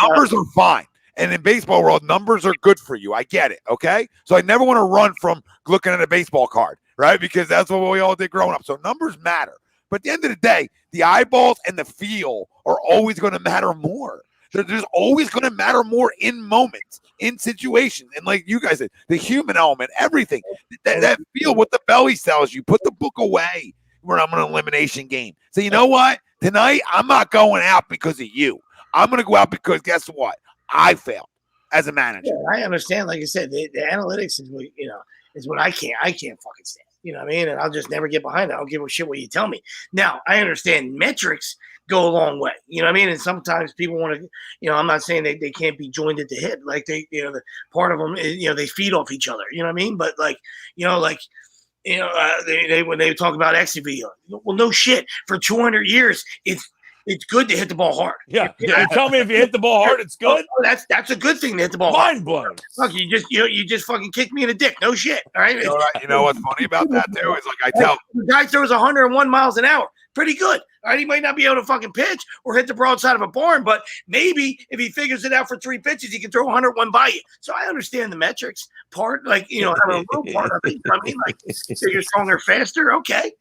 Numbers are fine. And in baseball world, numbers are good for you. I get it, okay? So I never want to run from looking at a baseball card, right? Because that's what we all did growing up. So numbers matter. But at the end of the day, the eyeballs and the feel are always going to matter more. There's always going to matter more in moments, in situations. And like you guys said, the human element, everything. That feel, what the belly tells you, put the book away when I'm in an elimination game. So you know what? Tonight, I'm not going out because of you. I'm going to go out because guess what? I failed as a manager. Yeah, I understand. Like I said, the analytics is what I can't fucking stand. You know what I mean? And I'll just never get behind it. I don't give a shit what you tell me. Now, I understand metrics go a long way. You know what I mean? And sometimes people want to, I'm not saying they can't be joined at the hip. Like the part of them is, they feed off each other. You know what I mean? But when they talk about XV, well, no shit. For 200 years, it's good to hit the ball hard. Yeah. Tell me if you hit the ball hard, it's good. Oh, that's a good thing to hit the ball hard. Mind blowing. Fuck, you just fucking kicked me in the dick. No shit. All right. You know what's funny about that too is like I tell the guy throws 101 miles an hour. Pretty good. All right. He might not be able to fucking pitch or hit the broadside of a barn, but maybe if he figures it out for 3 pitches, he can throw 101 by you. So I understand the metrics part, like having a little part of it. I mean, like you're stronger, faster. Okay.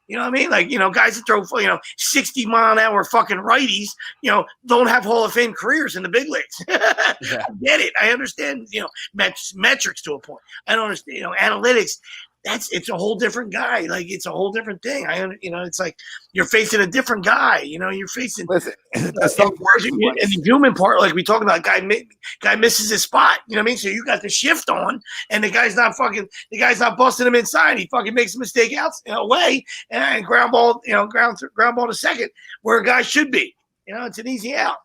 You know what I mean? Like, guys that throw, 60-mile-an-hour fucking righties, don't have Hall of Fame careers in the big leagues. I get it. I understand, metrics to a point. I don't understand, analytics. It's a whole different guy. Like, it's a whole different thing. It's like you're facing a different guy. You're facing. Listen, the stuff works. And the human part, like we talk about, guy misses his spot. You know what I mean? So you got the shift on, and the guy's not busting him inside. He fucking makes a mistake out away and ground ball to second where a guy should be. It's an easy out.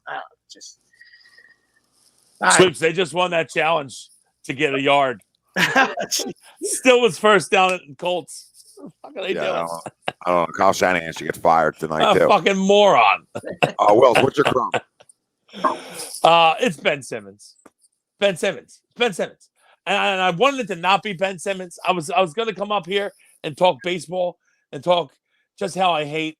Sweeps, they just won that challenge to get a yard. Still was first down at Colts. What are they doing? I don't know. Kyle Shanahan should get fired tonight too. Fucking moron. Wells, what's your crumb? It's Ben Simmons. Ben Simmons. And I wanted it to not be Ben Simmons. I was going to come up here and talk baseball and talk just how I hate.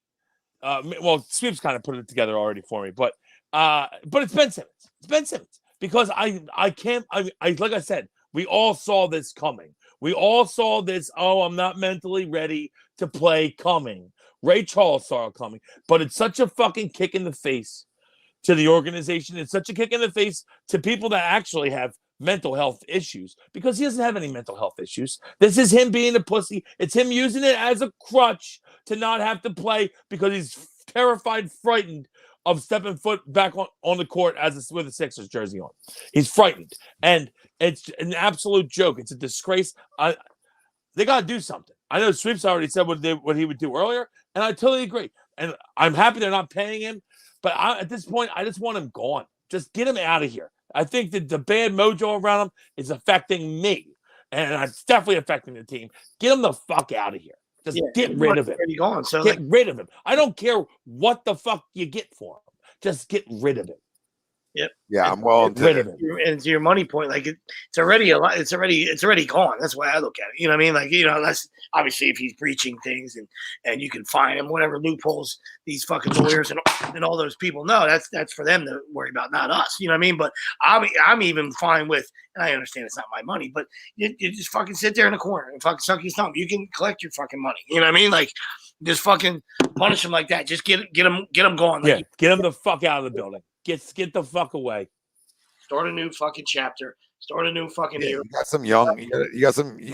Sweeps kind of put it together already for me, but it's Ben Simmons. It's Ben Simmons because I can't. Like I said. We all saw this coming. We all saw this, I'm not mentally ready to play coming. Ray Charles saw it coming. But it's such a fucking kick in the face to the organization. It's such a kick in the face to people that actually have mental health issues because he doesn't have any mental health issues. This is him being a pussy. It's him using it as a crutch to not have to play because he's terrified, frightened of stepping foot back on the court with a Sixers jersey on. He's frightened. And it's an absolute joke. It's a disgrace. They got to do something. I know Sweeps already said what he would do earlier, and I totally agree. And I'm happy they're not paying him. But at this point, I just want him gone. Just get him out of here. I think that the bad mojo around him is affecting me. And it's definitely affecting the team. Get him the fuck out of here. Just get rid of him. Gone, so get rid of him. I don't care what the fuck you get for him. Just get rid of him. Yep. Yeah, I'm well into rid it. of it. And to your money point, like it's already a lot. It's already gone. That's why I look at it. You know what I mean? Like, unless obviously if he's breaching things and you can find him, whatever loopholes these fucking lawyers and all those people know, that's for them to worry about, not us. You know what I mean? But I'm even fine with, and I understand it's not my money, but you just fucking sit there in the corner and fucking suck your thumb. You can collect your fucking money. You know what I mean? Like, just fucking punish him like that. Just get him gone. Like, Get him the fuck out of the building. Get the fuck away. Start a new fucking chapter. Start a new fucking year. You got some young. You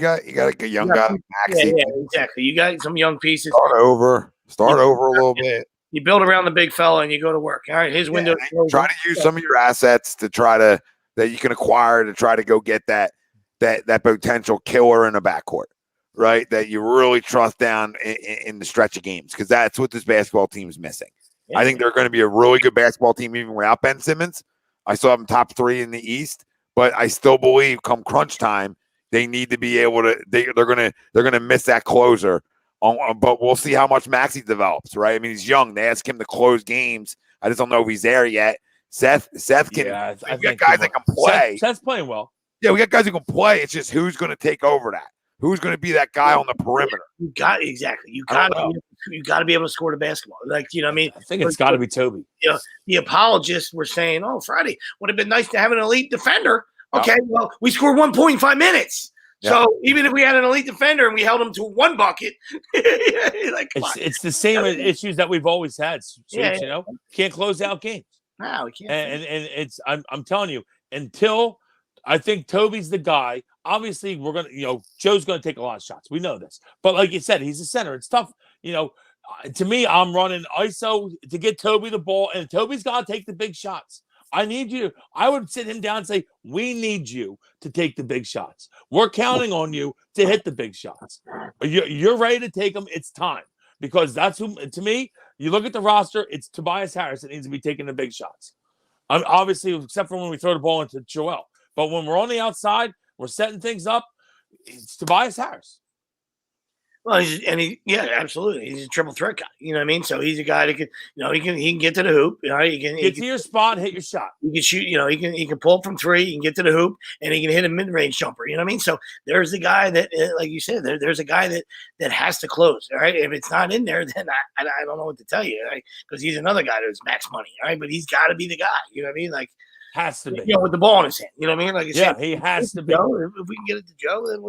got a young guy. Yeah, exactly. You got some young pieces. Start over a little bit. You build around the big fella and you go to work. All right, his window. Try to use some of your assets to try to that you can acquire to try to go get that potential killer in the backcourt, right? That you really trust down in the stretch of games, because that's what this basketball team is missing. I think they're going to be a really good basketball team even without Ben Simmons. I still have them top 3 in the East, but I still believe come crunch time they need to be able to. They're gonna miss that closer. But we'll see how much Maxey develops, right? I mean, he's young. They ask him to close games. I just don't know if he's there yet. Seth can. Yeah, we got guys that can play. Seth's playing well. Yeah, we got guys who can play. It's just who's going to take over that. Who's going to be that guy on the perimeter? You got to be able to score the basketball. Like, you know what I mean? I think it's got to be Toby. The apologists were saying, "Oh, Friday would have been nice to have an elite defender." Okay, well, we scored 1 point in 5 minutes. Yeah. So even if we had an elite defender and we held him to 1 bucket, like, it's the same issues that we've always had. You know, can't close out games. No, we can't. And it's I'm telling you, until I think Toby's the guy. Obviously, we're gonna, Joe's gonna take a lot of shots. We know this, but like you said, he's a center. It's tough. To me, I'm running ISO to get Toby the ball, and Toby's got to take the big shots. I need you. I would sit him down and say, we need you to take the big shots. We're counting on you to hit the big shots. You're ready to take them. It's time, because that's who. To me, you look at the roster. It's Tobias Harris that needs to be taking the big shots. Obviously, except for when we throw the ball into Joel. But when we're on the outside, we're setting things up. It's Tobias Harris. Well, absolutely. He's a triple threat guy. You know what I mean? So he's a guy that can, he can get to the hoop. He can get to your spot, hit your shot. He can shoot. He can pull up from 3. He can get to the hoop, and he can hit a mid-range jumper. You know what I mean? So there's the guy that, like you said, there's a guy that has to close. All right, if it's not in there, then I don't know what to tell you, right? Because he's another guy that's max money. All right, but he's got to be the guy. You know what I mean? Like, has to be. With the ball in his hand. You know what I mean? Like, he has to be. Joe, if we can get it to Joe, then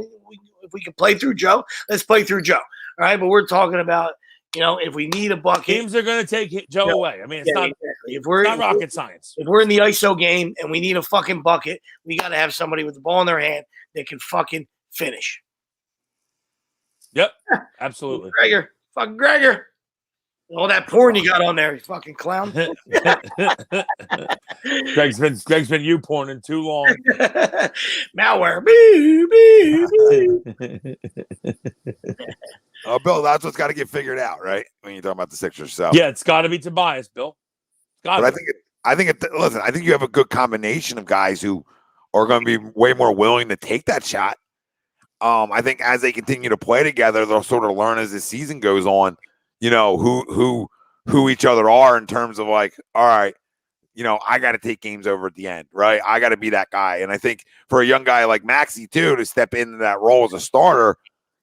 if we can play through Joe, let's play through Joe. All right, but we're talking about, if we need a bucket, teams are going to take Joe away. I mean, it's not exactly. If not rocket science. If we're in the ISO game and we need a fucking bucket, we got to have somebody with the ball in their hand that can fucking finish. Yep, absolutely. Fucking Gregor. All that porn you got on there, you fucking clown. Greg's been you porning too long. Malware. Bill, that's what's got to get figured out, right? When you're talking about the Sixers, so yeah, it's got to be Tobias, Bill. But I think you have a good combination of guys who are going to be way more willing to take that shot. I think as they continue to play together, they'll sort of learn as the season goes on. Who each other are in terms of like, all right, I got to take games over at the end, right? I got to be that guy. And I think for a young guy like Maxey too, to step into that role as a starter,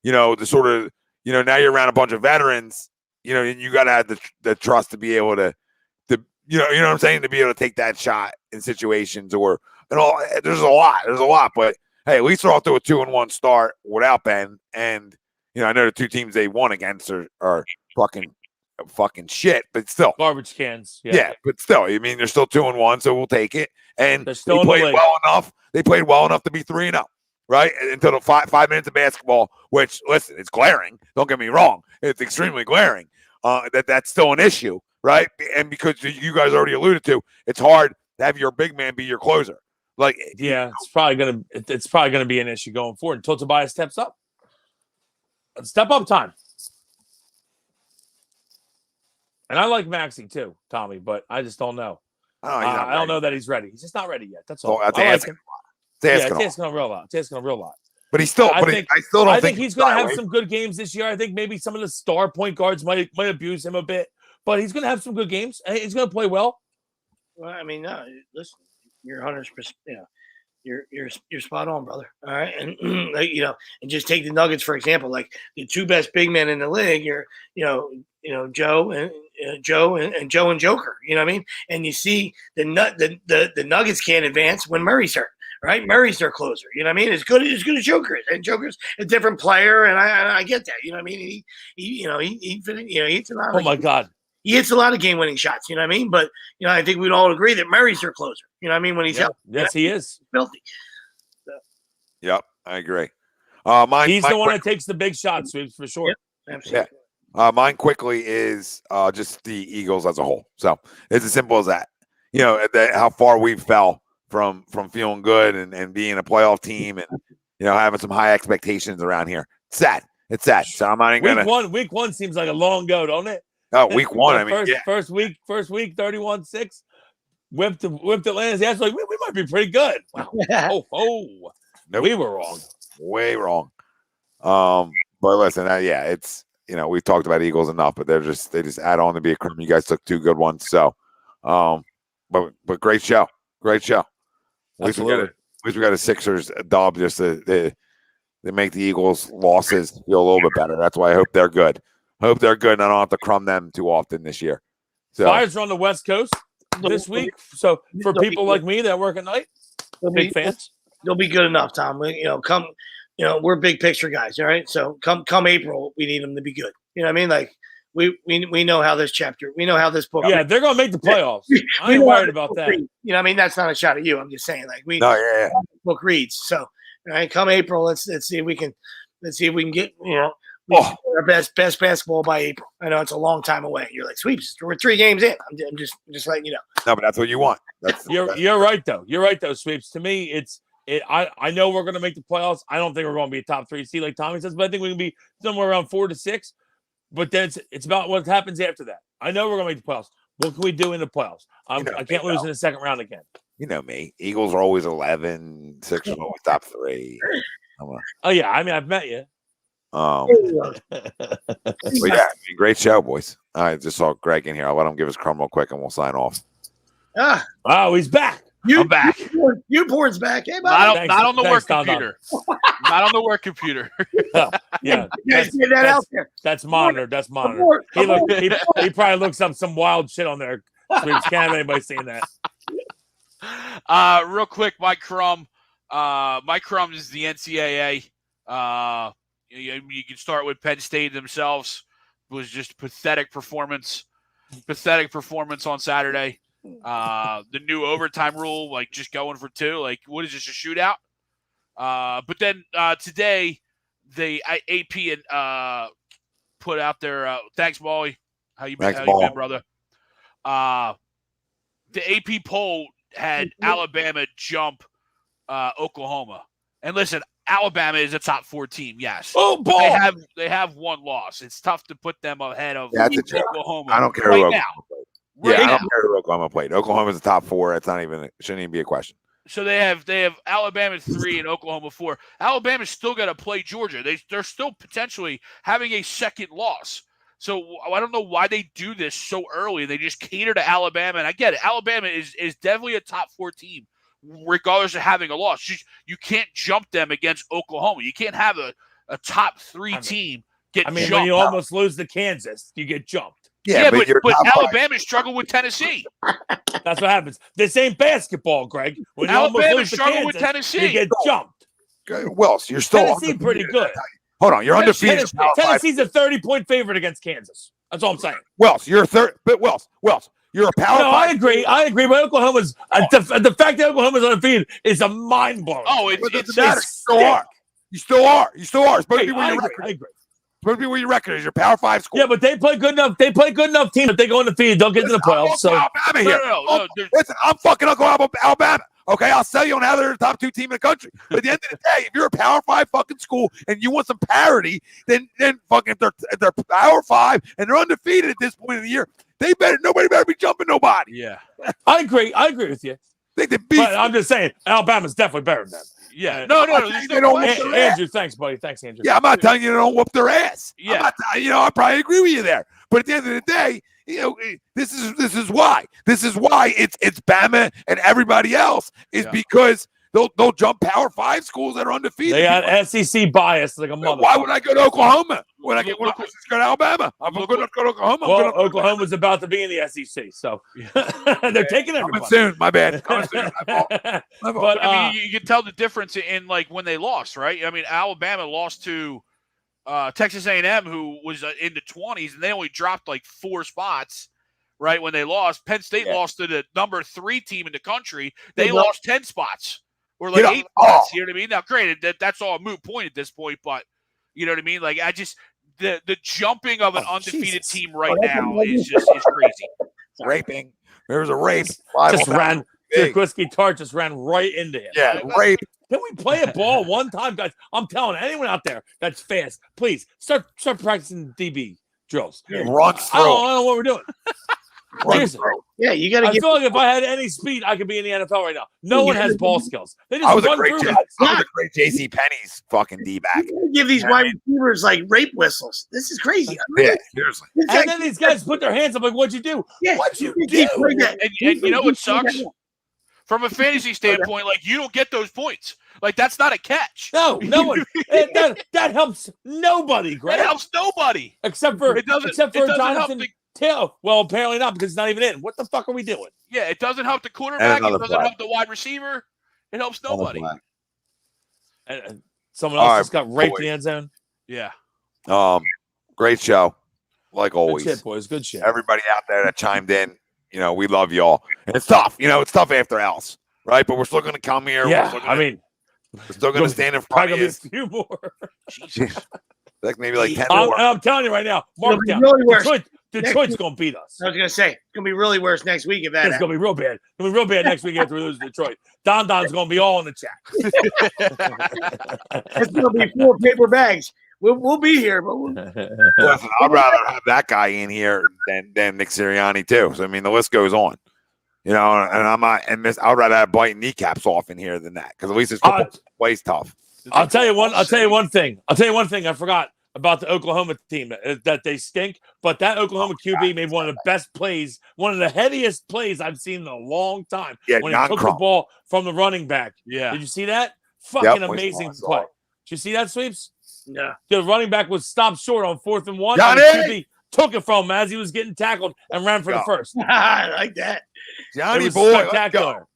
to sort of, now you're around a bunch of veterans, and you got to have the trust to be able to, you know what I'm saying? To be able to take that shot in situations there's a lot, but hey, at least they're off to a 2-1 start without Ben. And, I know the 2 teams they won against are fucking shit, but still garbage cans. Yeah, but still, I mean, they're still 2-1, so we'll take it. And they played well enough. They played well enough to be 3-0, right? Until the 5 minutes of basketball, which, listen, it's glaring. Don't get me wrong, it's extremely glaring. That's still an issue, right? And because you guys already alluded to, it's hard to have your big man be your closer. Like, it's probably gonna be an issue going forward until Tobias steps up. Step up time. And I like Maxey too, Tommy, but I just don't know. I don't know that he's ready. He's just not ready yet. That's all. It's asking a real lot. It's asking a real lot. But I still don't I think he's going to have some good games this year. I think maybe some of the star point guards might abuse him a bit, but he's going to have some good games. He's going to play well. Well, I mean, no, listen, you're 100%. You're spot on, brother. All right, and like, and just take the Nuggets for example. Like the two best big men in the league, Joe and Joe and Joker. You know what I mean? And you see the Nuggets can't advance when Murray's hurt. Right, Murray's their closer. You know what I mean? As good as Joker is, and Joker's a different player, and I get that. You know what I mean? He hits a lot. Oh my God. He hits a lot of game-winning shots, you know what I mean? But, I think we'd all agree that Murray's their closer. You know what I mean? When he's healthy. Yes, he is. Filthy. So. Yep, I agree. He's the one that takes the big shots, for sure. Yep, absolutely. Yeah. Mine quickly is just the Eagles as a whole. So it's as simple as that. How far we fell from feeling good and being a playoff team and, having some high expectations around here. It's sad. It's sad. So I'm not even going to. Week one seems like a long ago, don't it? Oh, week one. I mean, first week, 31-6. Whipped Atlanta's ass. Like we might be pretty good. Wow. Nope. We were wrong. Way wrong. But listen, it's we've talked about Eagles enough, but they just add on to be a crumb. You guys took two good ones, so but great show. At least we got a Sixers dub just to make the Eagles losses feel a little bit better. That's why I hope they're good. And I don't have to crumb them too often this year. So, Flyers are on the West Coast this week. So for people like me that work at night, big fans, they'll be good enough, Tom. We're big picture guys, all right? So come April, we need them to be good. You know what I mean? Like we know how this book. Yeah, they're gonna make the playoffs. I ain't worried about that. You know what I mean? That's not a shot at you. I'm just saying, like book reads. So all right, come April, let's see if we can get our best basketball by April. I know it's a long time away. You're like, Sweeps, we're 3 games in. I'm just letting you know. No, but that's what you want. You're right though. You're right though, Sweeps. To me, I know we're gonna make the playoffs. I don't think we're gonna be a top 3 seed like Tommy says, but I think we can be somewhere around 4 to 6. But then it's about what happens after that. I know we're gonna make the playoffs. What can we do in the playoffs? I can't lose in the second round again. You know me. Eagles are always 11. Sixers are always top 3. Oh yeah, I mean I've met you. But great show, boys. I just saw Greg in here. I'll let him give his crumb real quick, and we'll sign off. Oh, he's back. I'm back. Youporn's back. Hey, buddy. Not on the work computer. Not on the work computer. Yeah, out there. That's monitored. He probably looks up some wild shit on there. Can't have anybody seeing that. Real quick, Mike Crum. Mike Crum is the NCAA. You can start with Penn State themselves. It was just pathetic performance on Saturday. The new overtime rule, like just going for 2, like what is this, a shootout? But then today the AP put out their thanks, Molly. How you been, brother? The AP poll had Alabama jump Oklahoma, and listen, Alabama is a top 4 team, yes. Oh, boy. They have one loss. It's tough to put them ahead of Oklahoma. I don't care who Oklahoma played. I don't care who Oklahoma played. Oklahoma's a top 4. It's not even shouldn't even be a question. So they have Alabama 3 and Oklahoma 4. Alabama's still got to play Georgia. They're still potentially having a second loss. So I don't know why they do this so early. They just cater to Alabama, and I get it. Alabama is definitely a top 4 team, regardless of having a loss. You can't jump them against Oklahoma. You can't have a top 3 team get jumped. When you almost lose to Kansas, you get jumped. Yeah, but Alabama struggled with Tennessee. That's what happens. This ain't basketball, Greg. When Alabama struggled with Tennessee, you get jumped. Wells, you're still Tennessee pretty good. Hold on, you're undefeated. Tennessee's a 30-point favorite against Kansas. That's all I'm saying. Wells, you're a third. But Wells, you're a power. No, I agree. But Oklahoma's the fact that Oklahoma's undefeated is a mind blowing. Oh, it's still are. You still are. It's supposed to be where your record. I agree. Supposed to be where your record is. Your Power 5 school. Yeah, but they play good enough. They play good enough team that they go undefeated. They'll get to the playoffs. So Alabama here. No, listen, I'm fucking Oklahoma, Alabama. Okay, I'll sell you on how they're the top 2 team in the country. But at the end of the day, if you're a Power 5 fucking school and you want some parity, then fucking if they're Power 5 and they're undefeated at this point in the year, nobody better be jumping nobody. Yeah, I agree with you. But I'm just saying, Alabama's definitely better than them. Yeah, no. Andrew, thanks, buddy. Thanks, Andrew. Yeah, I'm not telling you they don't whoop their ass. Yeah, I probably agree with you there. But at the end of the day, this is why. This is why it's Bama and everybody else is because they'll jump Power 5 schools that are undefeated. They got SEC bias like a mother. Why would I go to Oklahoma when I go to Alabama? I'm going to go to Oklahoma. Well, Oklahoma's about to be in the SEC, so they're taking everybody. Coming soon. My bad. Coming soon. But I mean, you can tell the difference in like when they lost, right? I mean, Alabama lost to Texas A&M, who was in the 20s, and they only dropped like 4 spots, right? When they lost, Penn State lost to the number 3 team in the country. They lost 10 spots or like 8 spots. You know what I mean? Now, granted, that's all a moot point at this point, but you know what I mean? Like, I just the jumping of an undefeated team right now is crazy. Raping. There was a rape. Just ran. Whiskey Tart just ran right into him. Yeah, rape. Can we play a ball one time, guys? I'm telling anyone out there that's fast, please start practicing DB drills. Run through. I don't know what we're doing. Seriously. Yeah, you got to. I feel like if I had any speed, I could be in the NFL right now. No one has ball skills. They just run through it. I was a great J.C. Penney's fucking D-back. Give these wide receivers like rape whistles. This is crazy. Yeah, seriously. And then these guys put their hands up like, "What'd you do? Yeah, what'd you do?" And you know what sucks? From a fantasy standpoint, like you don't get those points. Like that's not a catch. No one. that helps nobody, Greg. That helps nobody. Except for Jonathan Taylor. Well, apparently not because it's not even in. What the fuck are we doing? Yeah, it doesn't help the quarterback. It doesn't help the wide receiver. It helps nobody. And someone else just got raped in the end zone. Yeah. Great show, like always. Good shit, boys. Good shit. Everybody out there that chimed in, we love y'all. And it's tough. It's tough after else, right? But we're still going to come here. Yeah, we're still going to stand in front of you. A few more. Like maybe like 10 more. more. I'm telling you right now, mark down. Detroit's going to beat us. I was going to say, it's going to be really worse next week if that It's going to be real bad. It's going to be real bad next week after we lose to Detroit. Don's going to be all in the chat. It's going to be 4 paper bags. We'll be here. But Listen, I'd rather have that guy in here than Nick Sirianni, too. So, I mean, the list goes on. And I'm not, I'd rather have biting kneecaps off in here than that because at least it's plays tough. I'll tell you one thing. I forgot about the Oklahoma team that they stink, but that Oklahoma QB made one of the best plays, one of the headiest plays I've seen in a long time. Yeah, when he took the ball from the running back. Yeah, did you see that? Fucking amazing play. Did you see that, Sweeps? Yeah. The running back was stopped short on 4th and 1. And the QB took it from him as he was getting tackled and ran for the first. I like that. Johnny boy, spectacular.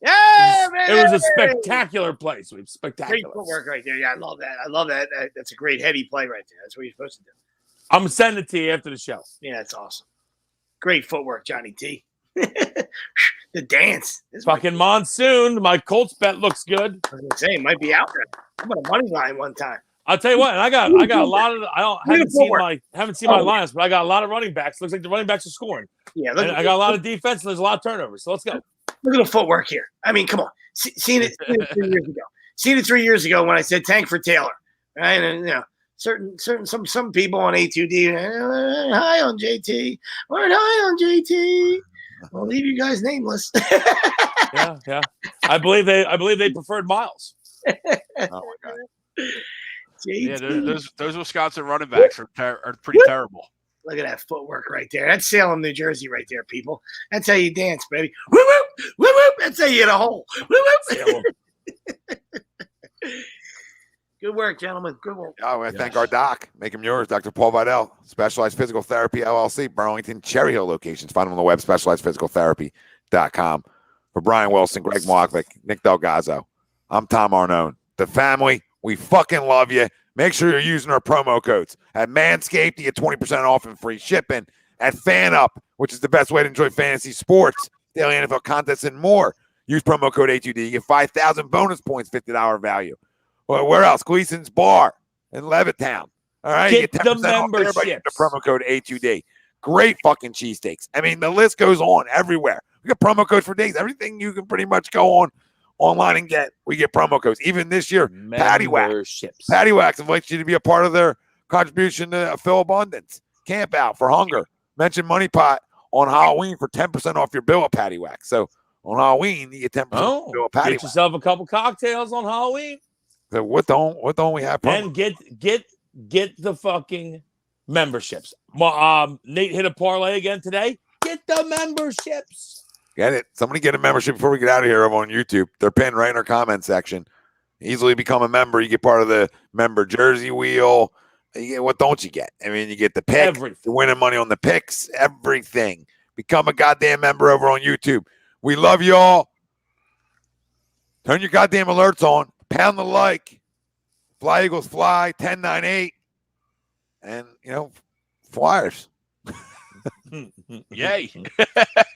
Yeah, man. It was a spectacular play, Sweep. Spectacular. Great footwork right there. Yeah, I love that. That's a great heady play right there. That's what you're supposed to do. I'm sending it to you after the show. Yeah, that's awesome. Great footwork, Johnny T. The dance. Fucking monsoon. My Colts bet looks good. I was gonna say it might be out there. I'm on a money line one time. I'll tell you what, and I got a lot of haven't seen my lineups, but I got a lot of running backs. Looks like the running backs are scoring. Yeah, I got a lot of defense and there's a lot of turnovers. So let's go. Look at the footwork here. I mean, come on. Seen it 3 years ago. Seen it 3 years ago when I said tank for Taylor. Right? And some people on A2D high on JT. We're high on JT. I'll leave you guys nameless. Yeah. I believe they preferred Miles. Oh my God. Yeah, those Wisconsin running backs are pretty terrible. Look at that footwork right there. That's Salem, New Jersey right there, people. That's how you dance, baby. Whoop, whoop, whoop, whoop. That's how you hit a hole. Whoop, whoop. Good work, gentlemen. Good work. I want to thank our doc. Make him yours, Dr. Paul Vidal, Specialized Physical Therapy, LLC, Burlington, Cherry Hill locations. Find him on the web, specializedphysicaltherapy.com. For Brian Wilson, Greg Milakovic, Nick DelGozzo, I'm Tom Arnone. The family, we fucking love you. Make sure you're using our promo codes. At Manscaped, you get 20% off and free shipping. At FanUp, which is the best way to enjoy fantasy sports, daily NFL contests, and more. Use promo code A2D. You get 5,000 bonus points, $50 value. Well, where else? Gleason's Bar in Levittown. All right, get you get 10% off everybody. The promo code A2D. Great fucking cheesesteaks. I mean, the list goes on everywhere. We got promo codes for days. Everything you can pretty much go on online and get. We get promo codes. Even this year, Patty Wax invites you to be a part of their contribution to Phil Abundance Camp Out for Hunger. Mention Money Pot on Halloween for 10% off your bill at Patty Wax. So on Halloween, you get 10% off your bill at Patty Wax. Get yourself a couple cocktails on Halloween. So what don't we have? And get the fucking memberships. Nate hit a parlay again today. Get the memberships. Get it. Somebody get a membership before we get out of here over on YouTube. They're pinned right in our comment section. Easily become a member. You get part of the member jersey wheel. What don't you get? I mean, you get the pick. Everything. You're winning money on the picks. Everything. Become a goddamn member over on YouTube. We love y'all. Turn your goddamn alerts on. Pound the like. Fly Eagles fly. 10-9-8. And, Flyers. Yay.